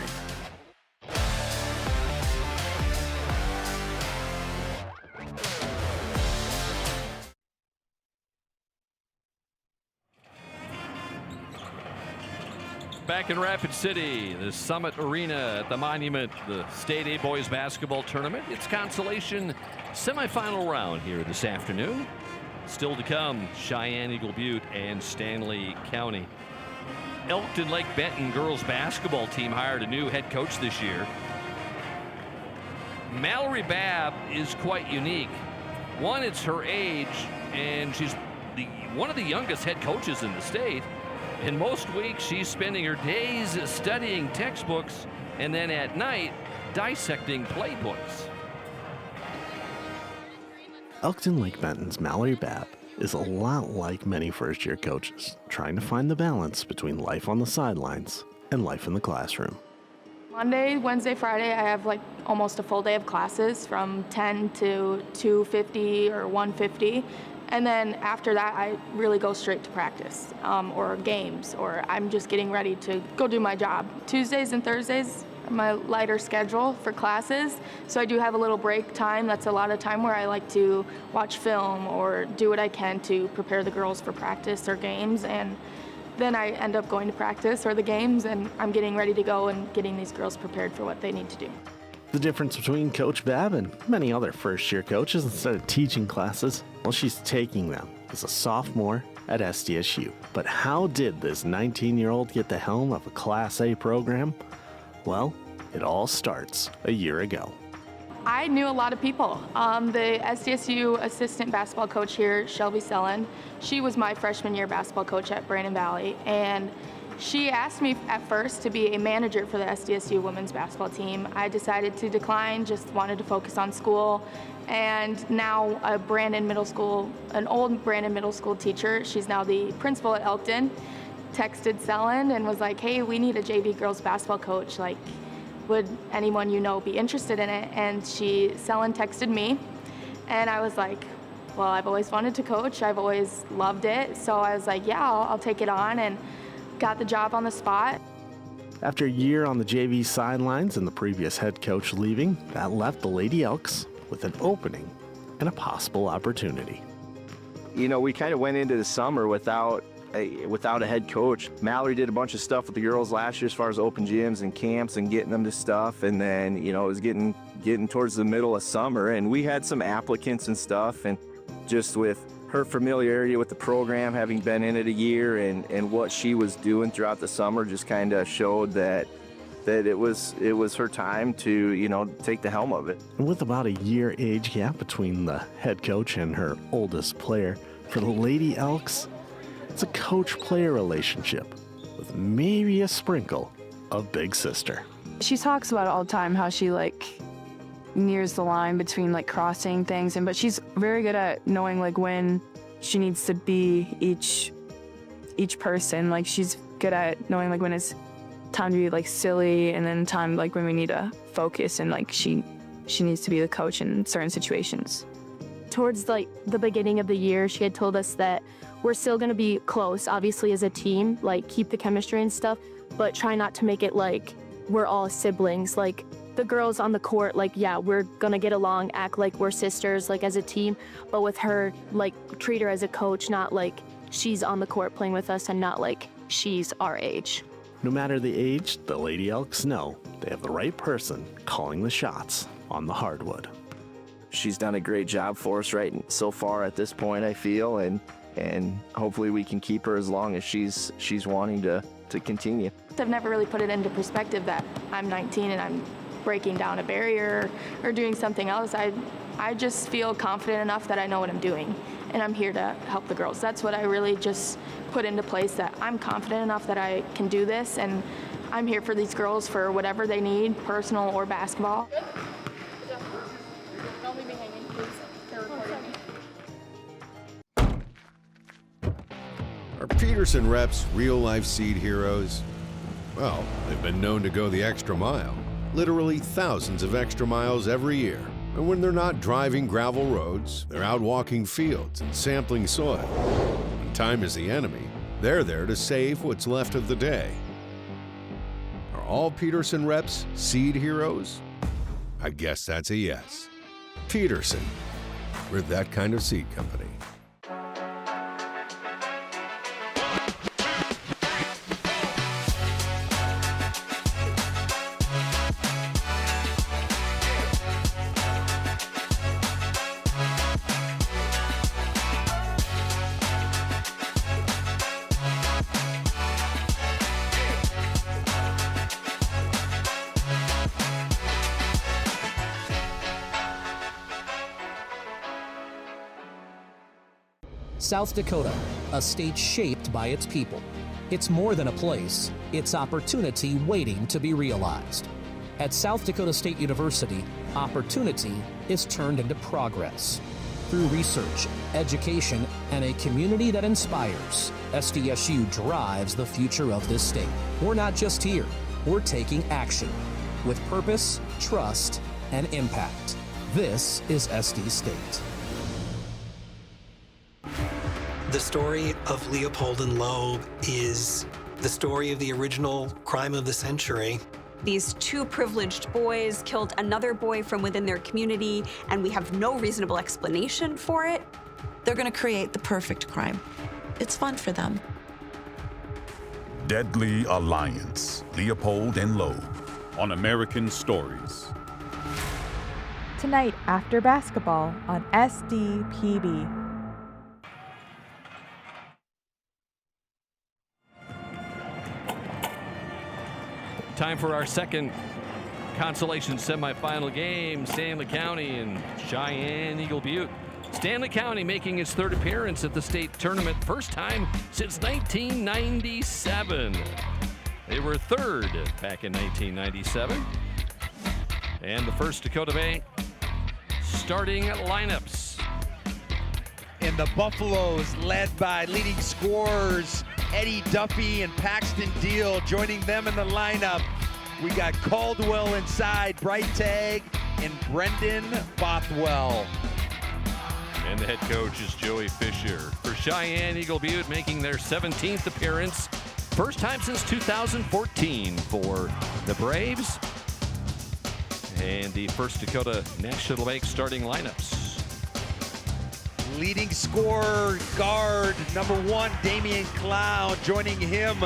Back in Rapid City, the Summit Arena at the Monument, the State A Boys Basketball Tournament. It's consolation semifinal round here this afternoon. Still to come, Cheyenne Eagle Butte and Stanley County. Elkton Lake Benton girls basketball team hired a new head coach this year. Mallory Babb is quite unique. One, it's her age, and she's one of the youngest head coaches in the state. And most weeks, she's spending her days studying textbooks and then at night dissecting playbooks. Elkton Lake Benton's Mallory Babb is a lot like many first-year coaches, trying to find the balance between life on the sidelines and life in the classroom. Monday, Wednesday, Friday, I have like almost a full day of classes from 10 to 2:50 or 1:50. And then after that, I really go straight to practice or games, or I'm just getting ready to go do my job. Tuesdays and Thursdays, my lighter schedule for classes. So I do have a little break time. That's a lot of time where I like to watch film or do what I can to prepare the girls for practice or games. And then I end up going to practice or the games, and I'm getting ready to go and getting these girls prepared for what they need to do. The difference between Coach Babb and many other first-year coaches, instead of teaching classes, well, she's taking them as a sophomore at SDSU. But how did this 19-year-old get the helm of a Class A program? Well, it all starts a year ago. I knew a lot of people. The SDSU assistant basketball coach here, Shelby Sellen, she was my freshman year basketball coach at Brandon Valley, and she asked me at first to be a manager for the SDSU women's basketball team. I decided to decline, just wanted to focus on school. And now an old Brandon Middle School teacher, she's now the principal at Elkton, texted Sellen and was like, hey, we need a JV girls basketball coach. Like, would anyone you know be interested in it? And Sellen texted me, and I was like, well, I've always wanted to coach. I've always loved it. So I was like, yeah, I'll take it on, and got the job on the spot. After a year on the JV sidelines and the previous head coach leaving, that left the Lady Elks with an opening and a possible opportunity. You know, we kind of went into the summer without a head coach. Mallory did a bunch of stuff with the girls last year as far as open gyms and camps and getting them to stuff, and then, you know, it was getting towards the middle of summer, and we had some applicants and stuff, and just with her familiarity with the program, having been in it a year, and what she was doing throughout the summer just kind of showed that it was her time to, you know, take the helm of it. And with about a year age gap between the head coach and her oldest player, for the Lady Elks, it's a coach-player relationship with maybe a sprinkle of big sister. She talks about it all the time, how she nears the line between crossing things, but she's very good at knowing when she needs to be each person. She's good at knowing when it's time to be silly, and then time when we need to focus, and she needs to be the coach in certain situations. Towards the beginning of the year, she had told us that we're still going to be close, obviously, as a team, keep the chemistry and stuff, but try not to make it we're all siblings. The girls on the court, yeah, we're gonna get along, act like we're sisters, as a team, but with her, treat her as a coach, not she's on the court playing with us, and not she's our age. No matter the age, the Lady Elks know they have the right person calling the shots on the hardwood. She's done a great job for us so far at this point, I feel, and hopefully we can keep her as long as she's wanting to continue. I've never really put it into perspective that I'm 19 and I'm breaking down a barrier or doing something else. I just feel confident enough that I know what I'm doing, and I'm here to help the girls. That's what I really just put into place, that I'm confident enough that I can do this, and I'm here for these girls for whatever they need, personal or basketball. Don't leave me hanging, please. They're recording me. Are Peterson reps real-life Seed heroes? Well, they've been known to go the extra mile. Literally thousands of extra miles every year. And when they're not driving gravel roads, they're out walking fields and sampling soil. When time is the enemy, they're there to save what's left of the day. Are all Peterson reps Seed heroes? I guess that's a yes. Peterson, we're that kind of seed company. South Dakota, a state shaped by its people. It's more than a place, it's opportunity waiting to be realized. At South Dakota State University, opportunity is turned into progress. Through research, education, and a community that inspires, SDSU drives the future of this state. We're not just here, we're taking action with purpose, trust, and impact. This is SD State. The story of Leopold and Loeb is the story of the original crime of the century. these two privileged boys killed another boy from within their community, and we have no reasonable explanation for it. They're going to create the perfect crime. It's fun for them. Deadly Alliance, Leopold and Loeb, on American Stories. Tonight after basketball on SDPB. Time for our second consolation semifinal game, Stanley County and Cheyenne Eagle Butte. Stanley County making its third appearance at the state tournament, first time since 1997. They were third back in 1997. And the First Dakota Bank starting lineups. And the Buffaloes, led by leading scorers Eddie Duffy and Paxton Deal, joining them in the lineup. We got Caldwell inside, Bright Tag, and Brendan Bothwell. And the head coach is Joey Fisher. For Cheyenne Eagle Butte, making their 17th appearance. First time since 2014 for the Braves. And the First Dakota National Bank starting lineups. Leading scorer, guard, #1, Damian Clown. Joining him,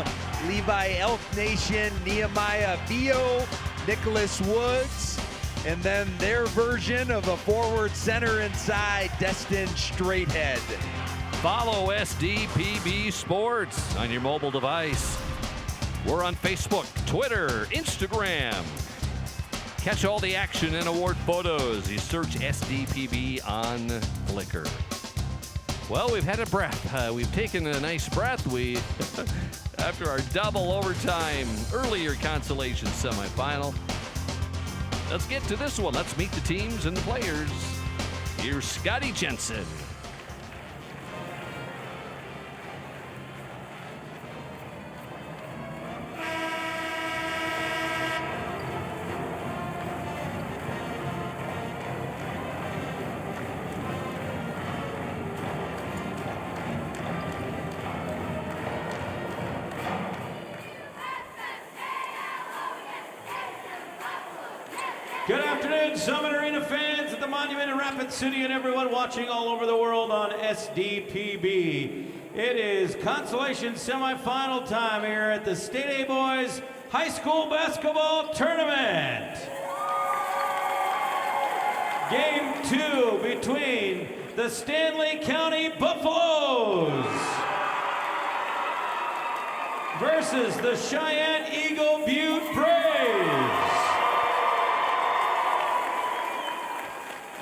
Levi Elk Nation, Nehemiah Vio, Nicholas Woods. And then their version of a forward center inside, Destin Straighthead. Follow SDPB Sports on your mobile device. We're on Facebook, Twitter, Instagram. Catch all the action and award photos. You search SDPB on Flickr. Well, we've had a breath. We've taken a nice breath. We, after our double overtime earlier consolation semifinal. Let's get to this one. Let's meet the teams and the players. Here's Scotty Jensen. Good afternoon, Summit Arena fans at the Monument in Rapid City and everyone watching all over the world on SDPB. It is consolation semifinal time here at the State A Boys High School Basketball Tournament. Game 2 between the Stanley County Buffaloes versus the Cheyenne Eagle Butte Braves.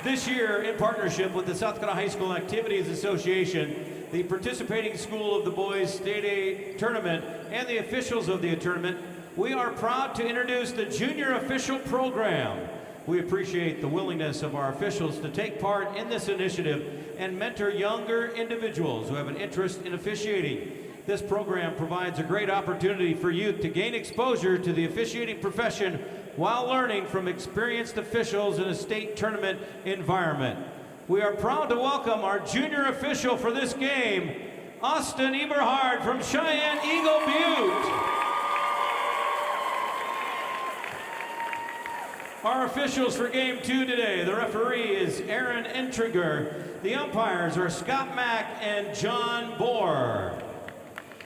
This year, in partnership with the South Dakota High School Activities Association, the participating school of the boys State A tournament, and the officials of the tournament, we are proud to introduce the Junior Official Program. We appreciate the willingness of our officials to take part in this initiative and mentor younger individuals who have an interest in officiating. This program provides a great opportunity for youth to gain exposure to the officiating profession while learning from experienced officials in a state tournament environment. We are proud to welcome our junior official for this game, Austin Eberhard from Cheyenne Eagle Butte. Our officials for game 2 today, the referee is Aaron Entriger. The umpires are Scott Mack and John Bohr.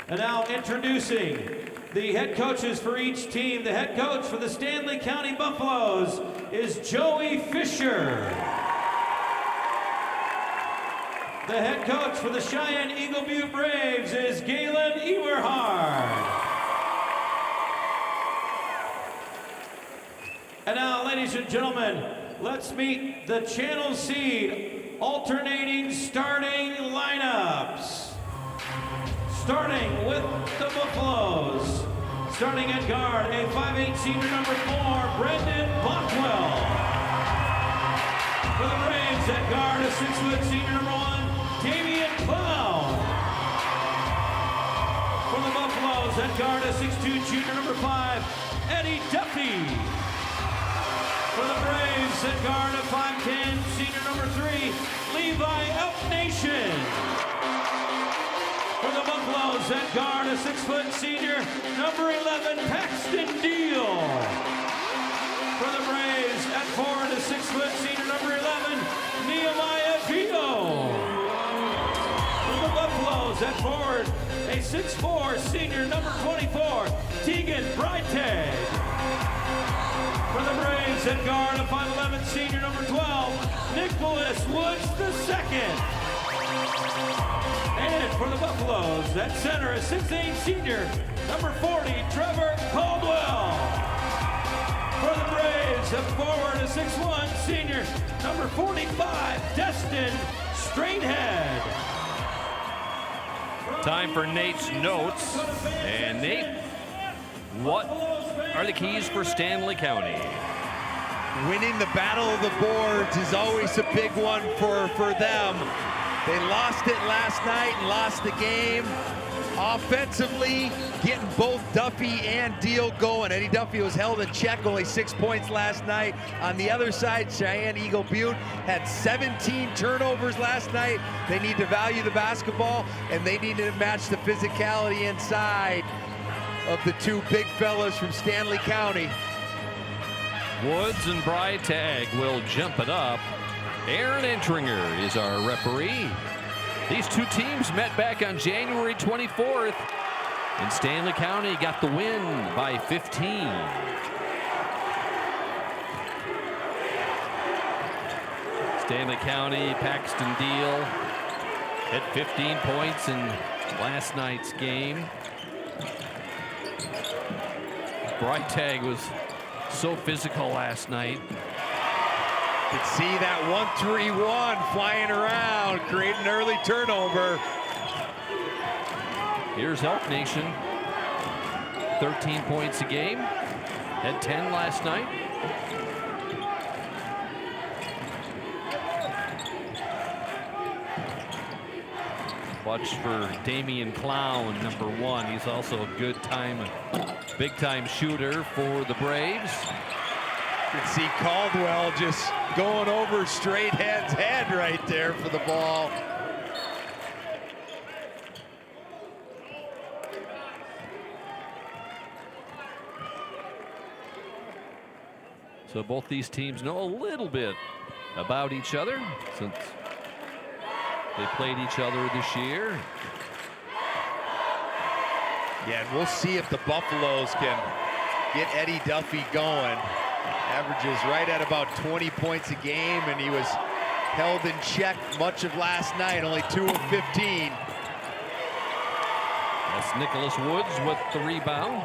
And now introducing the head coaches for each team. The head coach for the Stanley County Buffaloes is Joey Fisher. The head coach for the Cheyenne Eagle Butte Braves is Galen Eberhard. And now, ladies and gentlemen, let's meet the Channel Seed alternating starting lineups. Starting with the Buffaloes. Starting at guard, a 5'8" senior #4, Brendan Bothwell. For the Braves at guard, a 6' senior #1, Damian Clown. For the Buffaloes at guard, a 6'2" junior #5, Eddie Duffy. For the Braves at guard, a 5'10" senior #3, Levi Elk Nation. For the Buffaloes Buffaloes at guard, a 6-foot senior, number 11, Paxton Deal. For the Braves at forward, a 6-foot senior, number 11, Nehemiah Pio. For the Buffaloes at forward, a 6'4 senior, number 24, Tegan Breitag. For the Braves at guard, a 5'11 senior, number 12, Nicholas Woods II. And for the Buffaloes at center, a 6'8 senior, number 40, Trevor Caldwell. For the Braves at forward, a 6'1 senior, number 45, Destin Straighthead. Time for Nate's notes. And Nate, what are the keys for Stanley County? Winning the battle of the boards is always a big one for them. They lost it last night and lost the game. Offensively, getting both Duffy and Deal going. Eddie Duffy was held in check, only 6 points last night. On the other side, Cheyenne Eagle Butte had 17 turnovers last night. They need to value the basketball, and they need to match the physicality inside of the two big fellas from Stanley County. Woods and Breitag will jump it up. Aaron Entringer is our referee. These two teams met back on January 24th, and Stanley County got the win by 15. Stanley County, Paxton Deal had 15 points in last night's game. Breitag was so physical last night. Could see that 1-3-1 flying around, creating an early turnover. Here's Elk Nation. 13 points a game. Had 10 last night. Watch for Damian Clown, number 1. He's also a big time shooter for the Braves. You can see Caldwell just going over Straighthead's head right there for the ball. So both these teams know a little bit about each other since they played each other this year. Yeah, and we'll see if the Buffaloes can get Eddie Duffy going. Averages right at about 20 points a game, and he was held in check much of last night, only 2 of 15. That's Nicholas Woods with the rebound.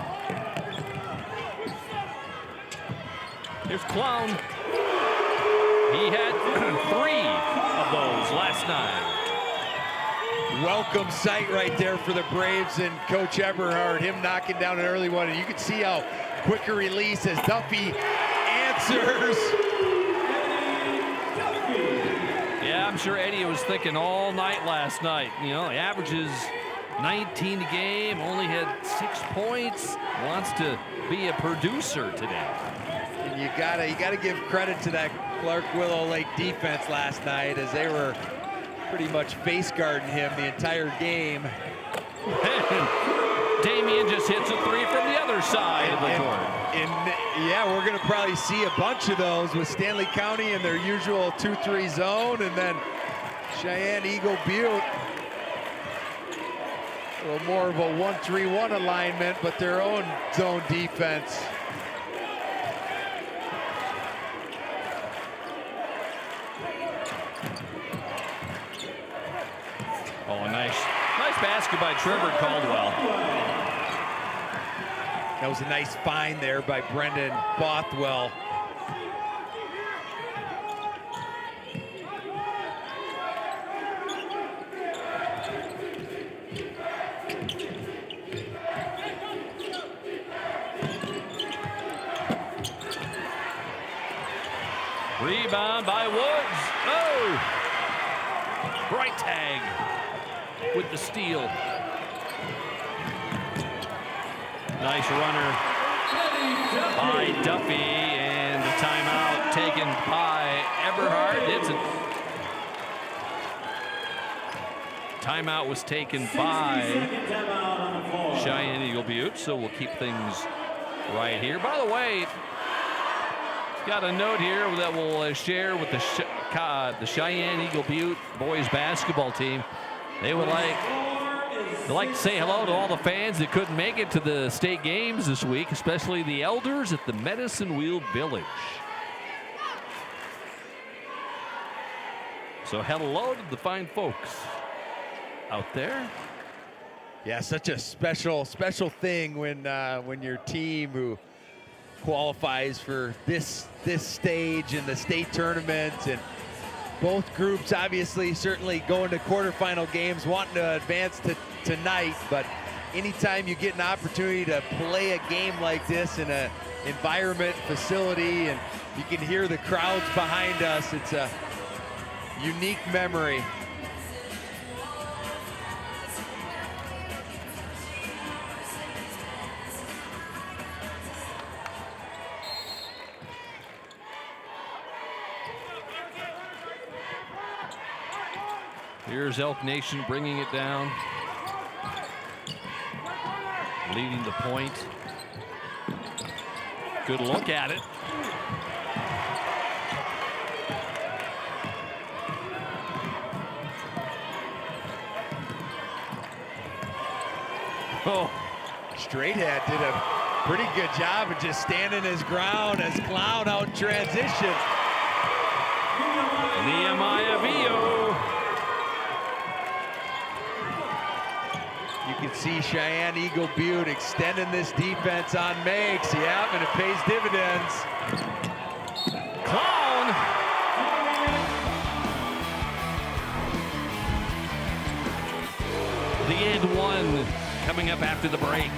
Here's Clown. He had 3 of those last night. Welcome sight right there for the Braves and Coach Eberhard, him knocking down an early one. And you can see how quick a release as Duffy answers. Yeah, I'm sure Eddie was thinking all night last night. You know, he averages 19 a game, only had 6 points, wants to be a producer today. And you gotta give credit to that Clark Willow Lake defense last night, as they were pretty much face guarding him the entire game. Damian just hits a 3 from the other side of the court. Yeah, we're going to probably see a bunch of those with Stanley County in their usual 2-3 zone, and then Cheyenne Eagle Butte a little more of a 1-3-1 alignment, but their own zone defense. Oh, nice basket by Trevor Caldwell. That was a nice find there by Brendan Bothwell. Rebound by Woods. Oh! Breitag with the steal. Nice runner by Duffy, and the timeout taken by Eberhard. timeout was taken by Cheyenne Eagle Butte, so we'll keep things right here. By the way, got a note here that we'll share with the Cheyenne Eagle Butte boys basketball team. They'd like to say hello to all the fans that couldn't make it to the state games this week, especially the elders at the Medicine Wheel Village. So hello to the fine folks out there. Yeah, such a special thing when your team who qualifies for this stage in the state tournament, and both groups obviously certainly going to quarterfinal games, wanting to advance to tonight. But anytime you get an opportunity to play a game like this in an environment, facility, and you can hear the crowds behind us, it's a unique memory. Here's Elk Nation bringing it down, leading the point. Good look at it. Oh, Straighthead did a pretty good job of just standing his ground as Clown out in transition. Nehemiah Vio. You can see Cheyenne Eagle Butte extending this defense on Meigs. Yeah, and it pays dividends. Clown. The end one coming up after the break.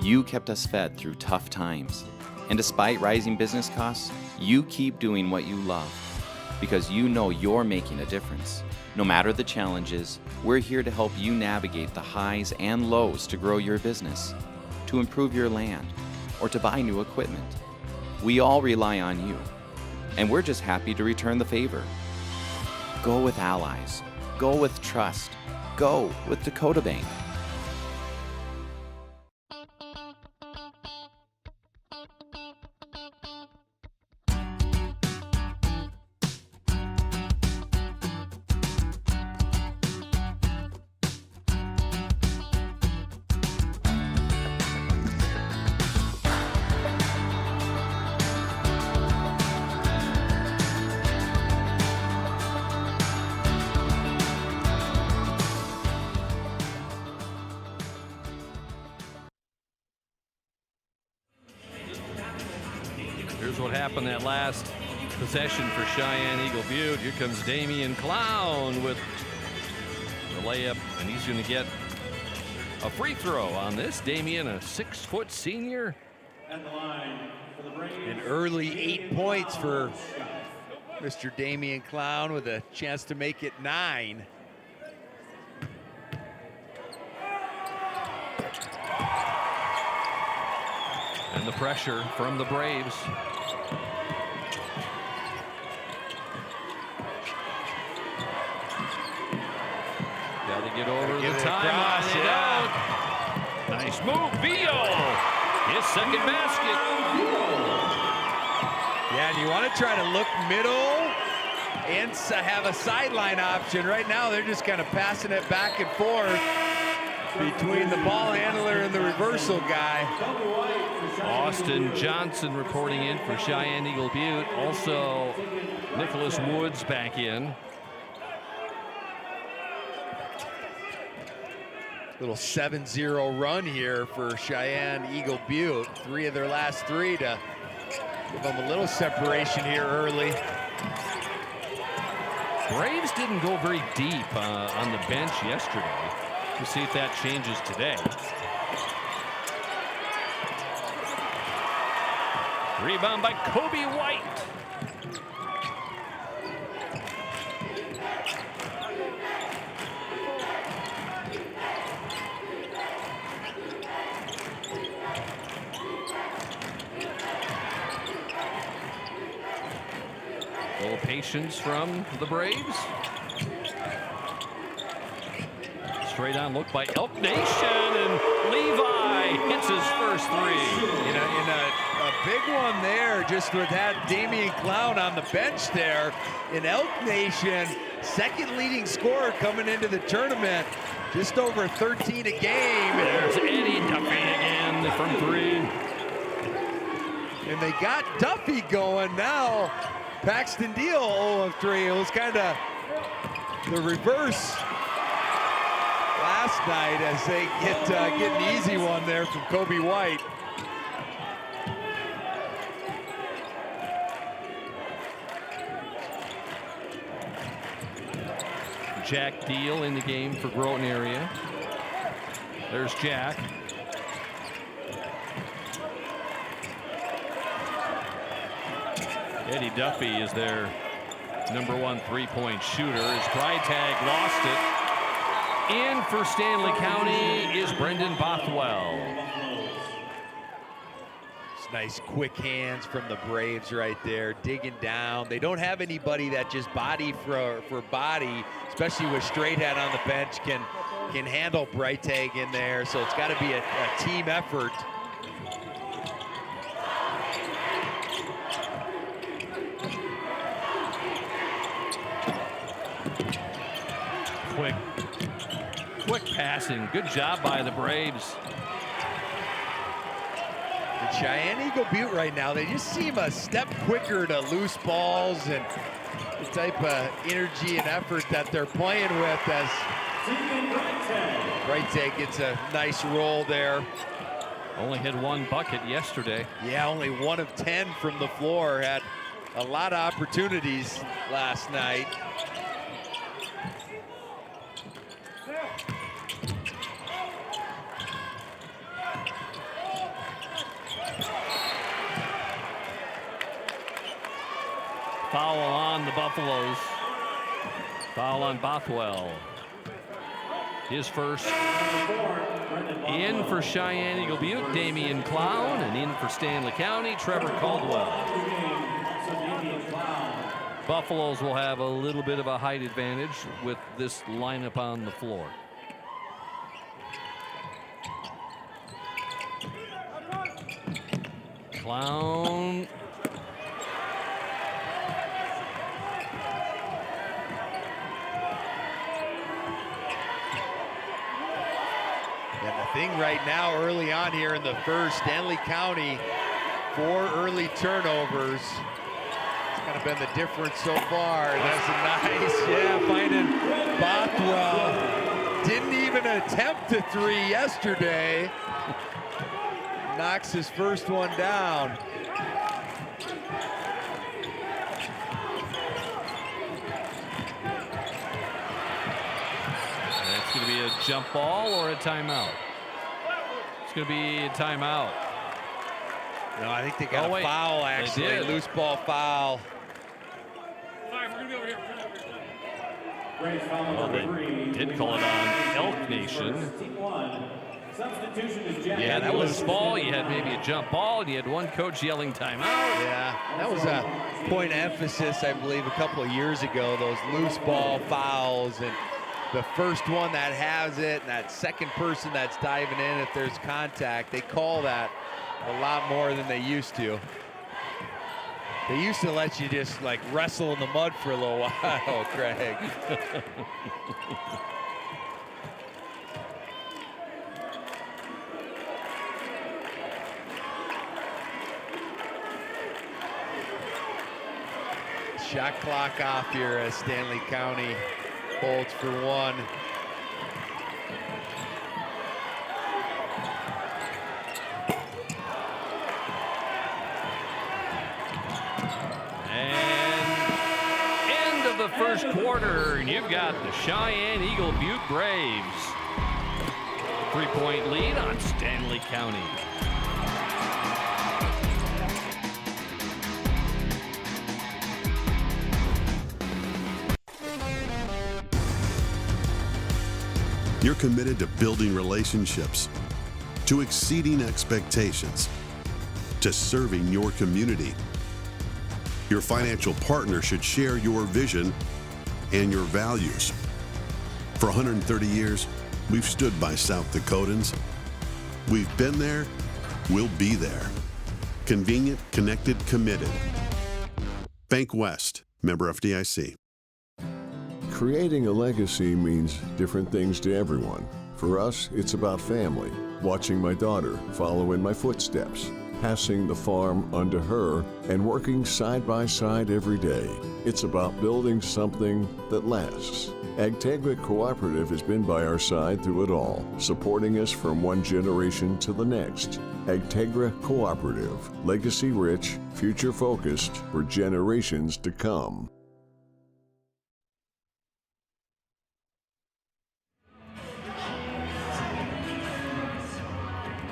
You kept us fed through tough times. And despite rising business costs, you keep doing what you love because you know you're making a difference. No matter the challenges, we're here to help you navigate the highs and lows to grow your business, to improve your land, or to buy new equipment. We all rely on you, and we're just happy to return the favor. Go with Allies. Go with trust. Go with Dakota Bank. Here's what happened that last possession for Cheyenne Eagle Butte. Here comes Damian Clown with the layup, and he's going to get a free throw on this. Damian, a 6-foot senior. At the line for the Braves. An early 8 points for Mr. Damian Clown with a chance to make it 9. And the pressure from the Braves. Got to get over the timeline. Yeah. Nice move, Vio. His second basket. Yeah, and you want to try to look middle and have a sideline option. Right now, they're just kind of passing it back and forth between the ball handler and the reversal guy. Austin Johnson reporting in for Cheyenne Eagle Butte. Also, Nicholas Woods back in. Little 7-0 run here for Cheyenne Eagle Butte. 3 of their last 3 to give them a little separation here early. Braves didn't go very deep on the bench yesterday. We'll see if that changes today. Rebound by Kobe White. little patience from the Braves. Straight on look by Elk Nation, and Levi hits his first three. In a big one there, just with that Damian Clown on the bench there. In Elk Nation, second leading scorer coming into the tournament, just over 13 a game. There's Eddie Duffy again from three. And they got Duffy going now. Paxton Deal 0 of 3. It was kind of the reverse last night as they get an easy one there from Kobe White. Jack Deal in the game for Groton area. There's Jack. Eddie Duffy is their #1 3-point shooter as Freitag lost it. In for Stanley County is Brendan Bothwell. It's nice quick hands from the Braves right there, digging down. They don't have anybody that just body for body, especially with Straighthat on the bench, can handle Freitag in there. So it's got to be a team effort. Quick passing. Good job by the Braves. And Cheyenne Eagle Butte right now, they just seem a step quicker to loose balls and the type of energy and effort that they're playing with as Freitag gets a nice roll there. Only hit one bucket yesterday. Yeah, only 1 of 10 from the floor. Had a lot of opportunities last night. Foul on the Buffaloes. Foul on Bothwell. His first. In for Cheyenne Eagle Butte, Damian Clown, and in for Stanley County, Trevor Caldwell. Buffaloes will have a little bit of a height advantage with this lineup on the floor. Clown. And the thing right now, early on here in the first, Stanley County, 4 early turnovers. It's kind of been the difference so far. That's a nice, finding Bothwell. Didn't even attempt a 3 yesterday. Knocks his first one down. It's going to be a jump ball or a timeout. It's going to be a timeout. No, I think they got a foul, actually. Loose ball foul. Well, they did call it on Elk Nation. Yeah, that was ball. You had maybe a jump ball, and you had one coach yelling timeout. Yeah, that was a point of emphasis, I believe, a couple of years ago, those loose ball fouls. And the first one that has it, and that second person that's diving in, if there's contact, they call that a lot more than they used to. They used to let you just like wrestle in the mud for a little while, Craig. Shot clock off here as Stanley County holds for 1. The first quarter, and you've got the Cheyenne Eagle Butte Braves. 3-point lead on Stanley County. You're committed to building relationships, to exceeding expectations, to serving your community. Your financial partner should share your vision and your values. For 130 years, we've stood by South Dakotans. We've been there, we'll be there. Convenient, connected, committed. Bank West, member FDIC. Creating a legacy means different things to everyone. For us, it's about family, watching my daughter follow in my footsteps, passing the farm onto her, and working side by side every day. It's about building something that lasts. AgTegra Cooperative has been by our side through it all, supporting us from one generation to the next. AgTegra Cooperative, legacy rich, future focused for generations to come.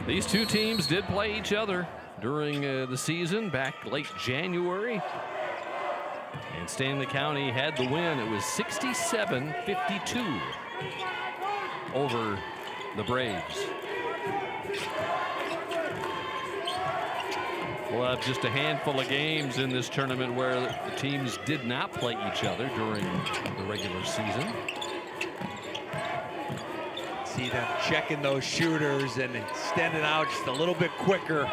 These two teams did play each other during the season back late January. And Stanley County had the win. It was 67-52 over the Braves. We'll have just a handful of games in this tournament where the teams did not play each other during the regular season. See them checking those shooters and extending out just a little bit quicker.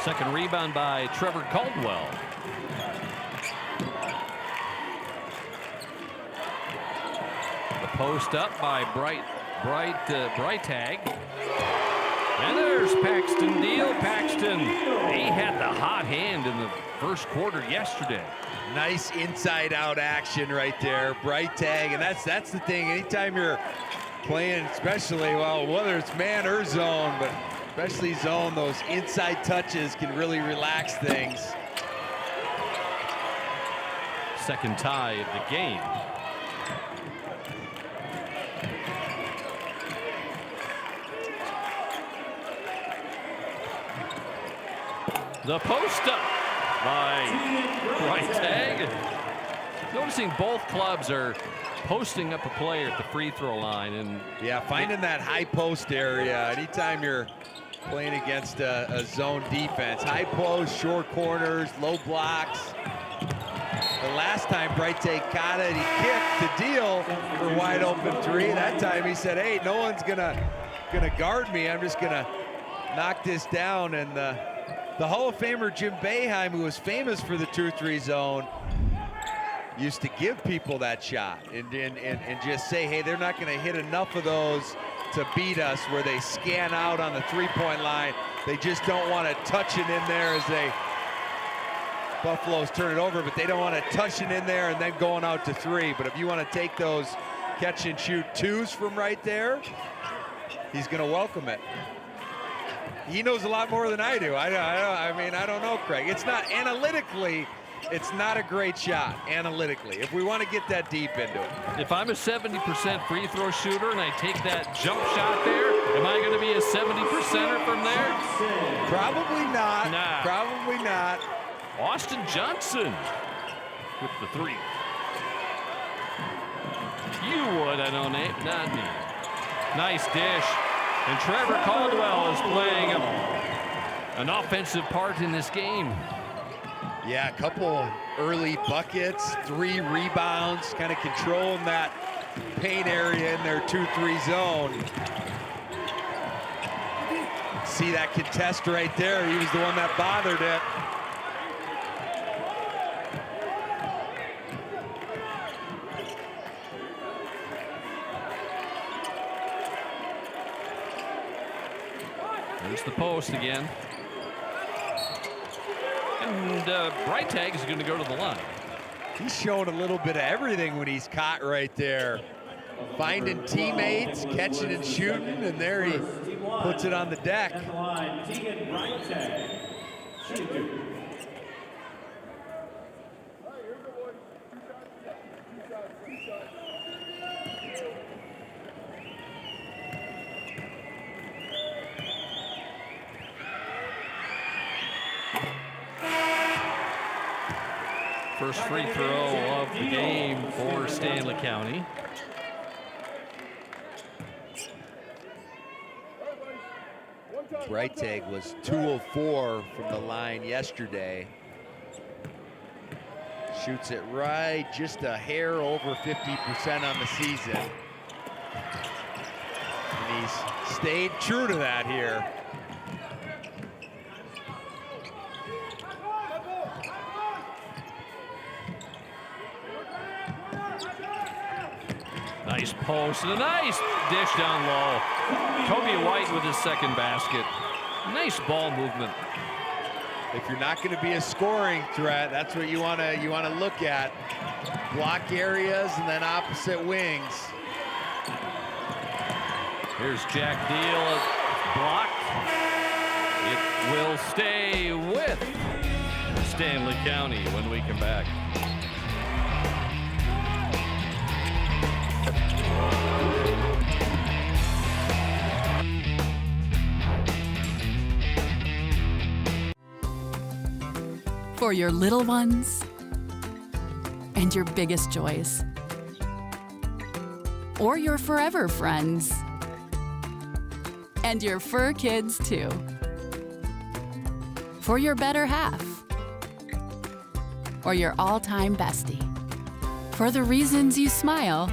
Second rebound by Trevor Caldwell. The post up by Breitag. And there's Paxton Deal. Paxton, he had the hot hand in the first quarter yesterday. Nice inside out action right there. Breitag, and that's the thing. Anytime you're playing, especially, well, whether it's man or zone, but especially zone, those inside touches can really relax things. Second tie of the game. The post up by Breitag. Noticing both clubs are posting up a player at the free throw line. And yeah, finding that high post area. Anytime you're playing against a zone defense, high post, short corners, low blocks. The last time Breitag caught it, he kicked the Deal for wide open three. That time he said, hey, no one's gonna guard me. I'm just gonna knock this down. And the Hall of Famer Jim Boeheim, who was famous for the 2-3 zone, used to give people that shot and just say, hey, they're not going to hit enough of those to beat us, where they scan out on the three-point line. They just don't want to touch it in there as Buffaloes turn it over, but they don't want to touch it in there and then going out to three. But if you want to take those catch and shoot twos from right there, he's going to welcome it. He knows a lot more than I do. I mean, I don't know, Craig. It's not analytically, it's not a great shot analytically, if we want to get that deep into it. If I'm a 70% free throw shooter and I take that jump shot there, am I going to be a 70%er from there? Probably not. Nah. Probably not. Austin Johnson with the three. You would, I know, Nate, not me. Nice dish. And Trevor Caldwell is playing an offensive part in this game. Yeah, a couple early buckets, 3 rebounds, kind of controlling that paint area in their 2-3 zone. See that contest right there. He was the one that bothered it. There's the post again. And Breitag is going to go to the line. He's showing a little bit of everything when he's caught right there. Finding teammates, catching and shooting, and there he puts it on the deck. First free throw of the game for Stanley County. Breitag was 2 of 4 from the line yesterday. Shoots it right, just a hair over 50% on the season. And he's stayed true to that here. Nice post and a nice dish down low. Kobe White with his second basket. Nice ball movement. If you're not going to be a scoring threat, that's what you want to look at. Block areas and then opposite wings. Here's Jack Deal, blocked. It will stay with Stanley County when we come back. For your little ones and your biggest joys. Or your forever friends. And your fur kids, too. For your better half. Or your all-time bestie. For the reasons you smile,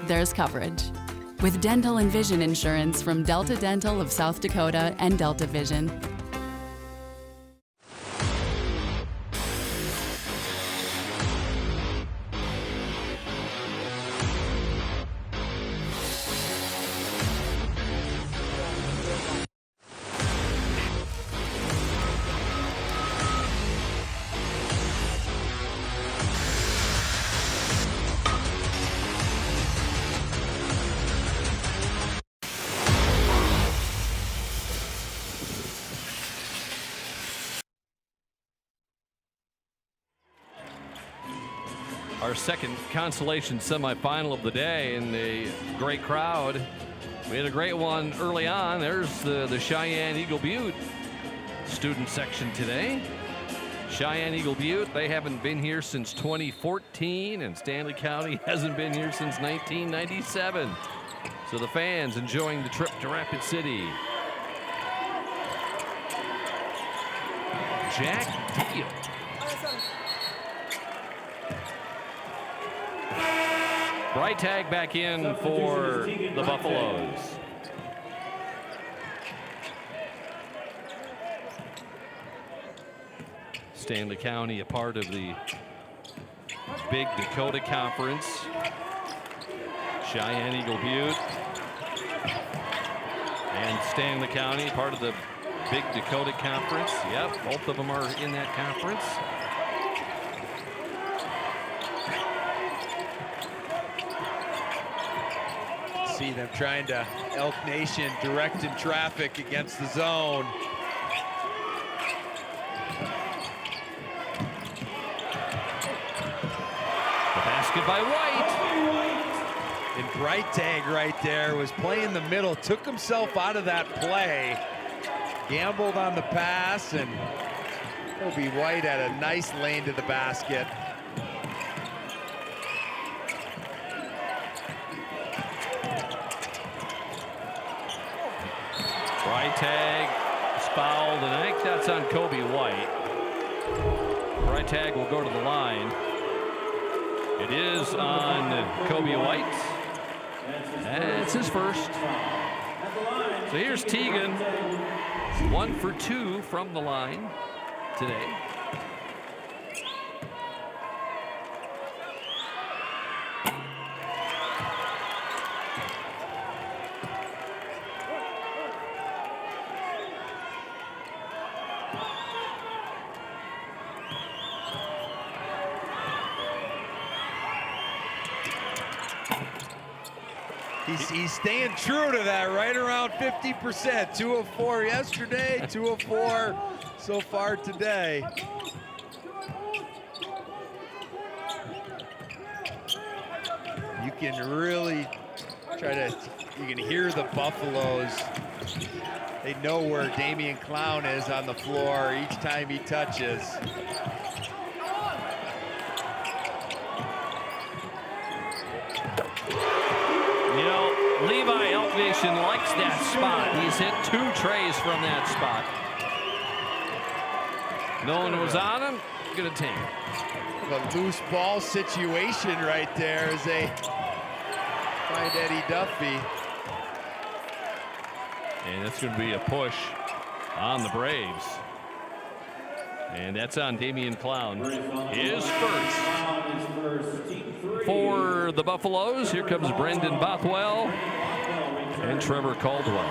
there's coverage. With dental and vision insurance from Delta Dental of South Dakota and Delta Vision. Our second consolation semifinal of the day, and a great crowd. We had a great one early on. There's the Cheyenne Eagle Butte student section today. Cheyenne Eagle Butte, they haven't been here since 2014, and Stanley County hasn't been here since 1997. So the fans enjoying the trip to Rapid City. Jack Deal. Breitag back in for the Buffaloes. Stanley County, a part of the Big Dakota Conference. Cheyenne Eagle Butte and Stanley County, part of the Big Dakota Conference. Yep, both of them are in that conference. See them trying to Elk Nation direct in traffic against the zone. The basket by White. And Breitag right there was playing the middle, took himself out of that play, gambled on the pass, and Kobe White had a nice lane to the basket. Breitag is fouled, and I think that's on Kobe White. Breitag will go to the line. It is on Kobe White. It's his first. So here's Teagan, 1 for 2 from the line today. He's staying true to that, right around 50%. 2 of 4 yesterday, 2 of 4 so far today. You can really you can hear the Buffaloes. They know where Damian Clown is on the floor each time he touches. Levi, Elk Nation Paxton likes that spot. He's hit 2 trays from that spot. No one was on him. Gonna take it. A loose ball situation right there as they find Eddie Duffy. And that's going to be a push on the Braves. And that's on Damian Clown. His first. For the Buffaloes, here comes Brendan Bothwell and Trevor Caldwell.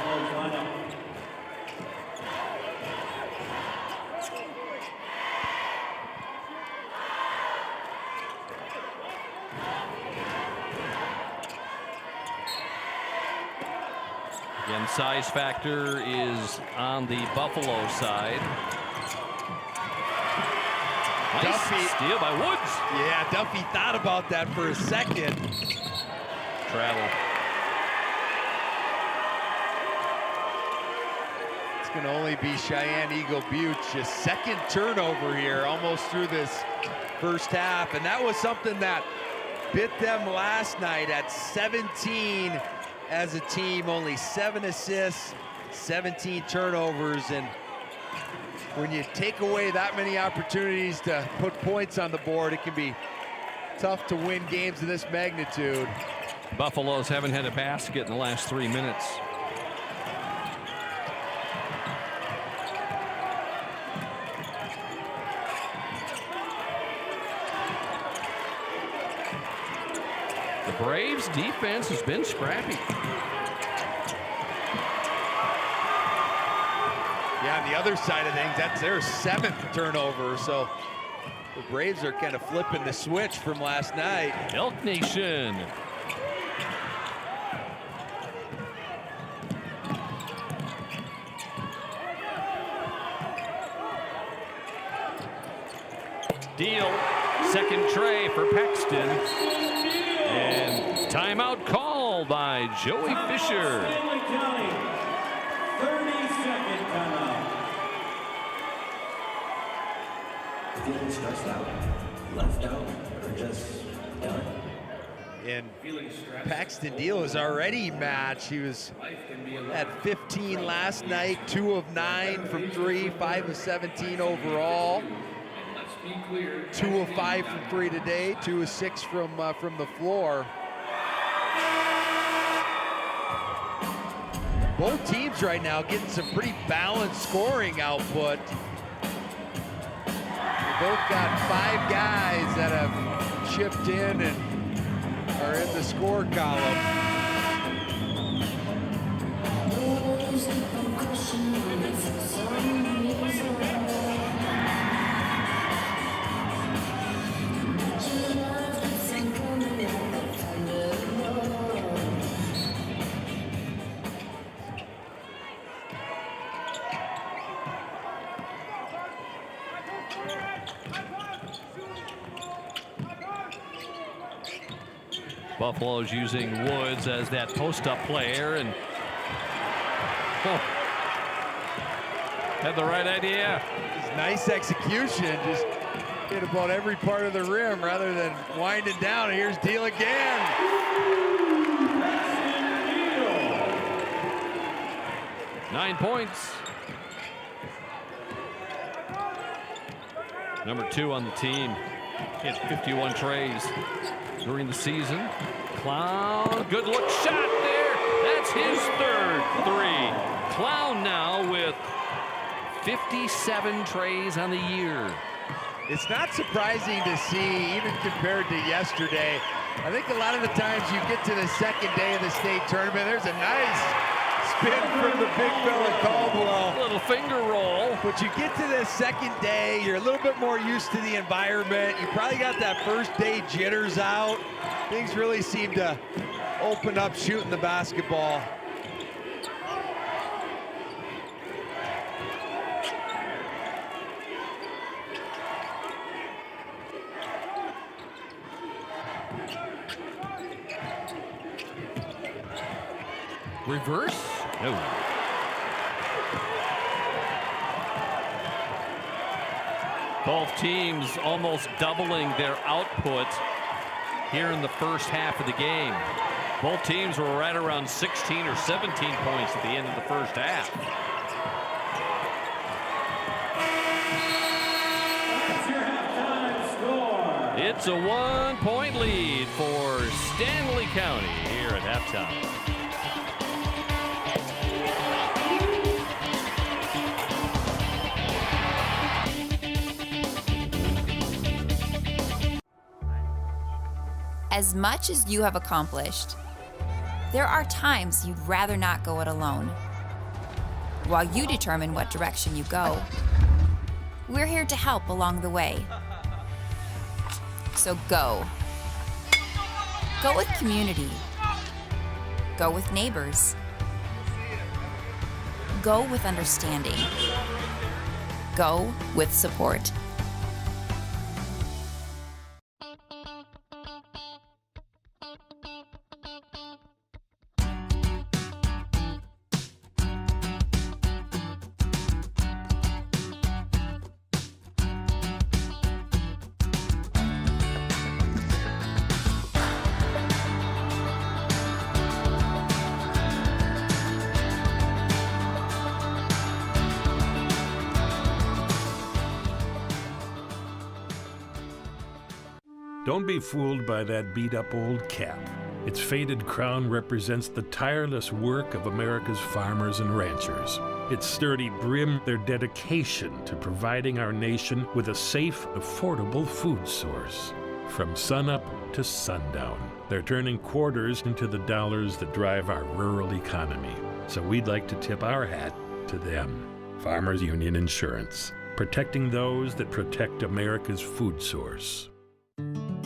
Again, size factor is on the Buffalo side. Nice Duffy. Steal by Woods. Yeah, Duffy thought about that for a second. Travel. It's going to only be Cheyenne Eagle Butte. Just second turnover here, almost through this first half. And that was something that bit them last night at 17 as a team. Only 7 assists, 17 turnovers. And when you take away that many opportunities to put points on the board, it can be tough to win games of this magnitude. Buffaloes haven't had a basket in the last 3 minutes. The Braves defense has been scrappy. Yeah, on the other side of things, that's their 7th turnover. So the Braves are kind of flipping the switch from last night. Elk Nation. Deal. Second tray for Paxton. And timeout call by Joey Fisher. 30-second timeout. Feeling stressed out, left out, or just done? And Paxton Deal is already matched. He was at 15 last night, 2 of 9 from 3, 5 of 17 overall. 2 of 5 from 3 today, 2 of 6 from the floor. Both teams right now getting some pretty balanced scoring output. They both got 5 guys that have chipped in and are in the score column. Buffalo's using Woods as that post-up player, and had the right idea. Just nice execution, just hit about every part of the rim rather than winding down. Here's Deal again. Nine points. Number 2 on the team. Hit 51 trays during the season. Clown, good look shot there. That's his 3rd 3. Clown now with 57 trays on the year. It's not surprising to see, even compared to yesterday. I think a lot of the times you get to the second day of the state tournament, there's a nice spin from the big fella Caldwell. Little finger roll. But you get to the second day, you're a little bit more used to the environment. You probably got that first day jitters out. Things really seem to open up shooting the basketball. Reverse? No. Both teams almost doubling their output here in the first half of the game. Both teams were right around 16 or 17 points at the end of the first half. It's a 1-point lead for Stanley County here at halftime. As much as you have accomplished, there are times you'd rather not go it alone. While you determine what direction you go, we're here to help along the way. So go. Go with community. Go with neighbors. Go with understanding. Go with support. Don't be fooled by that beat-up old cap. Its faded crown represents the tireless work of America's farmers and ranchers. Its sturdy brim, their dedication to providing our nation with a safe, affordable food source. From sunup to sundown, they're turning quarters into the dollars that drive our rural economy. So we'd like to tip our hat to them. Farmers Union Insurance, protecting those that protect America's food source.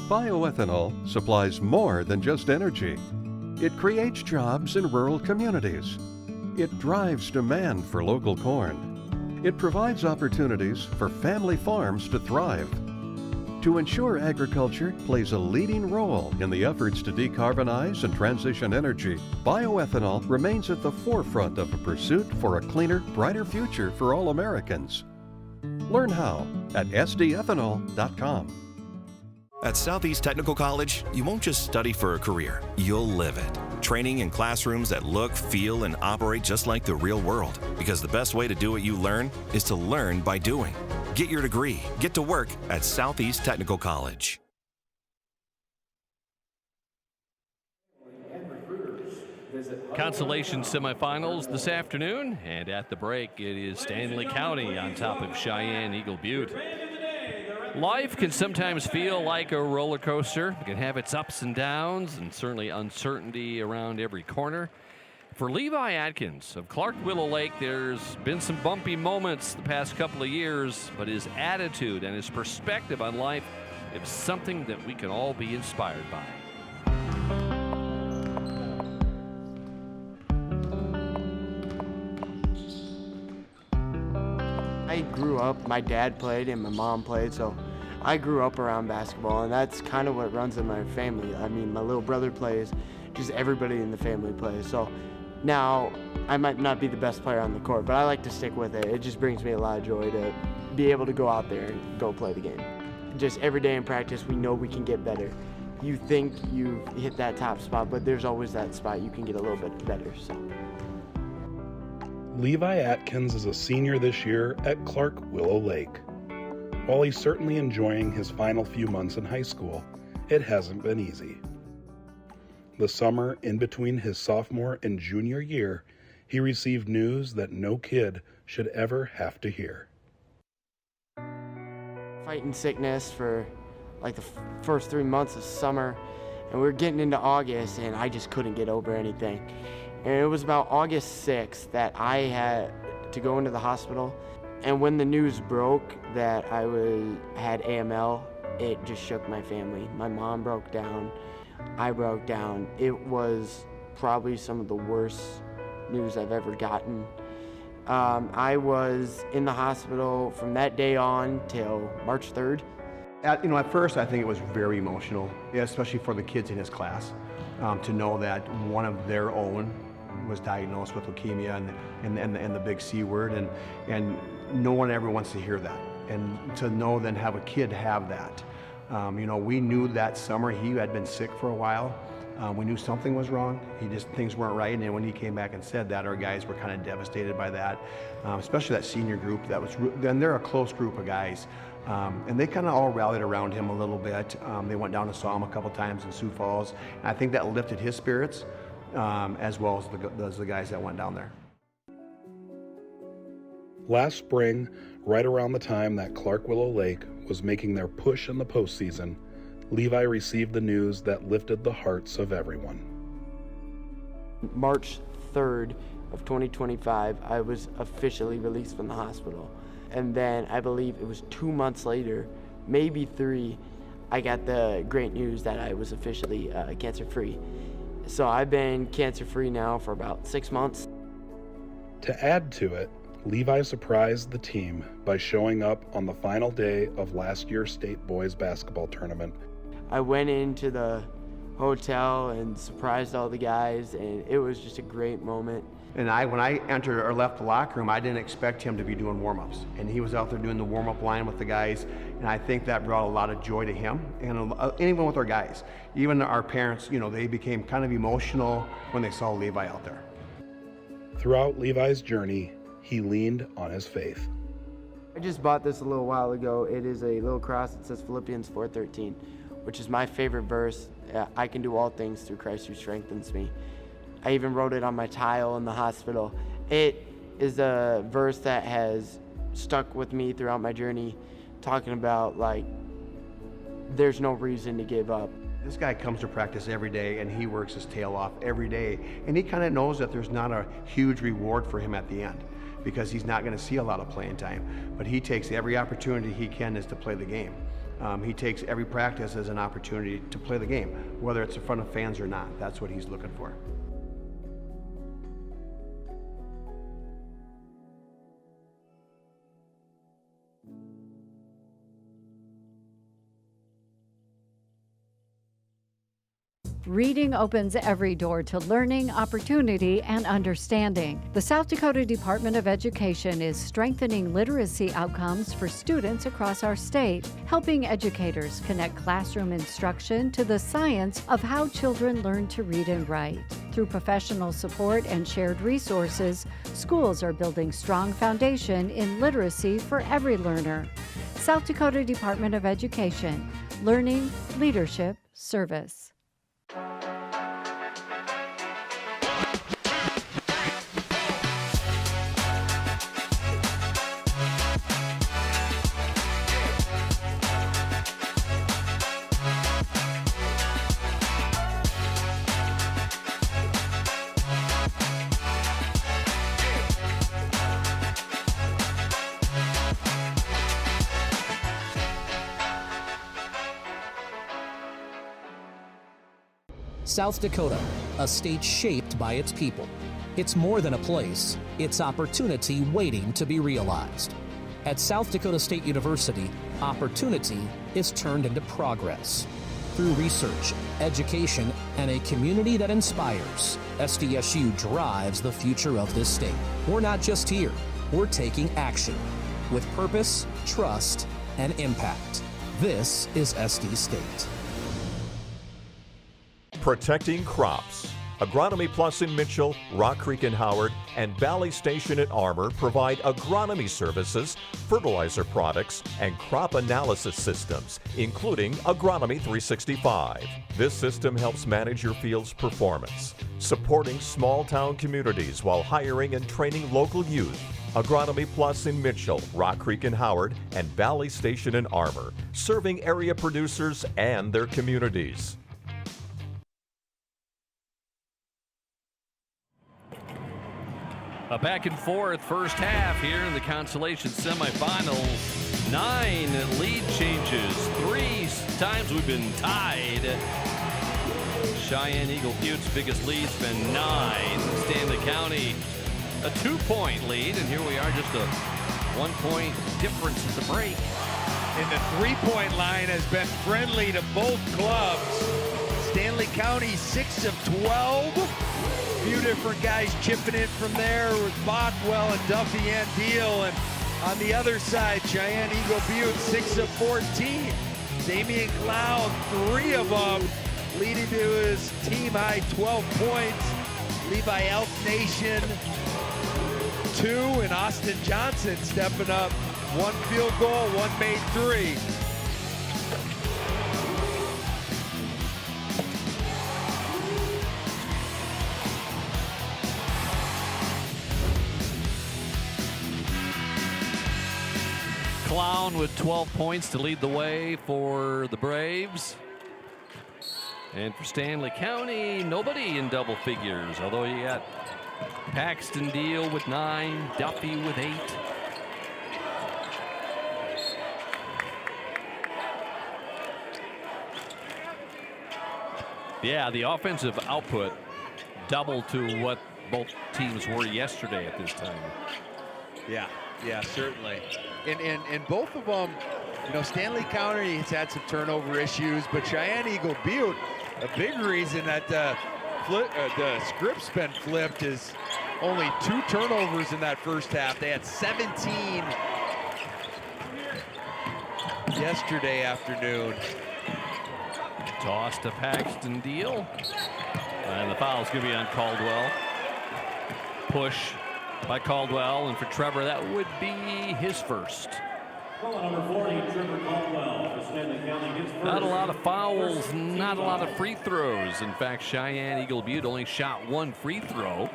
Bioethanol supplies more than just energy. It creates jobs in rural communities. It drives demand for local corn. It provides opportunities for family farms to thrive. To ensure agriculture plays a leading role in the efforts to decarbonize and transition energy, bioethanol remains at the forefront of a pursuit for a cleaner, brighter future for all Americans. Learn how at sdethanol.com. At Southeast Technical College, you won't just study for a career, you'll live it. Training in classrooms that look, feel, and operate just like the real world. Because the best way to do what you learn is to learn by doing. Get your degree, get to work at Southeast Technical College. Consolation semifinals this afternoon, and at the break, it is Stanley County on top of Cheyenne Eagle Butte. Life can sometimes feel like a roller coaster. It can have its ups and downs, and certainly uncertainty around every corner. For Levi Atkins of Clark Willow Lake, there's been some bumpy moments the past couple of years, but his attitude and his perspective on life is something that we can all be inspired by. I grew up, my dad played and my mom played, so I grew up around basketball, and that's kind of what runs in my family. I mean, my little brother plays, just everybody in the family plays. So now I might not be the best player on the court, but I like to stick with it. It just brings me a lot of joy to be able to go out there and go play the game. Just every day in practice, we know we can get better. You think you've hit that top spot, but there's always that spot you can get a little bit better. So. Levi Atkins is a senior this year at Clark Willow Lake. While he's certainly enjoying his final few months in high school, it hasn't been easy. The summer in between his sophomore and junior year, he received news that no kid should ever have to hear. Fighting sickness for like the first 3 months of summer, and we were getting into August, and I just couldn't get over anything. And it was about August 6th that I had to go into the hospital. And when the news broke that I had AML, it just shook my family. My mom broke down. I broke down. It was probably some of the worst news I've ever gotten. I was in the hospital from that day on till March 3rd. At first, I think it was very emotional, especially for the kids in his class, to know that one of their own was diagnosed with leukemia and the big C word, and no one ever wants to hear that. And to know then have a kid have that. We knew that summer he had been sick for a while, We knew something was wrong. Things weren't right. And then when he came back and said that, our guys were kind of devastated by that, especially that senior group. Then they're a close group of guys. And they kind of all rallied around him a little bit. They went down and saw him a couple times in Sioux Falls. And I think that lifted his spirits, as well as the guys that went down there. Last spring, right around the time that Clark Willow Lake was making their push in the postseason, Levi received the news that lifted the hearts of everyone. March 3rd of 2025, I was officially released from the hospital. And then I believe it was 2 months later, maybe 3, I got the great news that I was officially cancer-free. So I've been cancer-free now for about 6 months. To add to it, Levi surprised the team by showing up on the final day of last year's state boys basketball tournament. I went into the hotel and surprised all the guys, and it was just a great moment. And when I entered or left the locker room, I didn't expect him to be doing warm-ups. And he was out there doing the warm-up line with the guys, and I think that brought a lot of joy to him and anyone with our guys. Even our parents, they became kind of emotional when they saw Levi out there. Throughout Levi's journey, he leaned on his faith. I just bought this a little while ago. It is a little cross that says Philippians 4:13, which is my favorite verse. I can do all things through Christ who strengthens me. I even wrote it on my tile in the hospital. It is a verse that has stuck with me throughout my journey, talking about there's no reason to give up. This guy comes to practice every day and he works his tail off every day. And he kind of knows that there's not a huge reward for him at the end, because he's not going to see a lot of playing time. But he takes every opportunity he can is to play the game. He takes every practice as an opportunity to play the game, whether it's in front of fans or not. That's what he's looking for. Reading opens every door to learning, opportunity, and understanding. The South Dakota Department of Education is strengthening literacy outcomes for students across our state, helping educators connect classroom instruction to the science of how children learn to read and write. Through professional support and shared resources, schools are building strong foundation in literacy for every learner. South Dakota Department of Education, learning, leadership, service. South Dakota, a state shaped by its people. It's more than a place, it's opportunity waiting to be realized. At South Dakota State University, opportunity is turned into progress. Through research, education, and a community that inspires, SDSU drives the future of this state. We're not just here, we're taking action with purpose, trust, and impact. This is SD State. Protecting crops. Agronomy Plus in Mitchell, Rock Creek in Howard, and Valley Station at Armour provide agronomy services, fertilizer products, and crop analysis systems, including Agronomy 365. This system helps manage your field's performance, supporting small-town communities while hiring and training local youth. Agronomy Plus in Mitchell, Rock Creek in Howard, and Valley Station in Armour, serving area producers and their communities. A back and forth first half here in the consolation semifinals. 9 lead changes. 3 times we've been tied. Cheyenne Eagle Butte's biggest lead's been 9. Stanley County a 2-point lead, and here we are, just a 1-point difference at the break. And the 3-point line has been friendly to both clubs. Stanley County 6 of 12. Few different guys chipping in from there with Bockwell and Duffy Andeal, and on the other side, Cheyenne Eagle Butte 6 of 14. Damian Cloud, 3 of them leading to his team high 12 points. Levi Elk Nation 2, and Austin Johnson stepping up. 1 field goal, 1 made 3. Clown with 12 points to lead the way for the Braves. And for Stanley County, nobody in double figures, although you got Paxton Deal with 9, Duffy with 8. Yeah, the offensive output doubled to what both teams were yesterday at this time. Yeah, certainly. And both of them, you know, Stanley County has had some turnover issues, but Cheyenne Eagle Butte, a big reason that the script's been flipped is only 2 turnovers in that first half. They had 17 yesterday afternoon. Toss to Paxton Deal. And the foul's going to be on Caldwell. Push by Caldwell, and for Trevor, that would be his first. Number 40, Trevor Caldwell for Stanley County. His first. Not a lot of fouls, not a lot of free throws. In fact, Cheyenne Eagle Butte only shot 1 free throw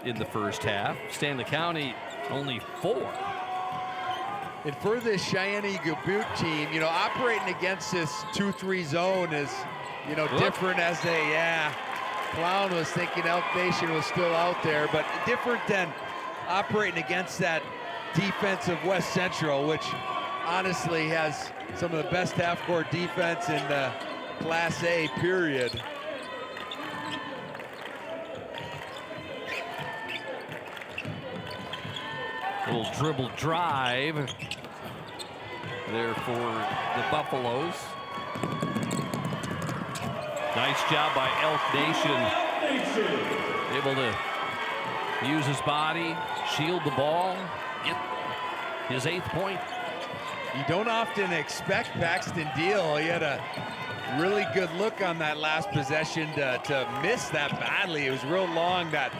in the first half. Stanley County only 4. And for this Cheyenne Eagle Butte team, you know, operating against this 2-3 zone is, you know, different as they, Clown was thinking Elk Nation was still out there, but different than operating against that defense of West Central, which honestly has some of the best half-court defense in the Class A, period. Little dribble drive there for the Buffaloes. Nice job by Elk Nation. Able to use his body, shield the ball, get his 8th point. You don't often expect Paxton Deal. He had a really good look on that last possession to miss that badly. It was real long. That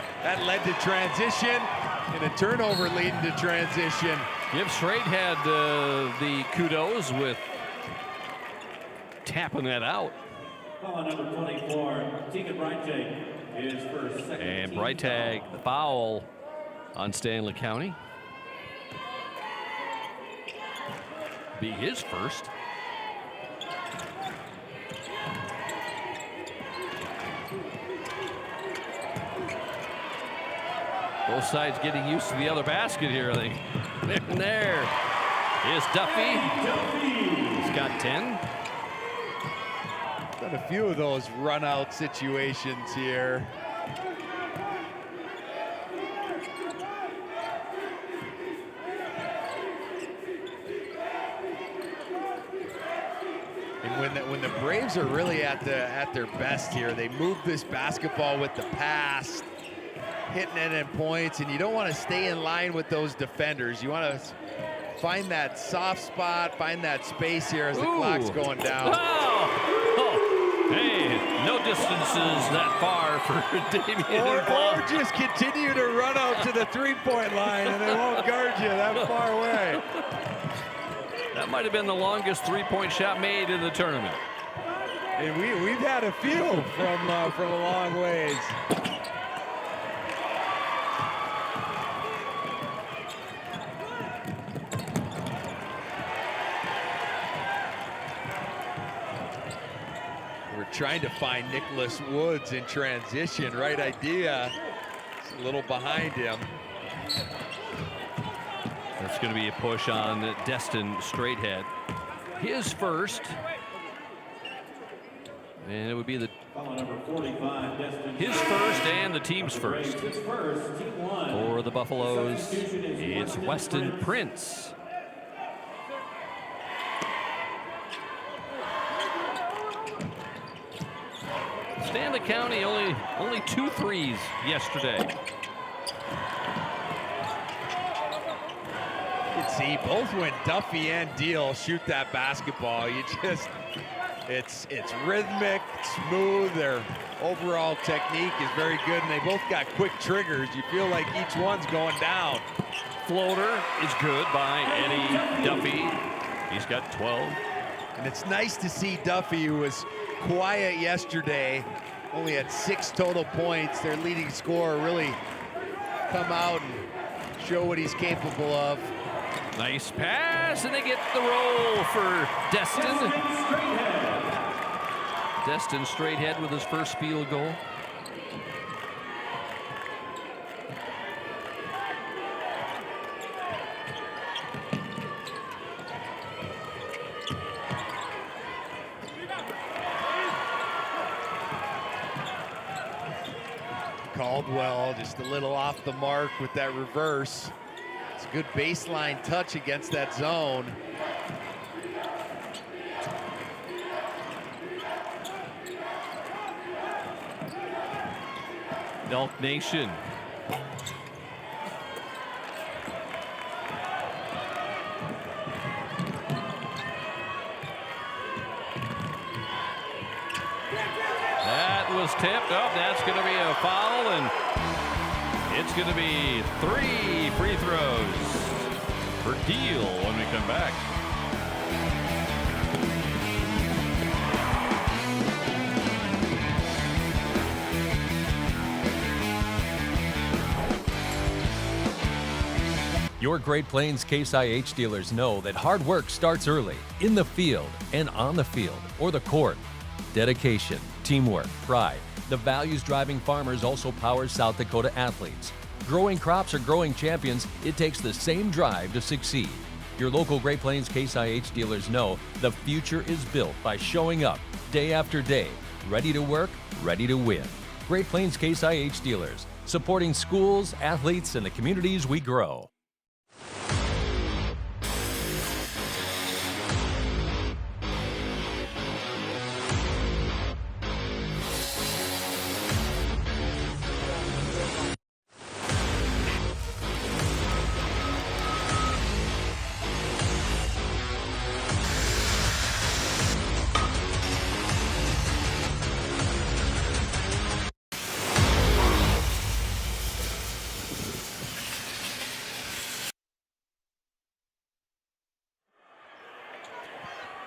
led to transition and a turnover leading to transition. Yep, Schrade had the kudos with tapping that out. Number 24, Tegan Breitag is first. And Breitag, the foul on Stanley County. Be his first. Both sides getting used to the other basket here, I think. And there is Duffy. He's got 10. Got a few of those run-out situations here. And when the Braves are really at their best here, they move this basketball with the pass, hitting it in points, and you don't want to stay in line with those defenders. You want to find that soft spot, find that space here as the clock's going down. Hey, no distances that far for Damian. Or just continue to run out to the three-point line and they won't guard you that far away. That might have been the longest three-point shot made in the tournament. And we've had a few from a long ways. Trying to find Nicholas Woods in transition. Right idea. It's a little behind him. That's going to be a push on Destin Straightead. His first. And it would be his first and the team's first. For the Buffaloes, it's Weston Prince. Stanley County only 2 threes yesterday. You can see both when Duffy and Deal shoot that basketball, It's rhythmic, smooth. Their overall technique is very good, and they both got quick triggers. You feel like each one's going down. Floater is good by Eddie Duffy. He's got 12. And it's nice to see Duffy, who was quiet yesterday, only had 6 total points. Their leading scorer really come out and show what he's capable of. Nice pass, and they get the roll for Destin. Destin Straighthead with his first field goal. Caldwell just a little off the mark with that reverse. It's a good baseline touch against that zone. Elk Nation. That was tipped. Oh, that's going to be a foul, and it's going to be 3 free throws for Deal when we come back. Your Great Plains Case IH dealers know that hard work starts early, in the field and on the field or the court. Dedication, teamwork, pride, the values driving farmers also power South Dakota athletes. Growing crops or growing champions, it takes the same drive to succeed. Your local Great Plains Case IH dealers know the future is built by showing up day after day, ready to work, ready to win. Great Plains Case IH dealers, supporting schools, athletes, and the communities we grow.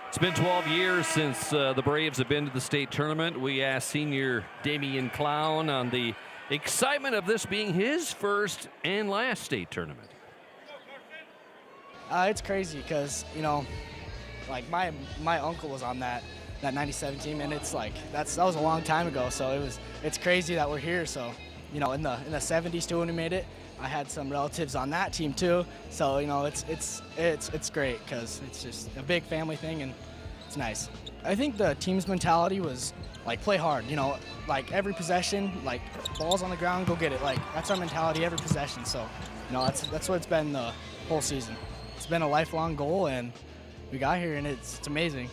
It's been 12 years since the Braves have been to the state tournament. We asked senior Damian Clown on the excitement of this being his first and last state tournament. It's crazy because, you know, like my uncle was on that 97 team, and it's like that was a long time ago. So it's crazy that we're here. So, you know, in the 70s too when we made it, I had some relatives on that team too. So, you know, it's great because it's just a big family thing, and it's nice. I think the team's mentality was like play hard, you know, like every possession, like balls on the ground, go get it. Like that's our mentality every possession. So, you know, that's what it's been the whole season. It's been a lifelong goal, and we got here, and it's amazing.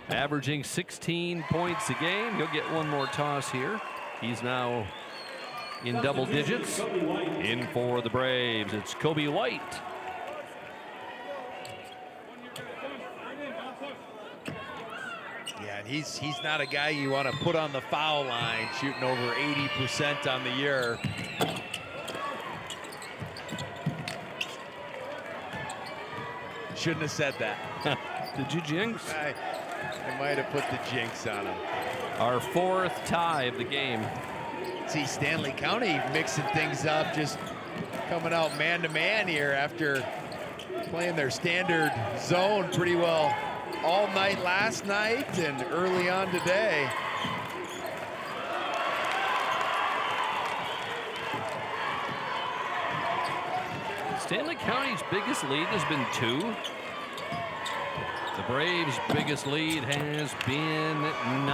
Averaging 16 points a game. He'll get one more toss here. He's now in double digits. In for the Braves, it's Kobe White. Yeah, and he's not a guy you want to put on the foul line, shooting over 80% on the year. Shouldn't have said that. Did you jinx? I might have put the jinx on him. Our 4th tie of the game. See Stanley County mixing things up, just coming out man-to-man here after playing their standard zone pretty well all night last night and early on today. Stanley County's biggest lead has been 2. The Braves' biggest lead has been 9.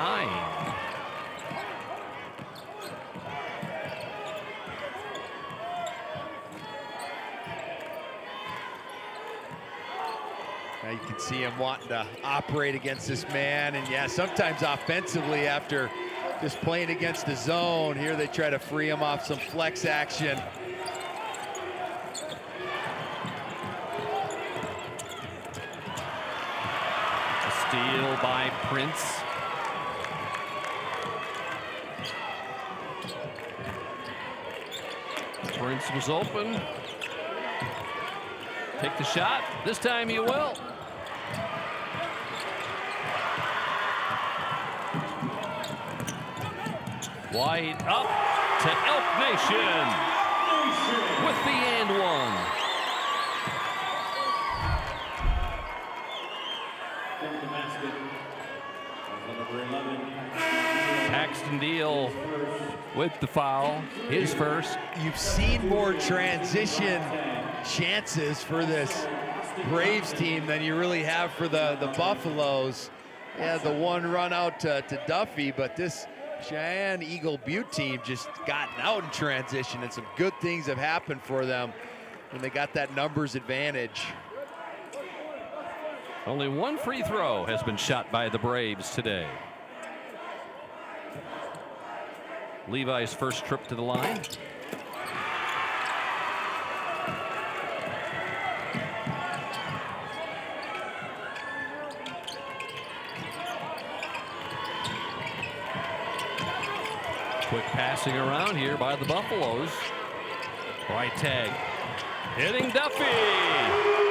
Now you can see him wanting to operate against this man, and yeah, sometimes offensively after just playing against the zone, here they try to free him off some flex action. Steal by Prince. Prince was open. Take the shot. This time you will. White up to Elk Nation with the and one. Paxton Deal with the foul, his first. You've seen more transition chances for this Braves team than you really have for the Buffaloes. Yeah, the one run out to Duffy, but this Cheyenne Eagle Butte team just gotten out in transition, and some good things have happened for them when they got that numbers advantage. Only one free throw has been shot by the Braves today. Levi's first trip to the line. Quick passing around here by the Buffaloes. Right tag. Hitting Duffy.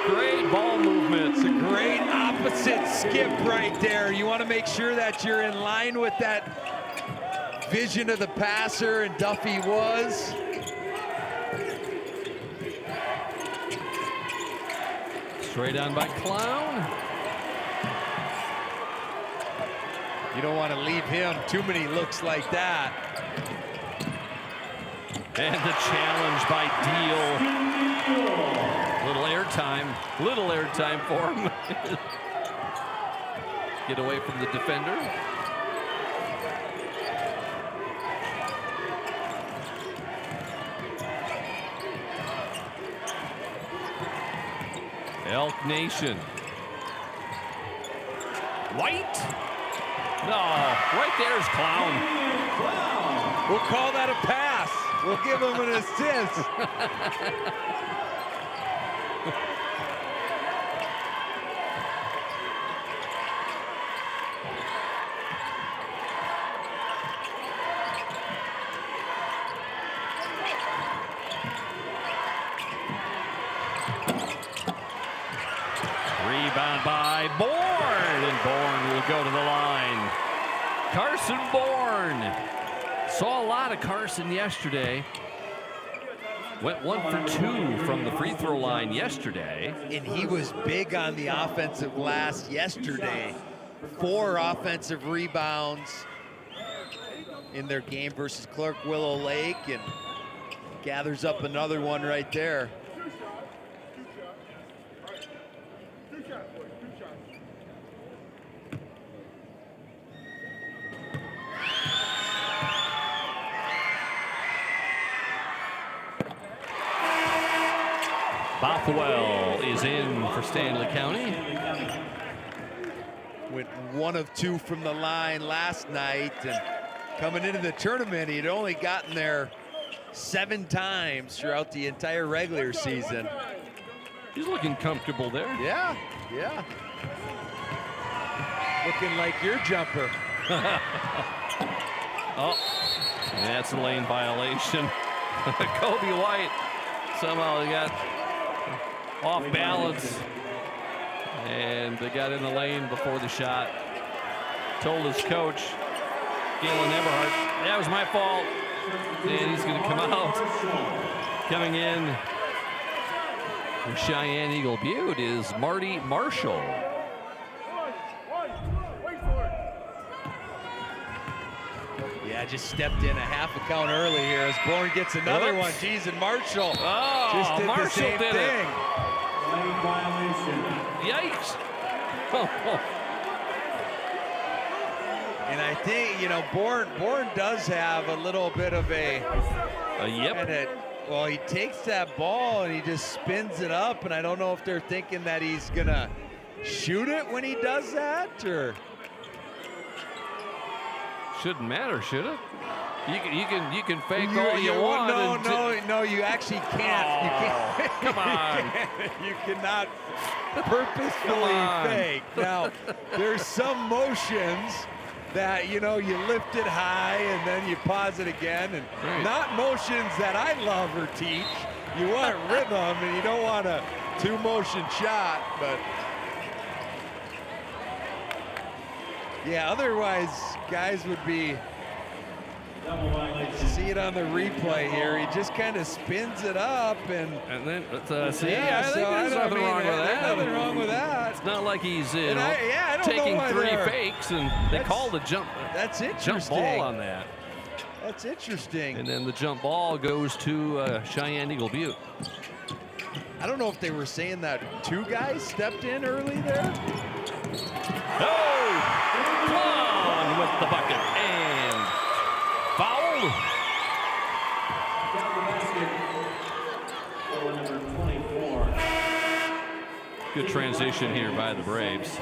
Great ball movement. It's a great opposite skip right there. You want to make sure that you're in line with that vision of the passer, and Duffy was. Straight on by Clown. You don't want to leave him too many looks like that. And the challenge by Deal. Little airtime for him. Get away from the defender. Elk Nation. White. No, right there's Clown. We'll call that a pass. We'll give him an assist. Rebound by Bourne, and Bourne will go to the line. Carson Bourne. Saw a lot of Carson yesterday. Went 1 for 2 from the free throw line yesterday. And he was big on the offensive glass yesterday. 4 offensive rebounds in their game versus Clark Willow Lake, and gathers up another one right there. Bothwell is in for Stanley County. Went 1 of 2 from the line last night, and coming into the tournament, he'd only gotten there 7 times throughout the entire regular season. He's looking comfortable there. Yeah, yeah. Looking like your jumper. Oh, that's a lane violation. Kobe White somehow got off balance, and they got in the lane before the shot. Told his coach, Galen Eberhardt, that was my fault. And he's going to come out. Coming in for Cheyenne Eagle Butte is Marty Marshall. Yeah, just stepped in a half a count early here as Bourne gets another one. Jeez, and Marshall just did Marshall the same did thing. Yikes. And I think, you know, Bourne does have a little bit of a yep. Well, he takes that ball and he just spins it up, and I don't know if they're thinking that he's gonna shoot it when he does that, or Shouldn't matter, should it? You can fake all you want. No, you actually can't. Oh, you can't. come on. You cannot purposefully fake. Now, there's some motions that, you lift it high and then you pause it again, and not motions that I love or teach. You want rhythm and you don't want a 2-motion shot, but yeah, otherwise guys would be, see it on the replay here, he just kind of spins it up and then I think there's nothing wrong with that. Nothing wrong with that. It's not like he's I don't taking know why 3 they're- fakes, and they called a jump ball on that. That's interesting. And then the jump ball goes to Cheyenne Eagle Butte. I don't know if they were saying that 2 guys stepped in early there. Oh, Klon with the bucket and fouled. Good transition here by the Braves.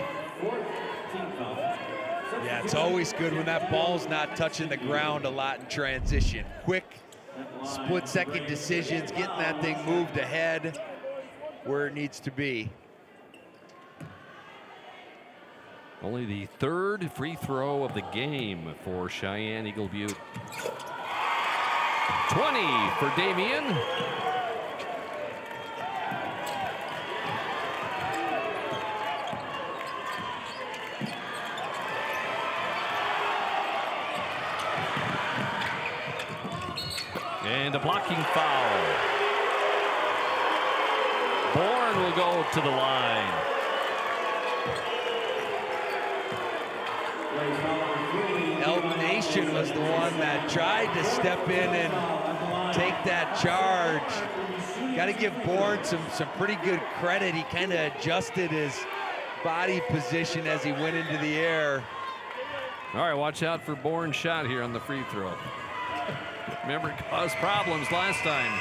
Yeah, it's always good when that ball's not touching the ground a lot in transition. Quick split-second decisions, getting that thing moved ahead where it needs to be. Only the 3rd free throw of the game for Cheyenne Eagle Butte. 20 for Damian. And a blocking foul. Bourne will go to the line. Elk Nation was the one that tried to step in and take that charge. Got to give Bourne some pretty good credit. He kind of adjusted his body position as he went into the air. All right, watch out for Bourne's shot here on the free throw. Remember, it caused problems last time.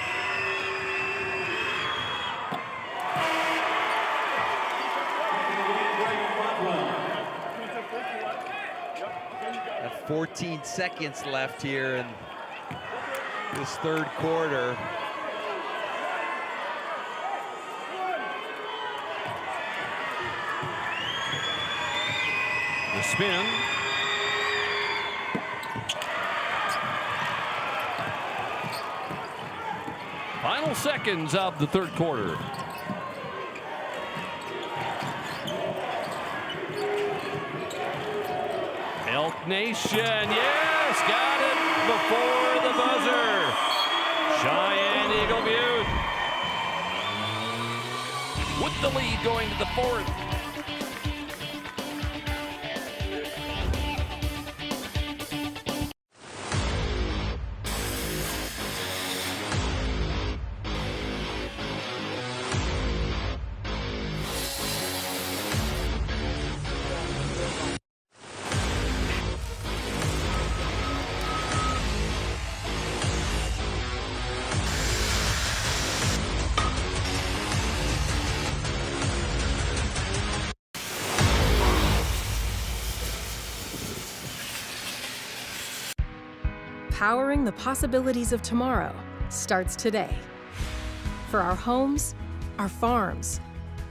Got 14 seconds left here in this 3rd quarter. The spin. Final seconds of the 3rd quarter. Elk Nation, yes, got it before the buzzer. Cheyenne Eagle Butte with the lead going to the 4th. Powering the possibilities of tomorrow starts today. For our homes, our farms,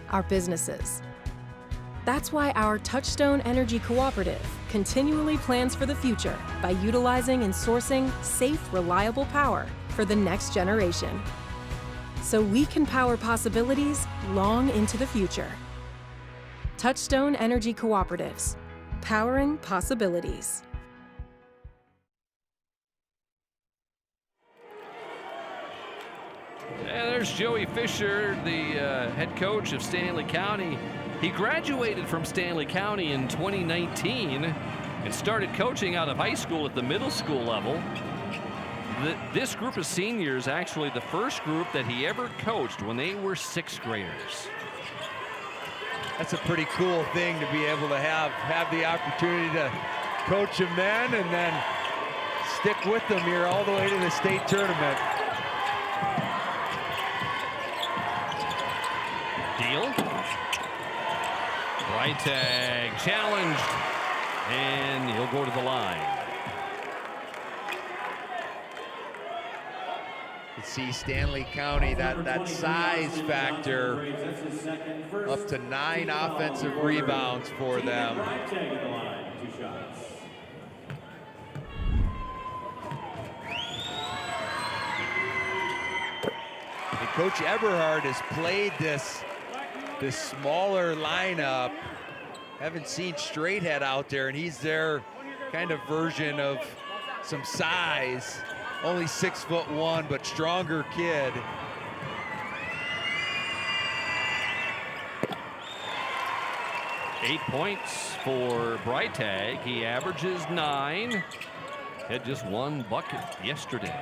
our businesses. That's why our Touchstone Energy Cooperative continually plans for the future by utilizing and sourcing safe, reliable power for the next generation. So we can power possibilities long into the future. Touchstone Energy Cooperatives, powering possibilities. And there's Joey Fisher, the head coach of Stanley County. He graduated from Stanley County in 2019 and started coaching out of high school at the middle school level. This group of seniors, actually the first group that he ever coached when they were 6th graders. That's a pretty cool thing to be able to have the opportunity to coach them then and then stick with them here all the way to the state tournament. Deal. Right tag challenged, and he'll go to the line. see Stanley County, that size factor, up to 9 offensive rebounds for them. And Coach Eberhard has played this smaller lineup. Haven't seen Straighthead out there, and he's their kind of version of some size. Only 6'1", but stronger kid. Eight points for Breitag. He averages 9. Had just 1 bucket yesterday.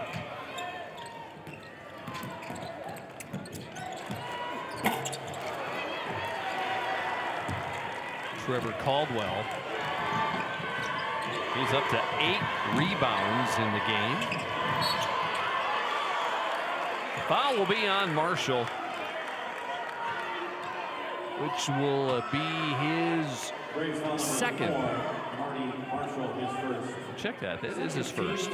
Trevor Caldwell. He's up to 8 rebounds in the game. Foul will be on Marshall, which will be his second. Check that. That is his first.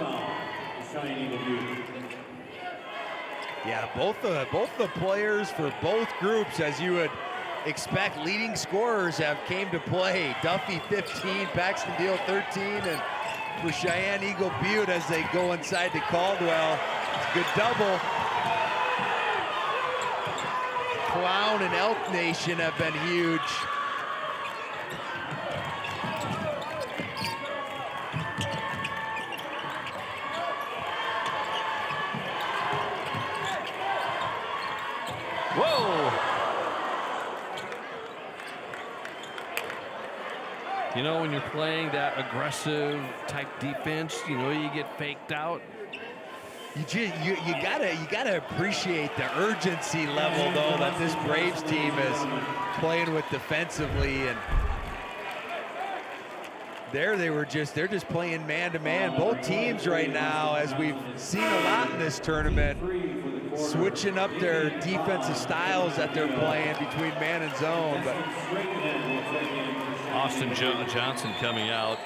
Yeah, both the players for both groups, as you would expect, leading scorers have came to play. Duffy 15, Paxton Deal 13, and for Cheyenne Eagle Butte as they go inside to Caldwell. It's a good double. Clown and Elk Nation have been huge. Whoa! You know, when you're playing that aggressive type defense, you know you get faked out. You gotta appreciate the urgency level though that this Braves team is playing with defensively, and they're just playing man to man. Both teams right now, as we've seen a lot in this tournament, switching up their defensive styles that they're playing between man and zone. But Austin Johnson coming out.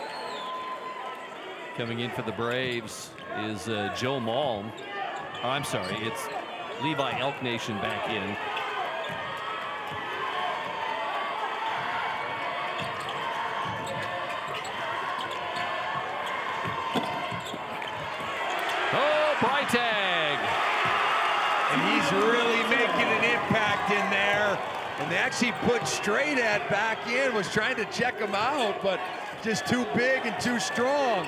Coming in for the Braves is Joe Malm. Oh, I'm sorry, it's Levi Elk Nation back in. Oh, Breitag! And he's really making an impact in there. And they actually put Straighthead back in, was trying to check him out, but just too big and too strong.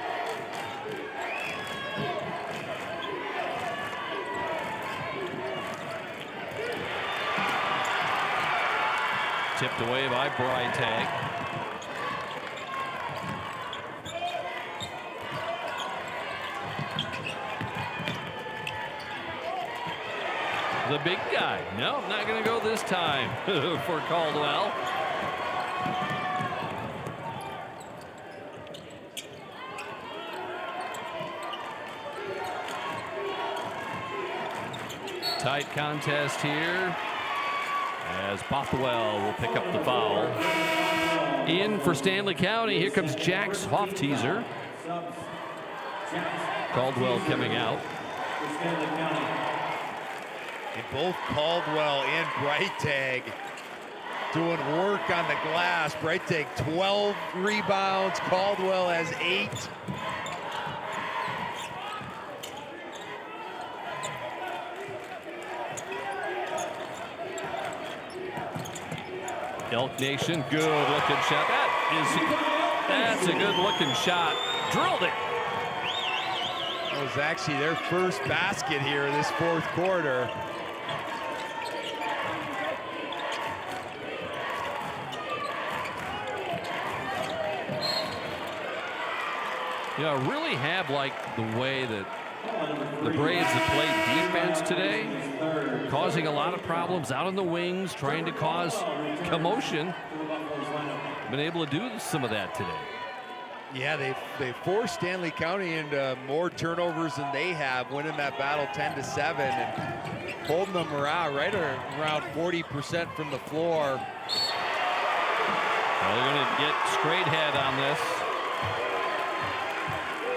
Tipped away by Breitag. The big guy. No, not going to go this time for Caldwell. Tight contest here, as Bothwell will pick up the foul. In for Stanley County, here comes Jax Hofteaser. Caldwell coming out. And both Caldwell and Breitag doing work on the glass. Breitag 12 rebounds, Caldwell has 8. Elk Nation, good looking shot. That's a good looking shot. Drilled it. That was actually their first basket here this fourth quarter. You know, I really have liked the way that the Braves have played defense today, causing a lot of problems out on the wings, trying to cause commotion. Been able to do some of that today. Yeah, they forced Stanley County into more turnovers than they have, winning that battle 10-7 and holding them around right around 40% from the floor. Well, they're going to get Straighthead on this,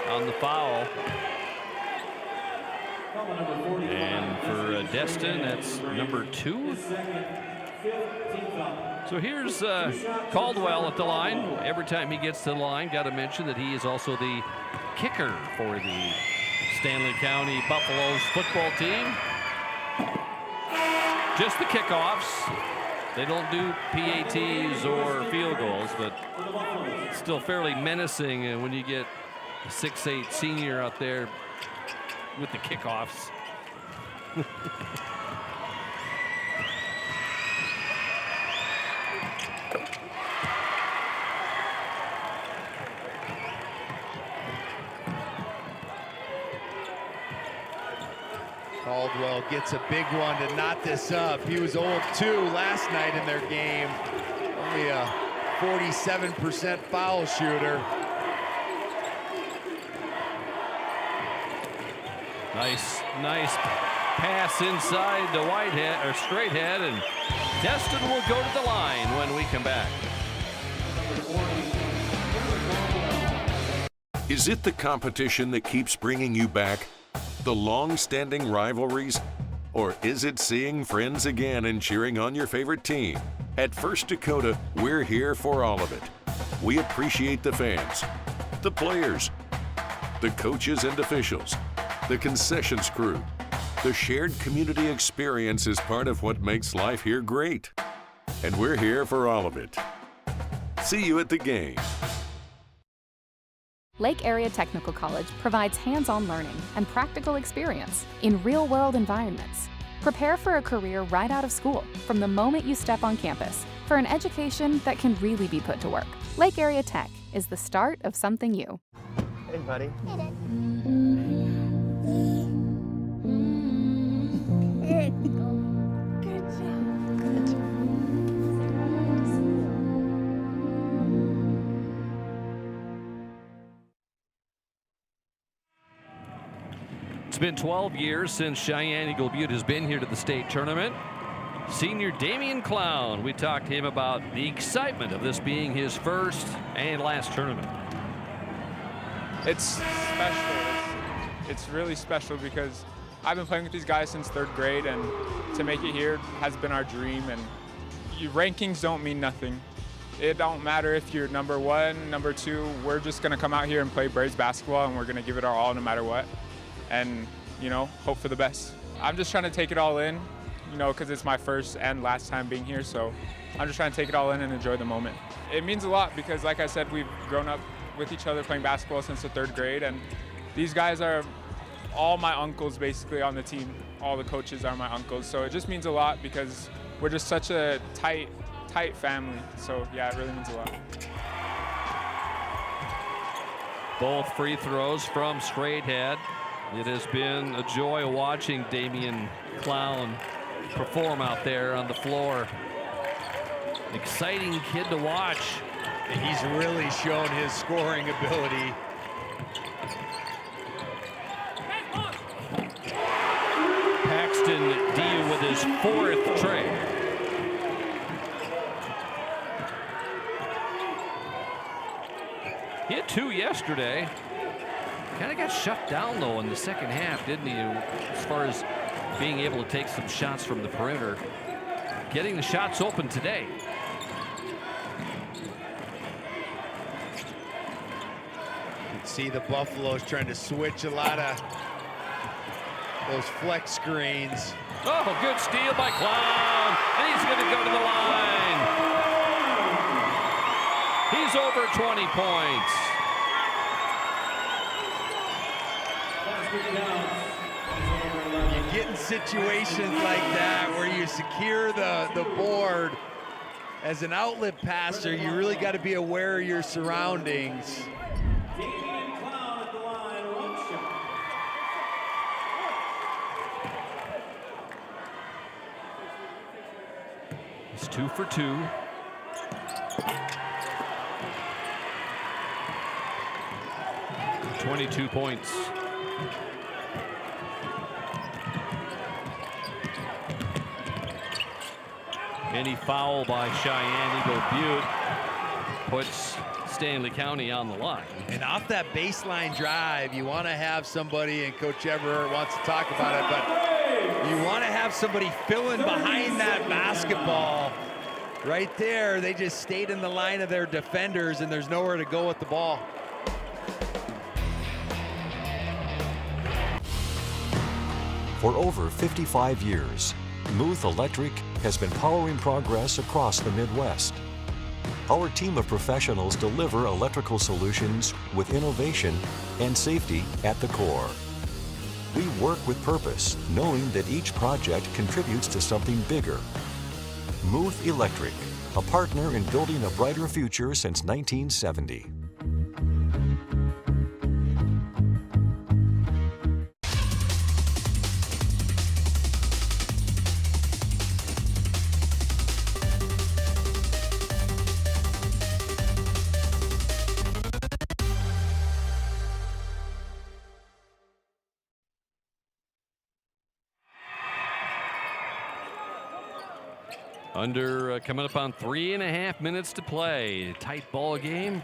on the foul. And for Destin, that's number 2. So here's Caldwell at the line. Every time he gets to the line, got to mention that he is also the kicker for the Stanley County Buffaloes football team. Just the kickoffs. They don't do PATs or field goals, but it's still fairly menacing when you get a 6'8" senior out there with the kickoffs. Caldwell gets a big one to knot this up. He was 0-2 last night in their game. Only a 47% foul shooter. Nice pass inside to Whitehead or Straighthead, and Destin will go to the line when we come back. Is it the competition that keeps bringing you back? The long-standing rivalries? Or is it seeing friends again and cheering on your favorite team? At First Dakota, we're here for all of it. We appreciate the fans, the players, the coaches and officials, the concessions crew. The shared community experience is part of what makes life here great. And we're here for all of it. See you at the game. Lake Area Technical College provides hands-on learning and practical experience in real-world environments. Prepare for a career right out of school from the moment you step on campus for an education that can really be put to work. Lake Area Tech is the start of something new. Hey, buddy. It's been 12 years since Cheyenne Eagle Butte has been here to the state tournament. Senior Damian Clown, we talked to him about the excitement of this being his first and last tournament. It's special. It's really special because I've been playing with these guys since 3rd grade, and to make it here has been our dream. And rankings don't mean nothing. It don't matter if you're number 1, number 2. We're just going to come out here and play Braves basketball, and we're going to give it our all no matter what. And, you know, hope for the best. I'm just trying to take it all in, you know, because it's my first and last time being here. So I'm just trying to take it all in and enjoy the moment. It means a lot because, like I said, we've grown up with each other playing basketball since the 3rd grade. And these guys are all my uncles basically on the team. All the coaches are my uncles. So it just means a lot because we're just such a tight family. So, yeah, it really means a lot. Both free throws from Straighthead. It has been a joy watching Damian Clown perform out there on the floor. Exciting kid to watch. He's really shown his scoring ability. Paxton Dia with his 4th tray. He had 2 yesterday. Kind of got shut down, though, in the second half, didn't he, as far as being able to take some shots from the perimeter. Getting the shots open today. You can see the Buffaloes trying to switch a lot of those flex screens. Oh, good steal by Clown, and he's going to go to the line. He's over 20 points. You get in situations like that where you secure the board. As an outlet passer, you really got to be aware of your surroundings. It's 2 for 2. $22 points. Any foul by Cheyenne Eagle Butte puts Stanley County on the line. And off that baseline drive, you want to have somebody, and Coach Everett wants to talk about it, but you want to have somebody filling behind that basketball. Right there, they just stayed in the line of their defenders, and there's nowhere to go with the ball. For over 55 years, Muth Electric has been powering progress across the Midwest. Our team of professionals deliver electrical solutions with innovation and safety at the core. We work with purpose, knowing that each project contributes to something bigger. Muth Electric, a partner in building a brighter future since 1970. Coming up on 3.5 minutes to play. Tight ball game.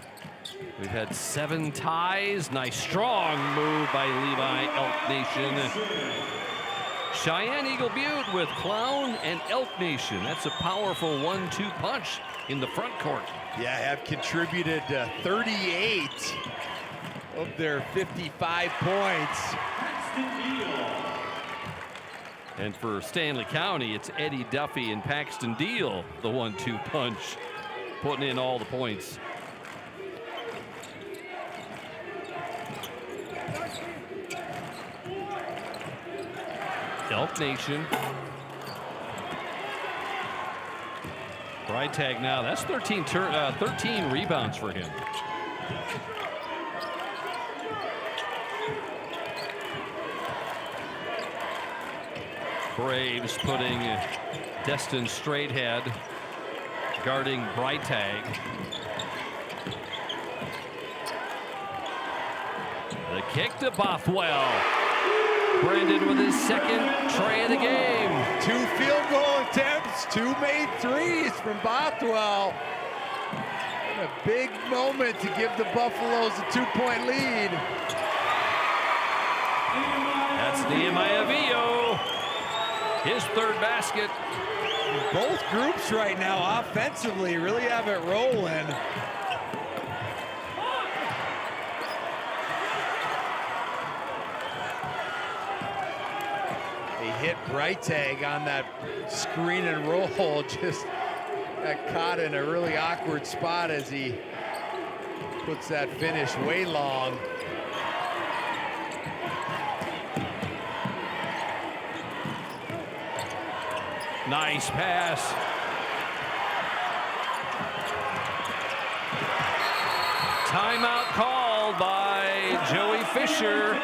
We've had 7 ties. Nice strong move by Levi Elk Nation. Cheyenne Eagle Butte with Clown and Elk Nation. That's a powerful 1-2 punch in the front court. Yeah, have contributed 38 of their 55 points. And for Stanley County, it's Eddie Duffy and Paxton Deal, the 1-2 punch, putting in all the points. Elk Nation. Freitag now, that's 13 rebounds for him. Braves putting Destin Straighthead guarding Freitag. The kick to Bothwell. Brendan with his second tray of the game. 2 field goal attempts, 2 made threes from Bothwell. A big moment to give the Buffaloes a 2-point lead. That's Nehemiah Vio. His third basket. Both groups right now offensively really have it rolling. They hit Freitag on that screen and roll, just got caught in a really awkward spot as he puts that finish way long. Nice pass. Timeout called by Joey Fisher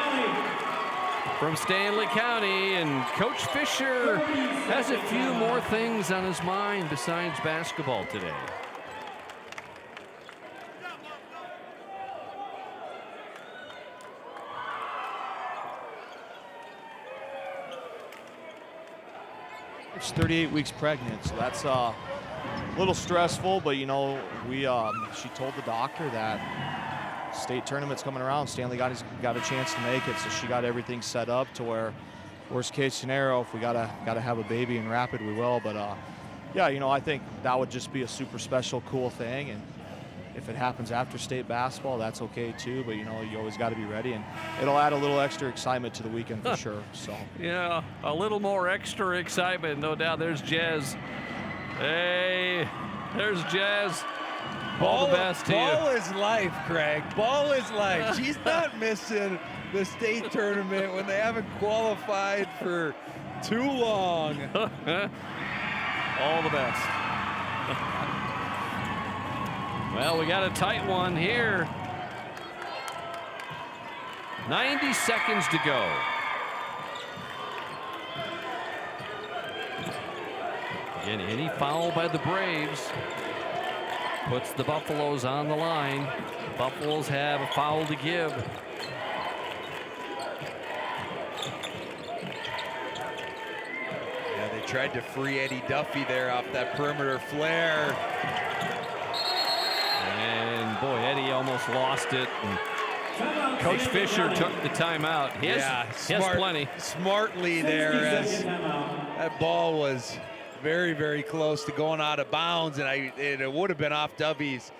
from Stanley County, and Coach Fisher has a few more things on his mind besides basketball today. She's 38 weeks pregnant, so that's a little stressful, but you know, she told the doctor that state tournament's coming around. Stanley got a chance to make it, so she got everything set up to where worst case scenario, if we gotta have a baby in Rapid, we will. But yeah, you know, I think that would just be a super special, cool thing, and if it happens after state basketball, that's okay too, but you know, you always got to be ready, and it'll add a little extra excitement to the weekend for sure. So yeah, a little more extra excitement, no doubt. There's Jez. Hey, there's Jez. All the best to you. Ball is life, Craig. Ball is life. She's not missing the state tournament when they haven't qualified for too long. All the best. Well, we got a tight one here. 90 seconds to go. Again, any foul by the Braves puts the Buffaloes on the line. Buffaloes have a foul to give. Yeah, they tried to free Eddie Duffy there off that perimeter flare. And Boy, Eddie almost lost it. And Coach Fisher took the timeout. He has plenty. Smartly there, as that ball was very, very close to going out of bounds, and it would have been off Dovey's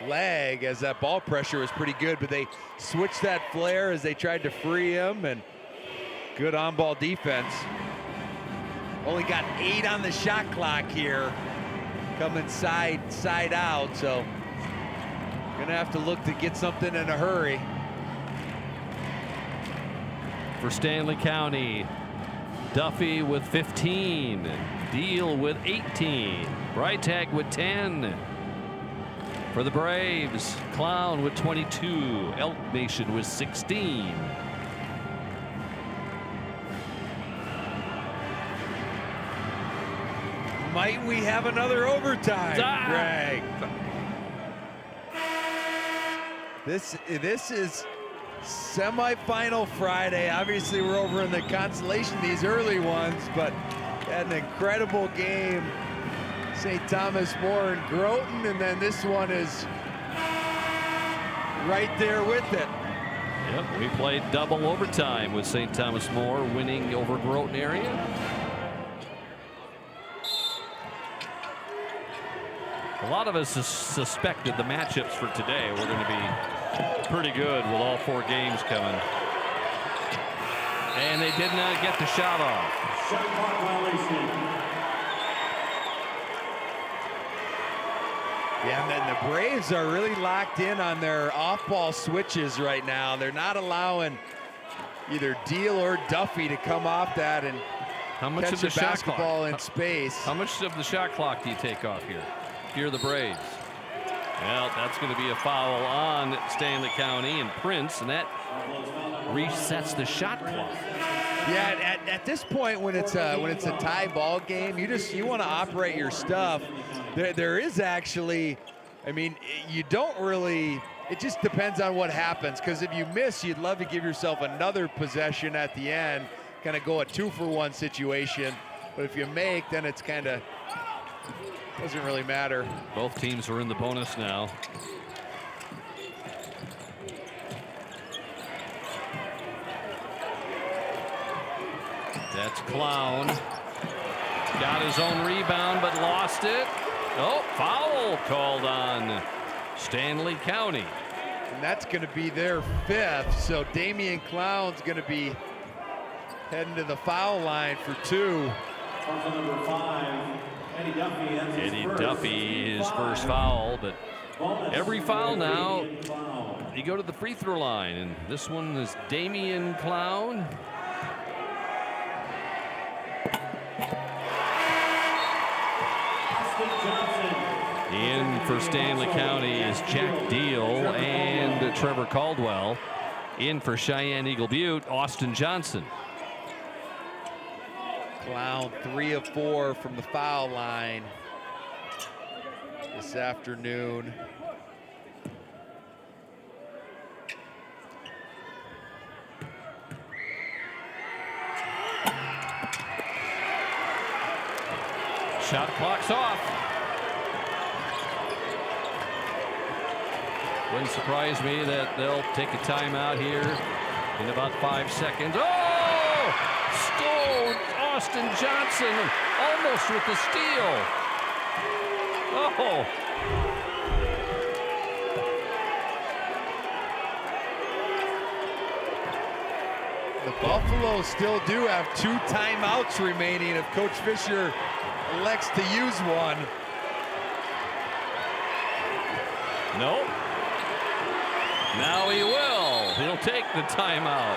leg, as that ball pressure was pretty good, but they switched that flare as they tried to free him, and good on-ball defense. Only got 8 on the shot clock here, coming side out, so gonna have to look to get something in a hurry. For Stanley County, Duffy with 15, Deal with 18, Breitag with 10. For the Braves, Clown with 22, Elk Nation with 16. Might we have another overtime, Greg? This is semifinal Friday. Obviously, we're over in the consolation, these early ones, but had an incredible game. St. Thomas More and Groton, and then this one is right there with it. Yep, we played double overtime with St. Thomas More winning over Groton area. A lot of us suspected the matchups for today were going to be pretty good with all 4 games coming. And they did not get the shot off. Shot clock violation. Yeah, and then the Braves are really locked in on their off-ball switches right now. They're not allowing either Deal or Duffy to come off that and catch a basketball in space. How much of the shot clock do you take off here? If you're the Braves. Well, that's going to be a foul on Stanley County and Prince, and that resets the shot clock. Yeah, at this point, when it's a tie ball game, you want to operate your stuff. There is actually, I mean, you don't really. It just depends on what happens. Because if you miss, you'd love to give yourself another possession at the end, kind of go a 2-for-1 situation. But if you make, then it's kind of doesn't really matter. Both teams are in the bonus now. That's Clown. Got his own rebound, but lost it. Oh, foul called on Stanley County. And that's going to be their 5th. So Damian Clown's going to be heading to the foul line for 2. Number 5, Eddie Duffy. Eddie Duffy, his first foul, but every foul now, you go to the free throw line, and this one is Damian Clown. In for Stanley County is Jack Deal and Trevor Caldwell. In for Cheyenne Eagle Butte, Austin Johnson. Clown 3 of 4 from the foul line this afternoon. Shot clock's off. Wouldn't surprise me that they'll take a timeout here in about 5 seconds. Oh! Stole Austin Johnson almost with the steal. Oh! The Buffaloes still do have 2 timeouts remaining if Coach Fisher elects to use one. Nope. Now he will. He'll take the timeout.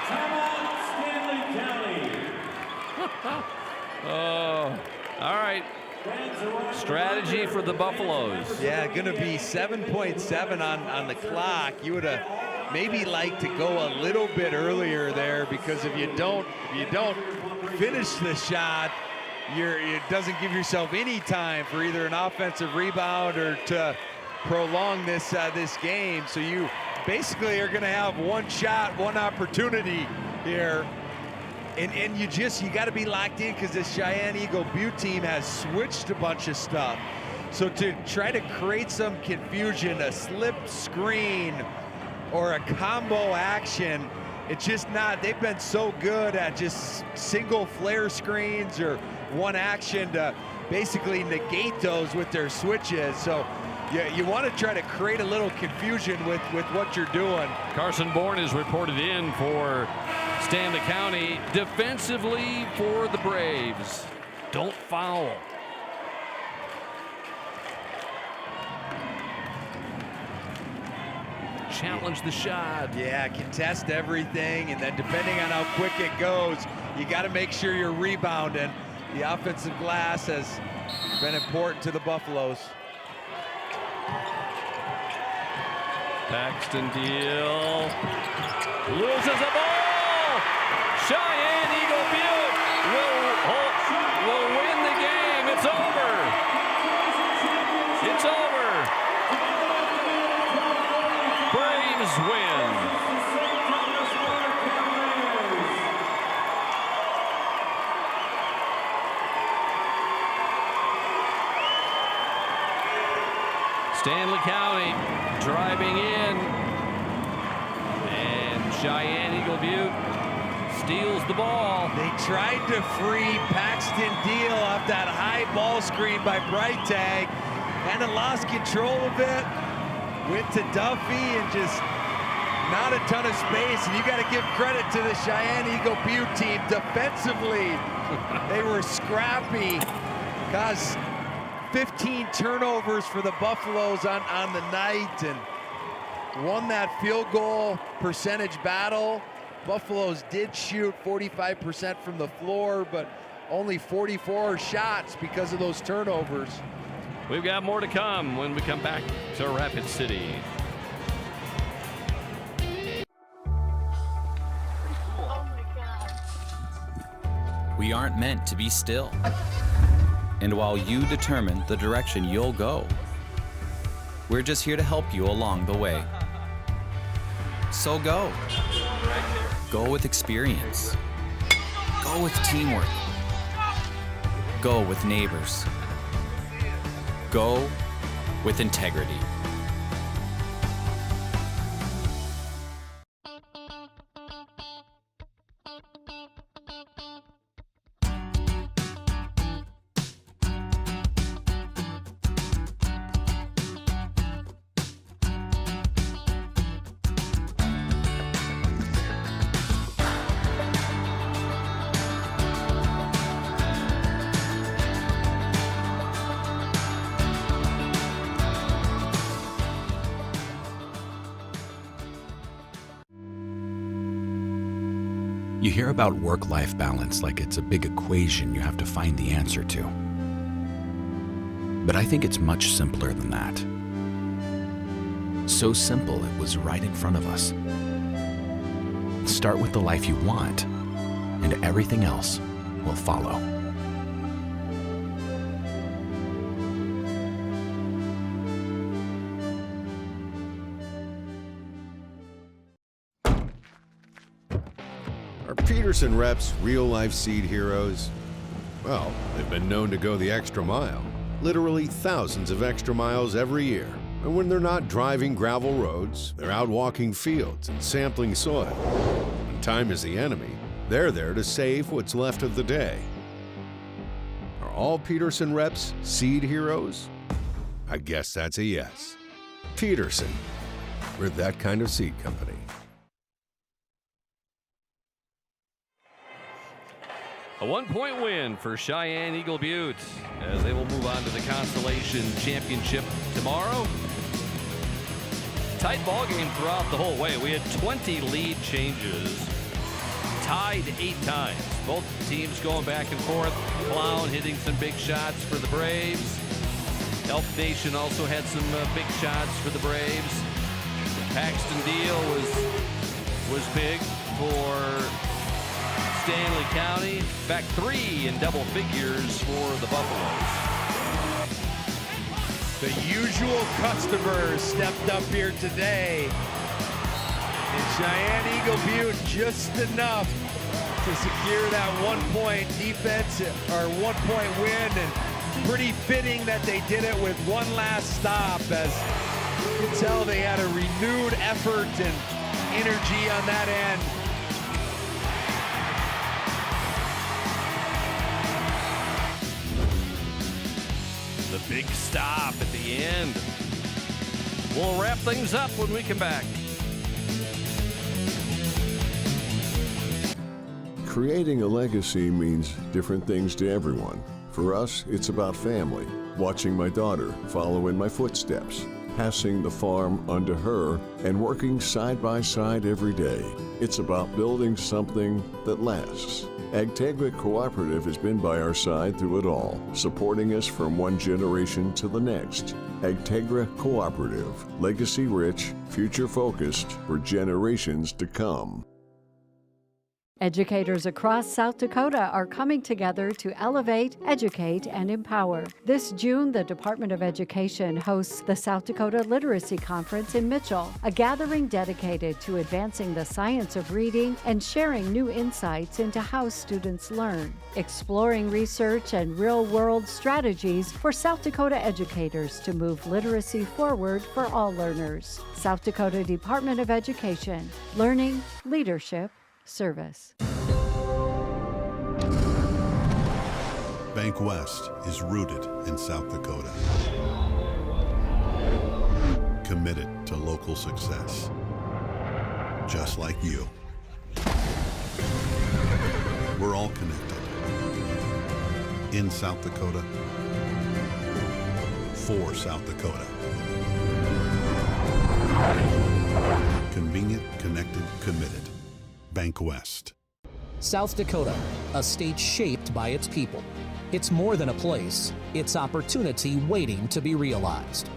Timeout, Stanley County. Oh, all right. Strategy for the Buffaloes. Yeah, going to be 7.7 on the clock. You would have maybe liked to go a little bit earlier there, because if you don't finish the shot, it doesn't give yourself any time for either an offensive rebound or to prolong this game. So you basically are going to have one shot, one opportunity here, and you got to be locked in, because this Cheyenne Eagle Butte team has switched a bunch of stuff. So to try to create some confusion, a slip screen or a combo action, it's just not. They've been so good at just single flare screens or one action to basically negate those with their switches. So you want to try to create a little confusion with what you're doing. Carson Bourne is reported in for Stanley County. Defensively for the Braves, don't foul. Challenge the shot. Yeah, contest everything, and then depending on how quick it goes, you got to make sure you're rebounding. The offensive glass has been important to the Buffaloes. Paxton Deal loses the ball. Cheyenne Eagle Butte will win the game. It's over. It's over. Braves win. Stanley County driving in, and Cheyenne Eagle Butte steals the ball. They tried to free Paxton Deal off that high ball screen by Breitag, kind of lost control of it, went to Duffy and just not a ton of space. And you got to give credit to the Cheyenne Eagle Butte team defensively. They were scrappy, caused 15 turnovers for the Buffaloes on the night and won that field goal percentage battle. Buffaloes did shoot 45% from the floor, but only 44 shots because of those turnovers. We've got more to come when we come back to Rapid City. We aren't meant to be still. And while you determine the direction you'll go, we're just here to help you along the way. So go. Go with experience. Go with teamwork. Go with neighbors. Go with integrity. You hear about work-life balance like it's a big equation you have to find the answer to. But I think it's much simpler than that. So simple it was right in front of us. Start with the life you want, and everything else will follow. Peterson Reps real-life seed heroes? Well, they've been known to go the extra mile. Literally thousands of extra miles every year. And when they're not driving gravel roads, they're out walking fields and sampling soil. When time is the enemy, they're there to save what's left of the day. Are all Peterson Reps seed heroes? I guess that's a yes. Peterson, we're that kind of seed company. A 1-point win for Cheyenne Eagle Butte as they will move on to the Constellation Championship tomorrow. Tight ball game throughout the whole way. We had 20 lead changes, tied 8 times. Both teams going back and forth. Clown hitting some big shots for the Braves. Elf Nation also had some big shots for the Braves. Paxton Deal was big for Stanley County. In fact, 3 in double figures for the Buffaloes. The usual customers stepped up here today. And Cheyenne Eagle Butte just enough to secure that 1-point defense or 1-point win and pretty fitting that they did it with one last stop, as you can tell they had a renewed effort and energy on that end. The big stop at the end. We'll wrap things up when we come back. Creating a legacy means different things to everyone. For us, it's about family, watching my daughter follow in my footsteps, passing the farm onto her, and working side by side every day. It's about building something that lasts. Agtegra Cooperative has been by our side through it all, supporting us from one generation to the next. Agtegra Cooperative, legacy rich, future focused for generations to come. Educators across South Dakota are coming together to elevate, educate, and empower. This June, the Department of Education hosts the South Dakota Literacy Conference in Mitchell, a gathering dedicated to advancing the science of reading and sharing new insights into how students learn, exploring research and real-world strategies for South Dakota educators to move literacy forward for all learners. South Dakota Department of Education, learning, leadership, service. Bank West is rooted in South Dakota. Committed to local success. Just like you. We're all connected. In South Dakota. For South Dakota. Convenient, connected, committed. Bank West. South Dakota, a state shaped by its people. It's more than a place, it's opportunity waiting to be realized.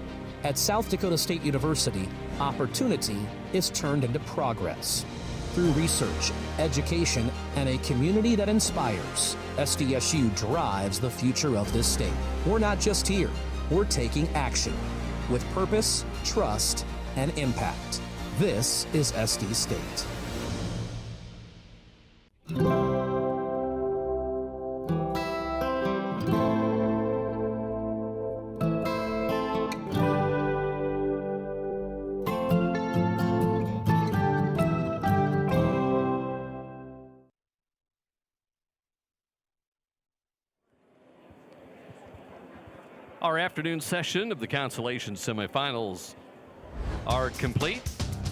At South Dakota State University, opportunity is turned into progress. Through research, education, and a community that inspires, SDSU drives the future of this state. We're not just here, we're taking action with purpose, trust, and impact. This is SD State. Our afternoon session of the consolation semifinals are complete.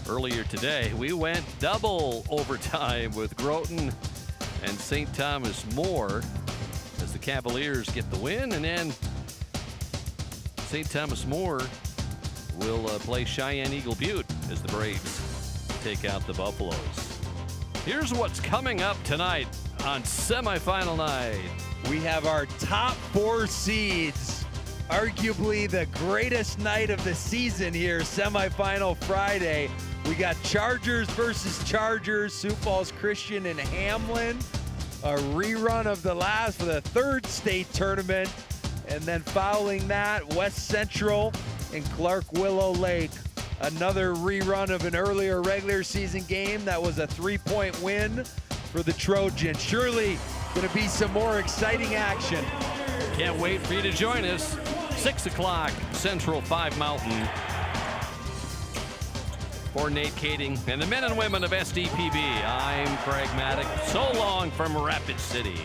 Earlier today, we went double overtime with Groton and St. Thomas More as the Cavaliers get the win, and then St. Thomas More will play Cheyenne Eagle Butte as the Braves take out the Buffaloes. Here's what's coming up tonight on semifinal night. We have our top 4 seeds, arguably the greatest night of the season here, semifinal Friday. We got Chargers versus Chargers, Sioux Falls Christian and Hamlin. A rerun of the last for the 3rd state tournament. And then following that, West Central and Clark Willow Lake. Another rerun of an earlier regular season game that was a 3-point win for the Trojans. Surely going to be some more exciting action. Can't wait for you to join us. 6 o'clock Central, 5 Mountain. For Nate Kading and the men and women of SDPB, I'm Craig Maddock. So long from Rapid City.